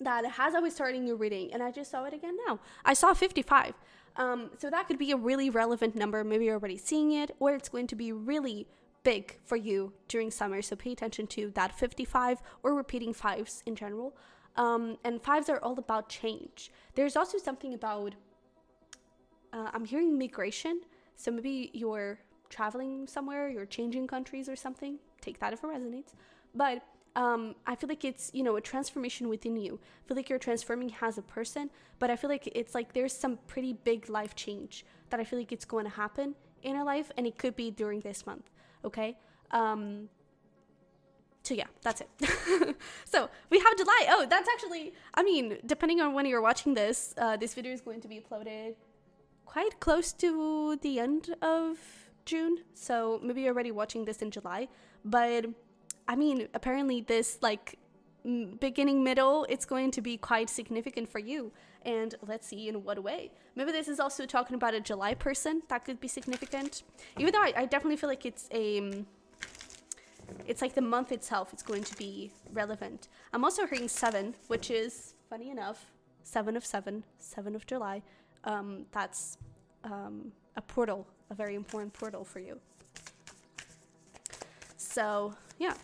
[SPEAKER 1] that as I was starting your reading, and I just saw it again now, I saw 55. So that could be a really relevant number. Maybe you're already seeing it, or it's going to be really big for you during summer. So pay attention to that 55 or repeating 5s in general. And 5s are all about change. There's also something about, I'm hearing migration. So maybe you're traveling somewhere, you're changing countries or something. Take that if it resonates. But I feel like it's, you know, a transformation within you. I feel like you're transforming as a person, but I feel like it's like there's some pretty big life change that I feel like it's going to happen in your life, and it could be during this month, okay? So yeah, that's it. So we have July. Oh, that's actually, I mean, depending on when you're watching this, this video is going to be uploaded quite close to the end of June. So maybe you're already watching this in July. But I mean, apparently this like beginning, middle, it's going to be quite significant for you. And let's see in what way. Maybe this is also talking about a July person that could be significant. Even though I definitely feel like it's like the month itself, it's going to be relevant. I'm also hearing 7, which is, funny enough, 7 of 7, 7 of July. That's a portal, a very important portal for you. So, yeah.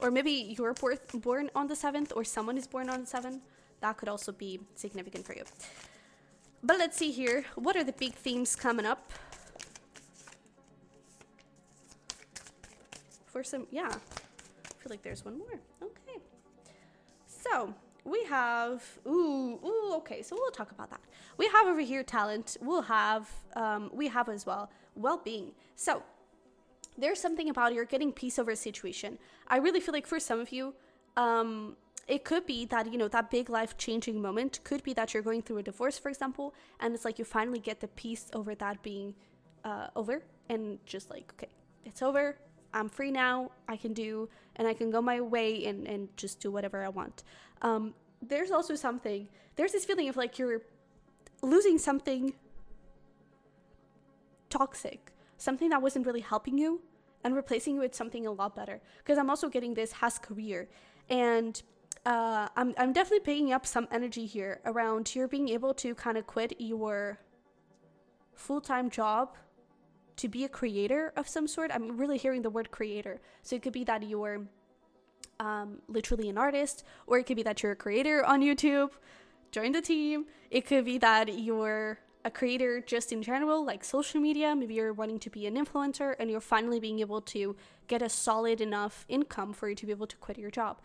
[SPEAKER 1] Or maybe you're born on the 7th, or someone is born on the 7th. That could also be significant for you. But let's see here. What are the big themes coming up? For some, yeah. I feel like there's one more. Okay. So, we have, okay. So we'll talk about that. We have over here talent. We have as well well-being. So, there's something about you're getting peace over a situation. I really feel like for some of you, it could be that, you know, that big life-changing moment could be that you're going through a divorce, for example, and it's like you finally get the peace over that being over, and just like, okay, it's over. I'm free now. I can go my way and just do whatever I want. There's also there's this feeling of like you're losing something toxic, something that wasn't really helping you, and replacing it with something a lot better. Because I'm also getting this has career, and I'm definitely picking up some energy here around you're being able to kind of quit your full-time job to be a creator of some sort. I'm really hearing the word creator. So it could be that you're literally an artist, or it could be that you're a creator on YouTube. Join the team. It could be that you're a creator just in general, like social media. Maybe you're wanting to be an influencer and you're finally being able to get a solid enough income for you to be able to quit your job.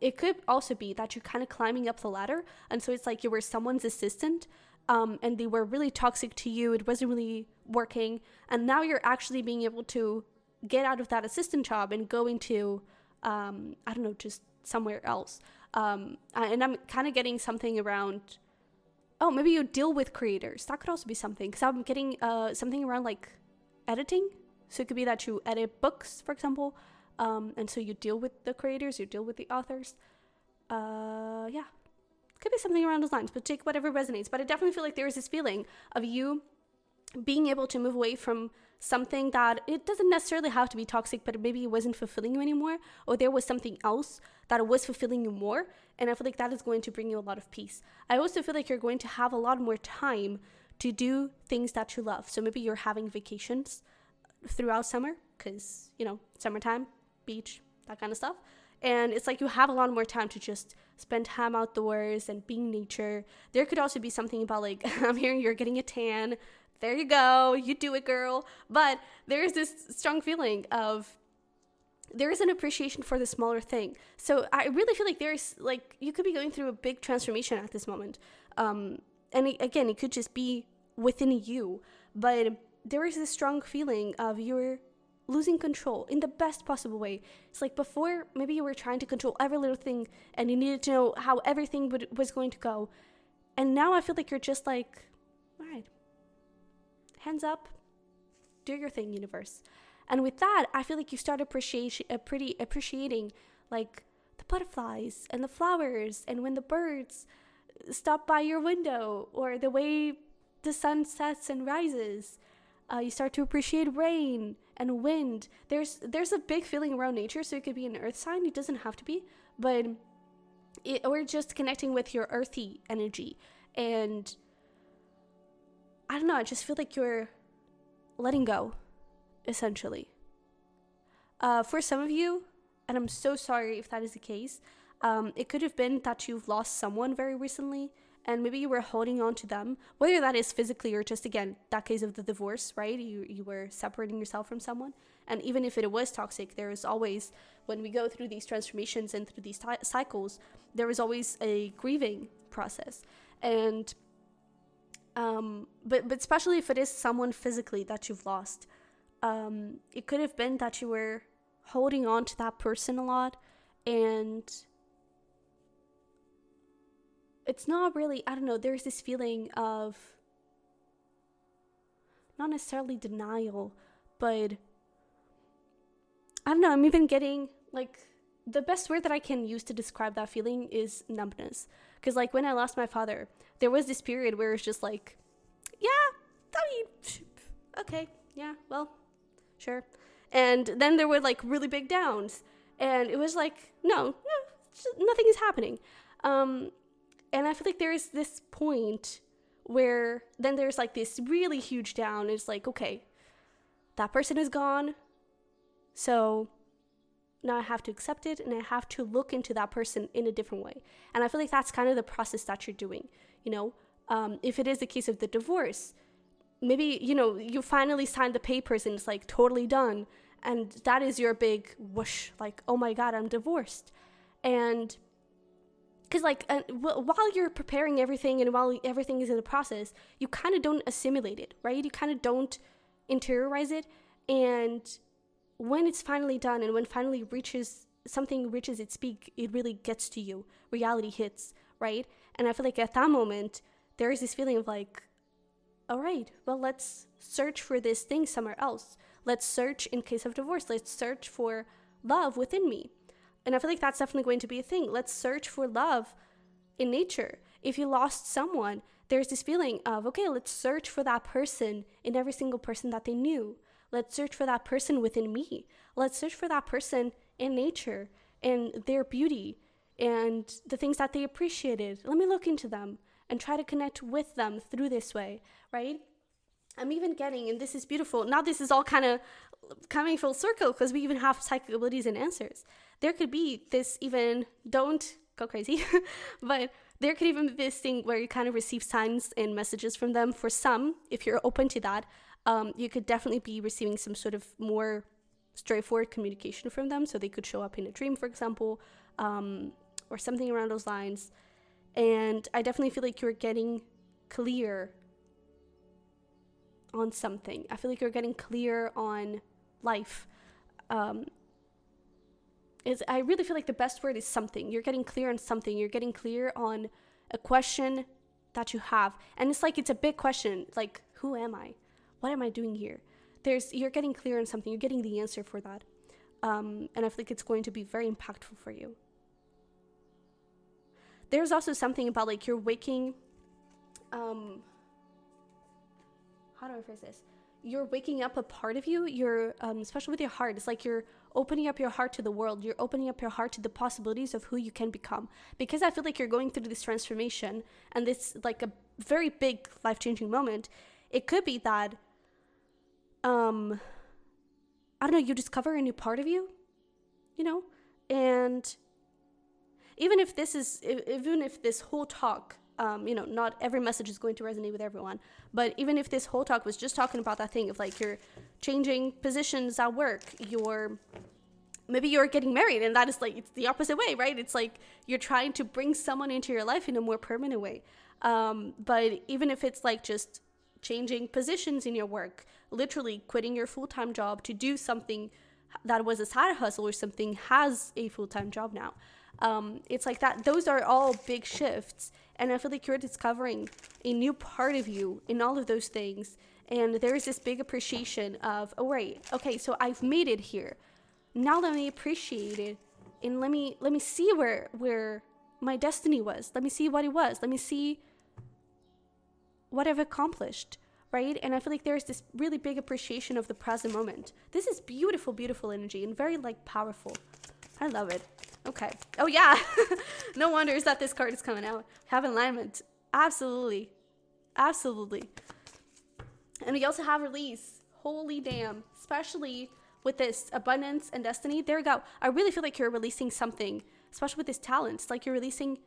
[SPEAKER 1] It could also be that you're kind of climbing up the ladder, and so it's like you were someone's assistant, and they were really toxic to you. It wasn't really working, and now you're actually being able to get out of that assistant job and go into I don't know, just somewhere else. And I'm kind of getting something around, oh, maybe you deal with creators. That could also be something, because I'm getting something around like editing. So it could be that you edit books, for example, and so you deal with the creators, you deal with the authors. Yeah, could be something around those lines, but take whatever resonates. But I definitely feel like there is this feeling of you being able to move away from something that, it doesn't necessarily have to be toxic, but maybe it wasn't fulfilling you anymore, or there was something else that was fulfilling you more, and I feel like that is going to bring you a lot of peace. I also feel like you're going to have a lot more time to do things that you love. So maybe you're having vacations throughout summer, because, you know, summertime, beach, that kind of stuff, and it's like you have a lot more time to just spend time outdoors and being nature. There could also be something about like, I'm hearing you're getting a tan. There you go, you do it, girl. But there is this strong feeling of there is an appreciation for the smaller thing. So I really feel like there's like, you could be going through a big transformation at this moment. And again, it could just be within you, but there is this strong feeling of you're losing control in the best possible way. It's like before, maybe you were trying to control every little thing and you needed to know how everything was going to go. And now I feel like you're just like, all right, hands up, do your thing, universe. And with that, I feel like you start appreciating like the butterflies and the flowers, and when the birds stop by your window, or the way the sun sets and rises. You start to appreciate rain and wind. There's a big feeling around nature, so it could be an earth sign. It doesn't have to be, but or just connecting with your earthy energy. And I don't know, I just feel like you're letting go, essentially. For some of you, and I'm so sorry if that is the case, it could have been that you've lost someone very recently, and maybe you were holding on to them, whether that is physically or just, again, that case of the divorce, right? You were separating yourself from someone. And even if it was toxic, there is always, when we go through these transformations and through these cycles, there is always a grieving process. And but especially if it is someone physically that you've lost, it could have been that you were holding on to that person a lot, and it's not really, I don't know, there's this feeling of not necessarily denial, but I don't know, I'm even getting, like, the best word that I can use to describe that feeling is numbness. Because, like, when I lost my father, there was this period where it's just like, yeah, I mean, okay, yeah, well, sure. And then there were, like, really big downs. And it was like, no, nothing is happening. And I feel like there is this point where then there's, like, this really huge down. It's like, okay, that person is gone. So now I have to accept it, and I have to look into that person in a different way. And I feel like that's kind of the process that you're doing, you know? If it is the case of the divorce, maybe, you know, you finally signed the papers and it's like totally done. And that is your big whoosh, like, oh my God, I'm divorced. And because, like, while you're preparing everything and while everything is in the process, you kind of don't assimilate it, right? You kind of don't interiorize it. And when it's finally done and when finally something reaches its peak, it really gets to you. Reality hits, right? And I feel like at that moment, there is this feeling of like, all right, well, let's search for this thing somewhere else. Let's search in case of divorce. Let's search for love within me. And I feel like that's definitely going to be a thing. Let's search for love in nature. If you lost someone, there's this feeling of, okay, let's search for that person in every single person that they knew. Let's search for that person within me. Let's search for that person in nature and their beauty and the things that they appreciated. Let me look into them and try to connect with them through this way, right? I'm even getting, and this is beautiful, now this is all kind of coming full circle because we even have psychic abilities and answers. There could be this even, don't go crazy, but there could even be this thing where you kind of receive signs and messages from them. For some, if you're open to that, you could definitely be receiving some sort of more straightforward communication from them. So they could show up in a dream, for example, or something around those lines. And I definitely feel like you're getting clear on something. I feel like you're getting clear on life. I really feel like the best word is something. You're getting clear on something. You're getting clear on a question that you have. And it's like, it's a big question. Like, who am I? What am I doing here? You're getting clear on something. You're getting the answer for that. And I feel like it's going to be very impactful for you. There's also something about, like, you're waking, how do I phrase this? You're waking up a part of you. You're, especially with your heart, it's like you're opening up your heart to the world. You're opening up your heart to the possibilities of who you can become. Because I feel like you're going through this transformation and this, like, a very big life-changing moment. It could be that, I don't know, you discover a new part of you, you know? And even if this whole talk, not every message is going to resonate with everyone, but even if this whole talk was just talking about that thing of, like, you're changing positions at work, maybe you're getting married, and that is, like, it's the opposite way, right? It's like you're trying to bring someone into your life in a more permanent way. But even if it's, like, just changing positions in your work, literally quitting your full-time job to do something that was a side hustle or something has a full-time job now. It's like that. Those are all big shifts. And I feel like you're discovering a new part of you in all of those things. And there's this big appreciation of, oh, right, okay, so I've made it here. Now let me appreciate it. And let me see where my destiny was. Let me see what it was. Let me see what I've accomplished, right? And I feel like there's this really big appreciation of the present moment. This is beautiful, beautiful energy and very, like, powerful. I love it. Okay. Oh, yeah. No wonders that this card is coming out. Have alignment. Absolutely. Absolutely. And we also have release. Holy damn. Especially with this abundance and destiny. There we go. I really feel like you're releasing something, especially with this talent. It's like you're releasing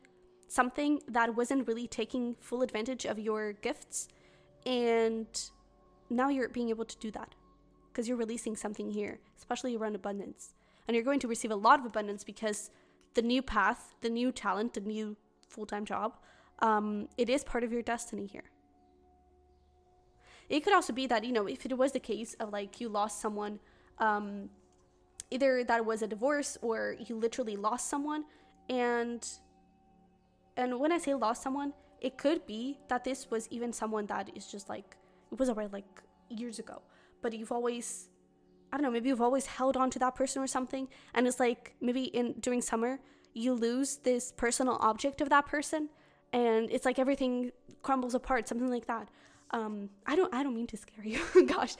[SPEAKER 1] something that wasn't really taking full advantage of your gifts. And now you're being able to do that because you're releasing something here, especially around abundance. And you're going to receive a lot of abundance because the new path, the new talent, the new full-time job, it is part of your destiny here. It could also be that, if it was the case of, like, you lost someone either that was a divorce or you literally lost someone. And when I say lost someone, it could be that this was even someone that is just like, it was already like years ago, but you've always, I don't know, maybe you've always held on to that person or something. And it's like, maybe during summer, you lose this personal object of that person, and it's like everything crumbles apart, something like that. I don't mean to scare you. Gosh,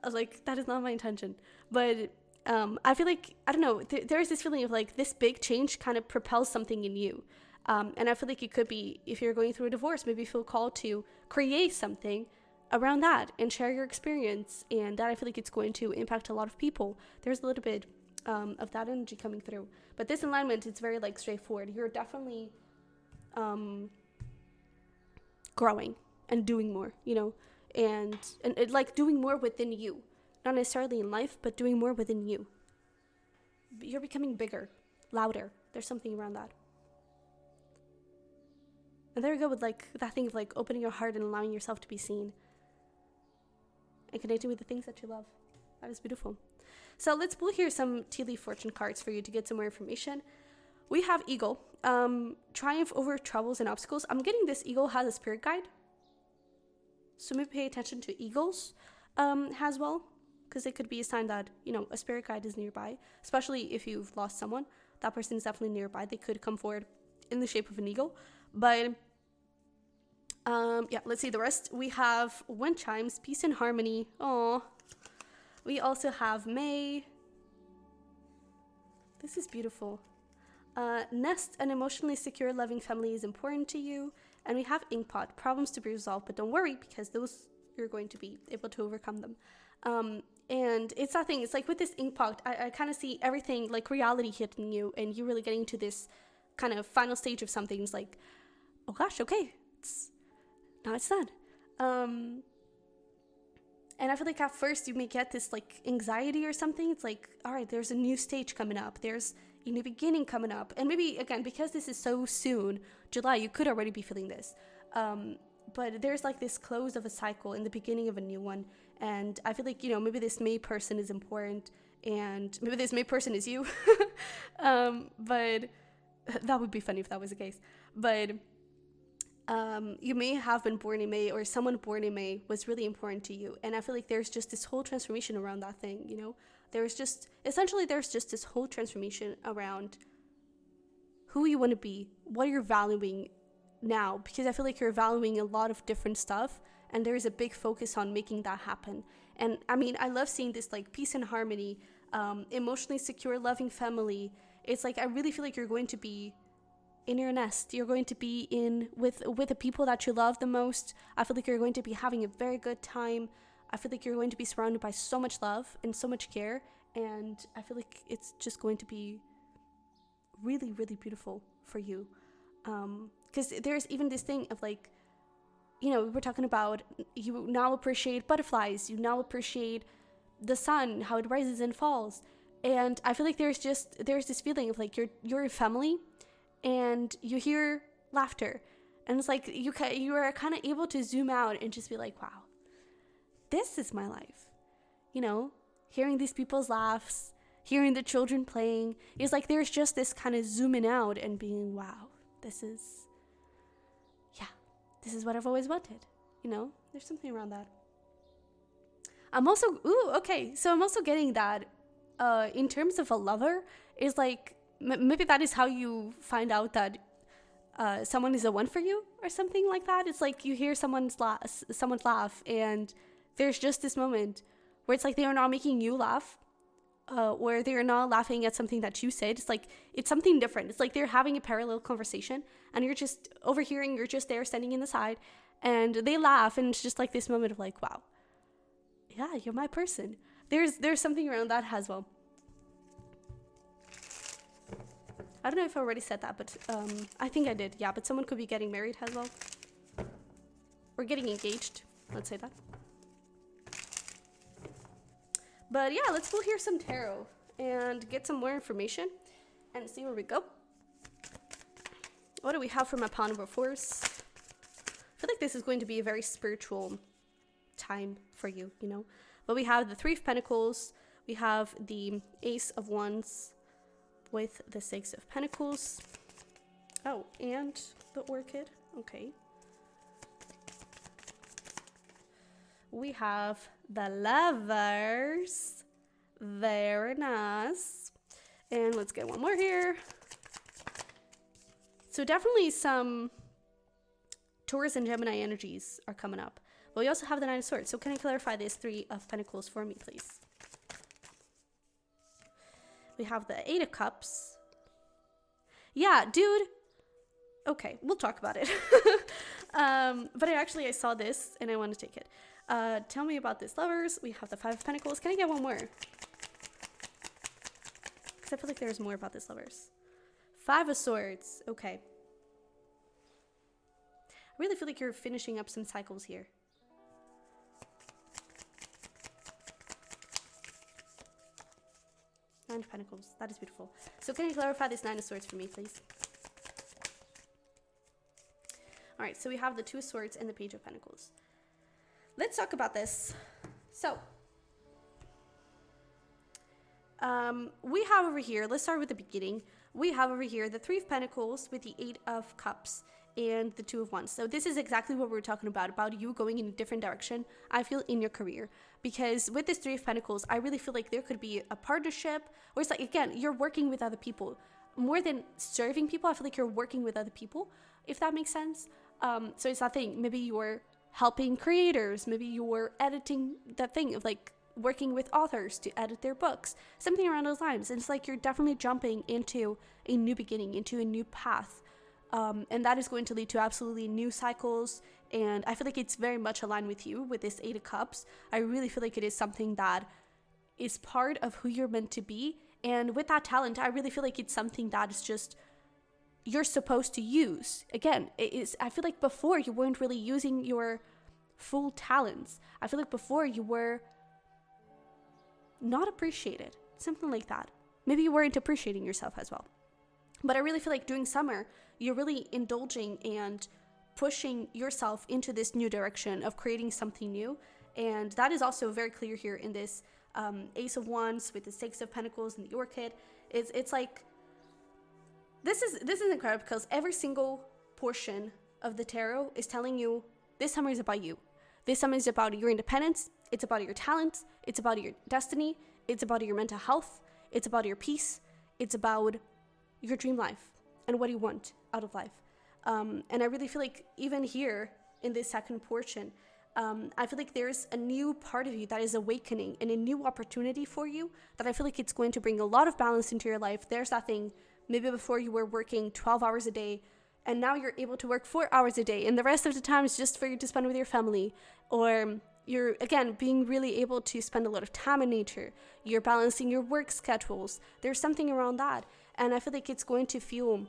[SPEAKER 1] I was like, that is not my intention. But I feel like, I don't know, there's this feeling of like this big change kind of propels something in you. And I feel like it could be, if you're going through a divorce, maybe you feel called to create something around that and share your experience. And that, I feel like it's going to impact a lot of people. There's a little bit of that energy coming through. But this alignment, it's very like straightforward. You're definitely growing and doing more, you know, and it, like doing more within you, not necessarily in life, but doing more within you. You're becoming bigger, louder. There's something around that. And there you go with like that thing of like opening your heart and allowing yourself to be seen and connecting with the things that you love. That is beautiful. So let's pull here some tea leaf fortune cards for you to get some more information. We have Eagle, triumph over troubles and obstacles. I'm getting this Eagle has a spirit guide, so maybe pay attention to eagles as well, because it could be a sign that, you know, a spirit guide is nearby, especially if you've lost someone. That person is definitely nearby. They could come forward in the shape of an eagle. But yeah, let's see the rest. We have wind chimes, peace and harmony. Aww. We also have May. This is beautiful. Nest, an emotionally secure, loving family is important to you. And we have Inkpot, problems to be resolved, but don't worry, because those, you're going to be able to overcome them. And it's that thing, it's like with this Inkpot, I kind of see everything like reality hitting you, and you really getting to this kind of final stage of something. It's like, oh gosh, okay, now it's done. And I feel like at first you may get this like anxiety or something. It's like, all right, there's a new stage coming up. There's a new beginning coming up. And maybe, again, because this is so soon, July, you could already be feeling this. But there's like this close of a cycle in the beginning of a new one. And I feel like, you know, maybe this May person is important. And maybe this May person is you. But that would be funny if that was the case. But you may have been born in May, or someone born in May was really important to you. And I feel like there's just this whole transformation around that thing, you know? There's just this whole transformation around who you want to be, what you're valuing now, because I feel like you're valuing a lot of different stuff, and there's a big focus on making that happen. And I mean, I love seeing this like peace and harmony, emotionally secure, loving family. It's like, I really feel like you're going to be in your nest. You're going to be in with the people that you love the most. I feel like you're going to be having a very good time. I feel like you're going to be surrounded by so much love and so much care, and I feel like it's just going to be really, really beautiful for you. Because there's even this thing of like, you know, we're talking about, you now appreciate butterflies, you now appreciate the sun, how it rises and falls. And I feel like there's this feeling of like you're a family, and you hear laughter, and it's like you are kind of able to zoom out and just be like, wow, this is my life, you know, hearing these people's laughs, hearing the children playing. It's like there's just this kind of zooming out and being, wow, this is what I've always wanted, you know. There's something around that. I'm also getting that in terms of a lover, is like maybe that is how you find out that someone is a one for you or something like that. It's like you hear someone's laugh, and there's just this moment where it's like they are not making you laugh, or they are not laughing at something that you said. It's like it's something different. It's like they're having a parallel conversation, and you're just overhearing. You're just there standing in the side, and they laugh, and it's just like this moment of like, wow, yeah, you're my person. There's something around that as well. I don't know if I already said that, but I think I did. Yeah, but someone could be getting married as well. Or getting engaged. Let's say that. But yeah, let's pull here some tarot and get some more information and see where we go. What do we have for my pile number 4s? I feel like this is going to be a very spiritual time for you, you know. But we have the 3 of Pentacles. We have the Ace of Wands with the Six of Pentacles. Oh, and the Orchid. Okay. We have the Lovers. Very nice. And let's get one more here. So definitely some Taurus and Gemini energies are coming up. But we also have the Nine of Swords. So can I clarify this Three of Pentacles for me, please? We have the Eight of Cups. Yeah, dude. Okay, we'll talk about it. But I saw this and I want to take it. Tell me about this, Lovers. We have the Five of Pentacles. Can I get one more? Because I feel like there's more about this, Lovers. Five of Swords. Okay. I really feel like you're finishing up some cycles here. Nine of Pentacles. That is beautiful. So can you clarify this Nine of Swords for me, please? All right, so we have the Two of Swords and the Page of Pentacles. Let's talk about this. So, we have over here, let's start with the beginning. We have over here the Three of Pentacles with the Eight of Cups and the Two of Wands. So this is exactly what we were talking about you going in a different direction, I feel, in your career. Because with this Three of Pentacles, I really feel like there could be a partnership, or it's like, again, you're working with other people. More than serving people, I feel like you're working with other people, if that makes sense. So it's that thing, maybe you're helping creators, maybe you're editing that thing of like working with authors to edit their books, something around those lines. And it's like you're definitely jumping into a new beginning, into a new path. And that is going to lead to absolutely new cycles. And I feel like it's very much aligned with you with this Eight of Cups. I really feel like it is something that is part of who you're meant to be. And with that talent, I really feel like it's something that is just you're supposed to use. Again, I feel like before you weren't really using your full talents. I feel like before you were not appreciated, something like that. Maybe you weren't appreciating yourself as well. But I really feel like during summer, you're really indulging and pushing yourself into this new direction of creating something new. And that is also very clear here in this Ace of Wands with the Six of Pentacles and the Orchid. It's like, this is incredible because every single portion of the tarot is telling you this summer is about you. This summer is about your independence. It's about your talents. It's about your destiny. It's about your mental health. It's about your peace. It's about your dream life and what you want out of life. And I really feel like even here in this second portion, I feel like there's a new part of you that is awakening and a new opportunity for you that I feel like it's going to bring a lot of balance into your life. There's that thing, maybe before you were working 12 hours a day and now you're able to work 4 hours a day and the rest of the time is just for you to spend with your family, or you're, again, being really able to spend a lot of time in nature. You're balancing your work schedules. There's something around that. And I feel like you're going to feel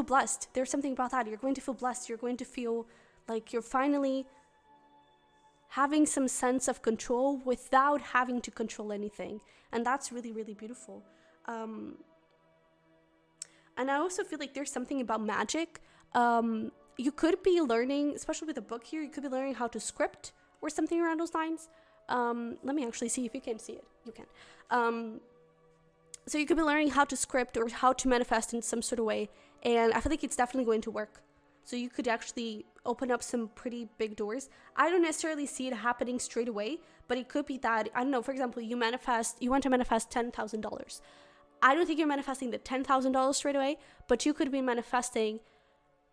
[SPEAKER 1] blessed. There's something about that. You're going to feel blessed. You're going to feel like you're finally having some sense of control without having to control anything. And that's really, really beautiful. And I also feel like there's something about magic. You could be learning, especially with a book here, you could be learning how to script or something around those lines. Let me actually see if you can see it. You can. So you could be learning how to script or how to manifest in some sort of way. And I feel like it's definitely going to work. So you could actually open up some pretty big doors. I don't necessarily see it happening straight away, but it could be that, I don't know, for example, you want to manifest $10,000. I don't think you're manifesting the $10,000 straight away, but you could be manifesting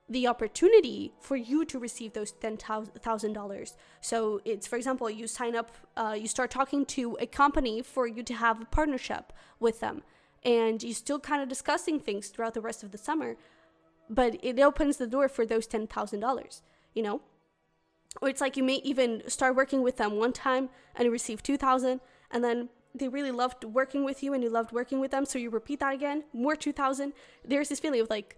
[SPEAKER 1] the opportunity for you to receive those $10,000. So it's, for example, you sign up, you start talking to a company for you to have a partnership with them, and you still kind of discussing things throughout the rest of the summer, but it opens the door for those $10,000, you know? Or it's like you may even start working with them one time and you receive $2,000, and then they really loved working with you and you loved working with them, so you repeat that again, more $2,000. There's this feeling of like,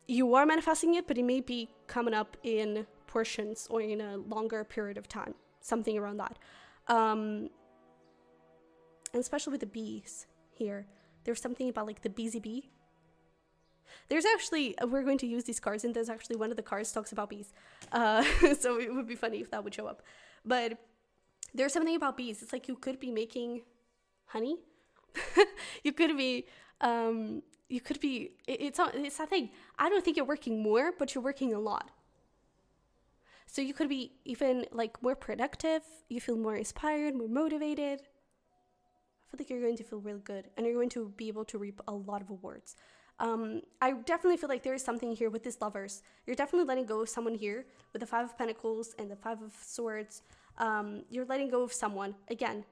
[SPEAKER 1] you are manifesting it, but it may be coming up in portions or in a longer period of time, something around that. And especially with the bees here, there's something about like the beesy bee. There's actually, we're going to use these cards, and there's actually one of the cards talks about bees. So it would be funny if that would show up. But there's something about bees. It's like you could be making honey. you could be it's that thing. I don't think you're working more, but you're working a lot. So you could be even like more productive. You feel more inspired, more motivated. I feel like you're going to feel really good, and you're going to be able to reap a lot of awards. I definitely feel like there is something here with this lovers. You're definitely letting go of someone here with the 5 of Pentacles and the 5 of Swords. You're letting go of someone. Again,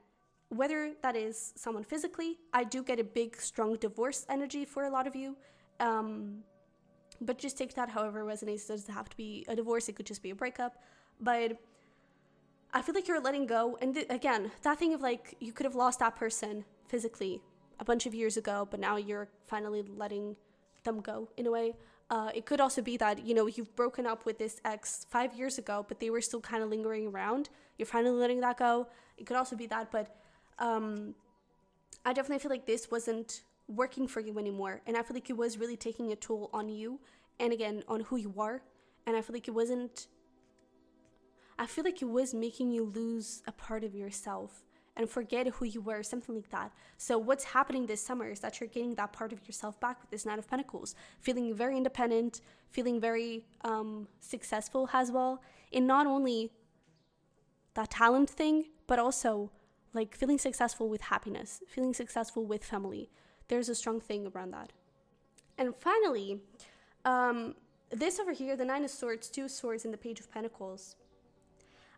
[SPEAKER 1] whether that is someone physically, I do get a big, strong divorce energy for a lot of you. But just take that however resonates. It doesn't have to be a divorce. It could just be a breakup. But I feel like you're letting go. And again, that thing of like, you could have lost that person physically a bunch of years ago, but now you're finally letting them go in a way. It could also be that, you know, you've broken up with this ex 5 years ago, but they were still kind of lingering around. You're finally letting that go. It could also be that, but I definitely feel like this wasn't working for you anymore. And I feel like it was really taking a toll on you and again, on who you are. And I feel like it was making you lose a part of yourself and forget who you were, something like that. So what's happening this summer is that you're getting that part of yourself back with this Knight of Pentacles, feeling very independent, feeling very successful as well, in not only that talent thing, but also like feeling successful with happiness, feeling successful with family. There's a strong thing around that. And finally, this over here, the 9 of Swords, 2 Swords, and the Page of Pentacles.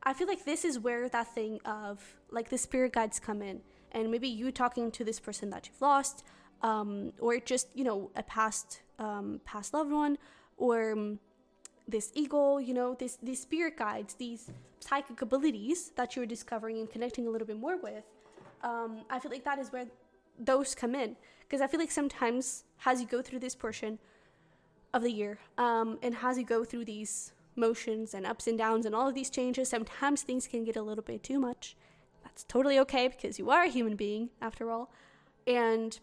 [SPEAKER 1] I feel like this is where that thing of like the spirit guides come in, and maybe you talking to this person that you've lost, or just, you know, a past loved one, or this eagle, you know, these spirit guides, these psychic abilities that you're discovering and connecting a little bit more with. I feel like that is where those come in, because I feel like sometimes as you go through this portion of the year, and as you go through these motions and ups and downs and all of these changes, sometimes things can get a little bit too much. That's totally okay, because you are a human being after all. And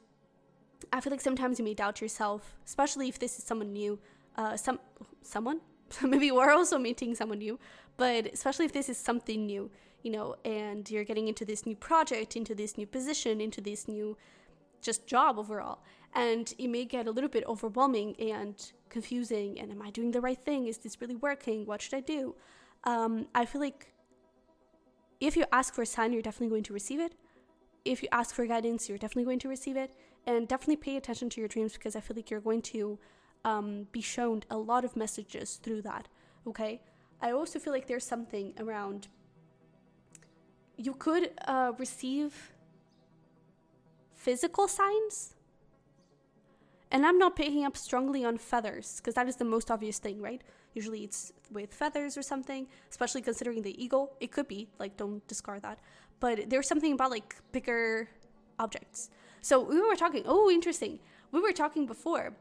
[SPEAKER 1] I feel like sometimes you may doubt yourself, especially if this is someone new, someone maybe you are also meeting someone new, but especially if this is something new, you know, and you're getting into this new project, into this new position, into this new just job overall, and it may get a little bit overwhelming and confusing. And am I doing the right thing? Is this really working? What should I do? I feel like if you ask for a sign, you're definitely going to receive it. If you ask for guidance, you're definitely going to receive it. And definitely pay attention to your dreams, because I feel like you're going to be shown a lot of messages through that. Okay, I also feel like there's something around, you could receive physical signs. And I'm not picking up strongly on feathers, because that is the most obvious thing, right? Usually it's with feathers or something, especially considering the eagle. It could be, like, don't discard that. But there's something about, like, bigger objects. So we were talking, interesting. We were talking before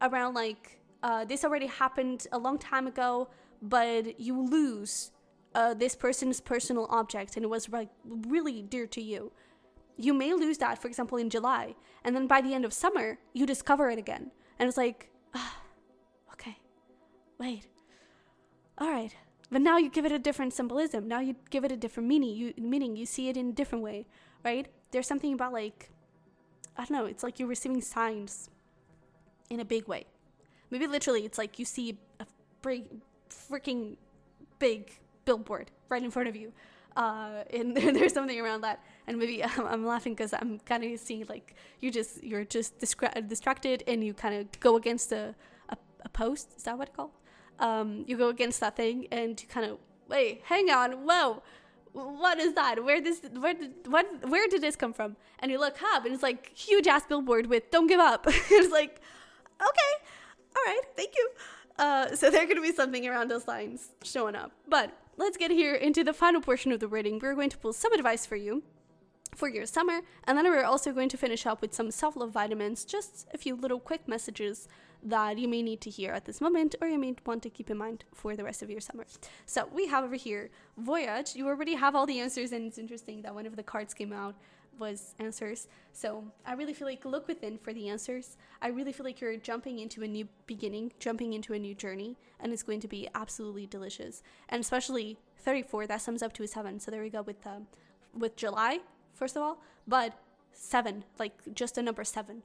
[SPEAKER 1] around, like, this already happened a long time ago, but you lose this person's personal object, and it was, like, really dear to you. You may lose that, for example, in July, and then by the end of summer, you discover it again. And it's like, okay, wait, all right. But now you give it a different symbolism. Now you give it a different meaning. You see it in a different way, right? There's something about, like, I don't know, it's like you're receiving signs in a big way. Maybe literally, it's like you see a freaking big billboard right in front of you. And there's something around that, and maybe I'm laughing because I'm kind of seeing, like, you're just distracted, and you kind of go against a post. Is that what it's called? You go against that thing, and you kind of, wait, hang on, whoa, what is that? Where did this come from? And you look up, and it's like huge ass billboard with "Don't give up." It's like, okay, all right, thank you. So there could be something around those lines showing up, but let's get here into the final portion of the reading. We're going to pull some advice for you for your summer, and then we're also going to finish up with some self-love vitamins, just a few little quick messages that you may need to hear at this moment, or you may want to keep in mind for the rest of your summer. So we have over here Voyage. You already have all the answers, and it's interesting that one of the cards came out was answers. So I really feel like look within for the answers. I really feel like you're jumping into a new beginning, jumping into a new journey, and it's going to be absolutely delicious. And especially 34, that sums up to a 7. So there we go with July, first of all. But 7, like just the number 7.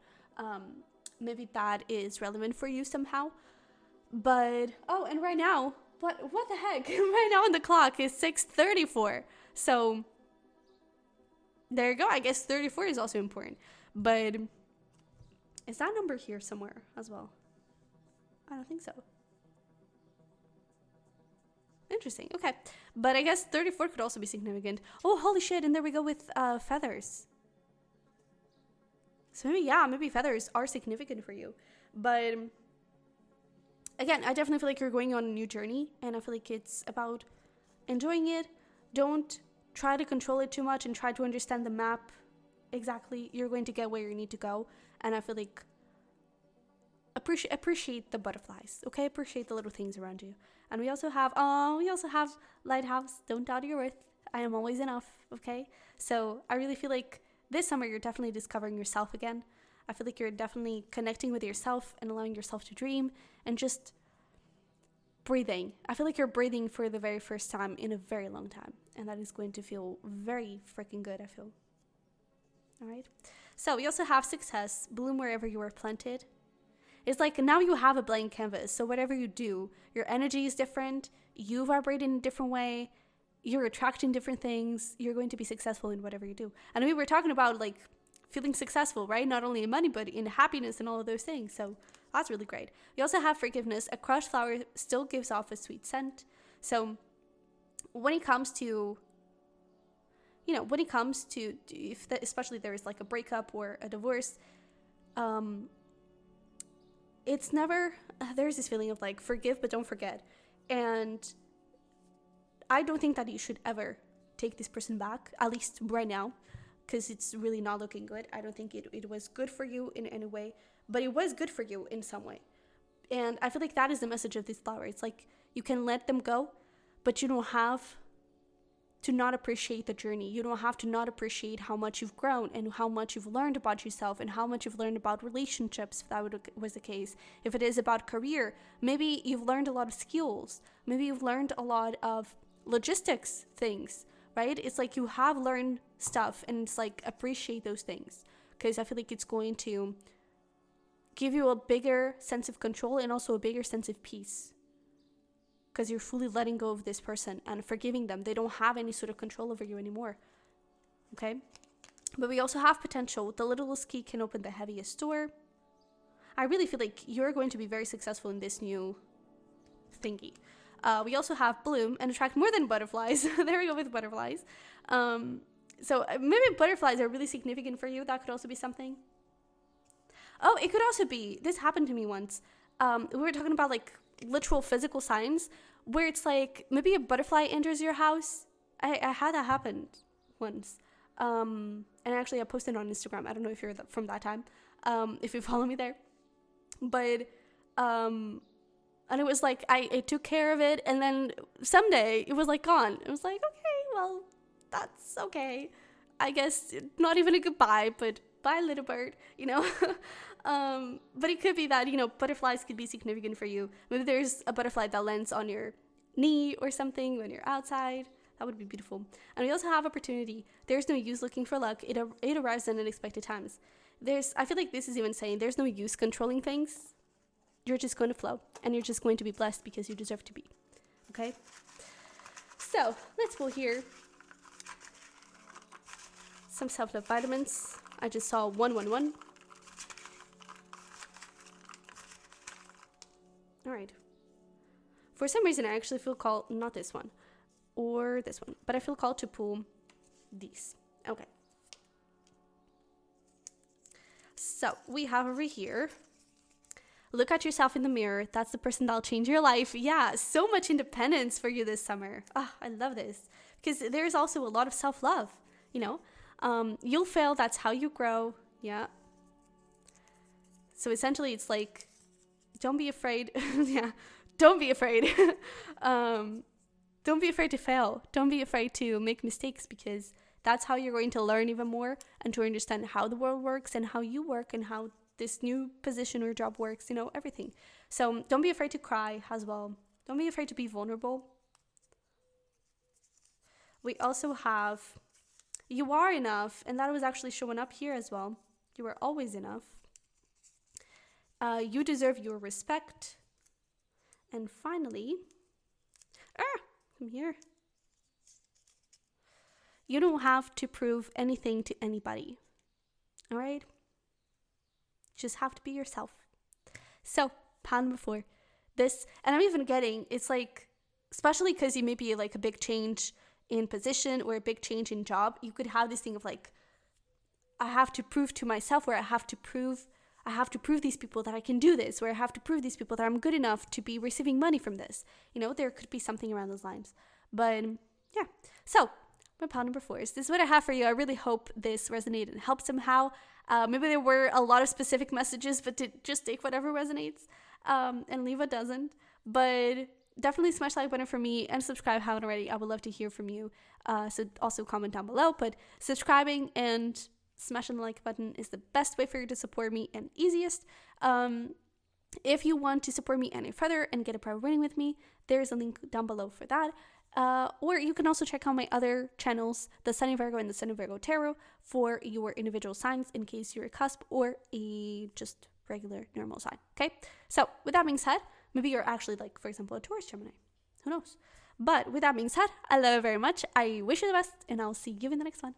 [SPEAKER 1] Maybe that is relevant for you somehow. But, oh, and right now, what the heck? Right now on the clock is 6:34. So there you go. I guess 34 is also important. But is that number here somewhere as well? I don't think so. Interesting. Okay. But I guess 34 could also be significant. Oh, holy shit. And there we go with feathers. So maybe feathers are significant for you. But again, I definitely feel like you're going on a new journey, and I feel like it's about enjoying it. Don't try to control it too much and try to understand the map exactly. You're going to get where you need to go, and I feel like appreciate the butterflies, okay? Appreciate the little things around you. And we also have lighthouse. Don't doubt your worth. I am always enough, okay? So I really feel like this summer, you're definitely discovering yourself again. I feel like you're definitely connecting with yourself and allowing yourself to dream and just breathing. I feel like you're breathing for the very first time in a very long time. And that is going to feel very freaking good, I feel. All right. So we also have success, bloom wherever you are planted. It's like now you have a blank canvas. So whatever you do, your energy is different. You vibrate in a different way. You're attracting different things. You're going to be successful in whatever you do. And we were talking about like feeling successful, right? Not only in money, but in happiness and all of those things. So that's really great. We also have forgiveness. A crushed flower still gives off a sweet scent. So when it comes to, especially there is like a breakup or a divorce, it's never, there's this feeling of like forgive, but don't forget. And I don't think that you should ever take this person back, at least right now, because it's really not looking good. I don't think it was good for you in any way, but it was good for you in some way. And I feel like that is the message of this flower. It's like you can let them go, but you don't have to not appreciate the journey. You don't have to not appreciate how much you've grown and how much you've learned about yourself and how much you've learned about relationships, if that was the case. If it is about career, maybe you've learned a lot of skills. Maybe you've learned a lot of logistics things, right? It's like you have learned stuff, and it's like appreciate those things, because I feel like it's going to give you a bigger sense of control and also a bigger sense of peace, because you're fully letting go of this person and forgiving them. They don't have any sort of control over you anymore. Okay? But we also have potential. The littlest key can open the heaviest door. I really feel like you're going to be very successful in this new thingy. We also have bloom and attract more than butterflies. There we go with butterflies. So maybe butterflies are really significant for you. That could also be something. Oh, it could also be, this happened to me once. We were talking about like literal physical signs where it's like maybe a butterfly enters your house. I had that happen once. And actually I posted on Instagram. I don't know if you're from that time, if you follow me there. But and it was like I took care of it, and then someday it was like gone. It was like, okay, well, that's okay. I guess not even a goodbye, but bye, little bird, But it could be that, butterflies could be significant for you. Maybe there's a butterfly that lands on your knee or something when you're outside. That would be beautiful. And we also have opportunity. There's no use looking for luck. It arrives in unexpected times. I feel like this is even saying there's no use controlling things. You're just going to flow, and you're just going to be blessed because you deserve to be. Okay? So let's pull here some self-love vitamins. I just saw 111. All right. For some reason, I actually feel called, not this one or this one, but I feel called to pull these. Okay. So we have over here, look at yourself in the mirror. That's the person that'll change your life. Yeah, so much independence for you this summer. Oh, I love this, because there's also a lot of self-love, you'll fail. That's how you grow. Yeah. So essentially it's like, don't be afraid. Yeah. Don't be afraid. Don't be afraid to fail. Don't be afraid to make mistakes, because that's how you're going to learn even more and to understand how the world works and how you work and how this new position or job works, everything. So don't be afraid to cry as well. Don't be afraid to be vulnerable. We also have You are enough, and that was actually showing up here as well. You are always enough. You deserve your respect. And finally, come here. You don't have to prove anything to anybody. All right? Just have to be yourself. So, pile number 4. This, and I'm even getting, it's like, especially because you may be like a big change in position or a big change in job, you could have this thing of like, I have to prove to myself, or I have to prove these people that I can do this, or I have to prove these people that I'm good enough to be receiving money from this. You know, there could be something around those lines. But yeah, so my pile number 4 is this is what I have for you. I really hope this resonated and helped somehow. Maybe there were a lot of specific messages, but to just take whatever resonates and leave what doesn't. But definitely smash the like button for me and subscribe if you haven't already. I would love to hear from you. So also comment down below. But subscribing and smashing the like button is the best way for you to support me and easiest. If you want to support me any further and get a private reading with me, there is a link down below for that. Or you can also check out my other channels, the Sunny Virgo and the Sunny Virgo Tarot, for your individual signs in case you're a cusp or a just regular normal sign. Okay, so with that being said, maybe you're actually like, for example, a Taurus Gemini. Who knows? But with that being said, I love you very much. I wish you the best, and I'll see you in the next one.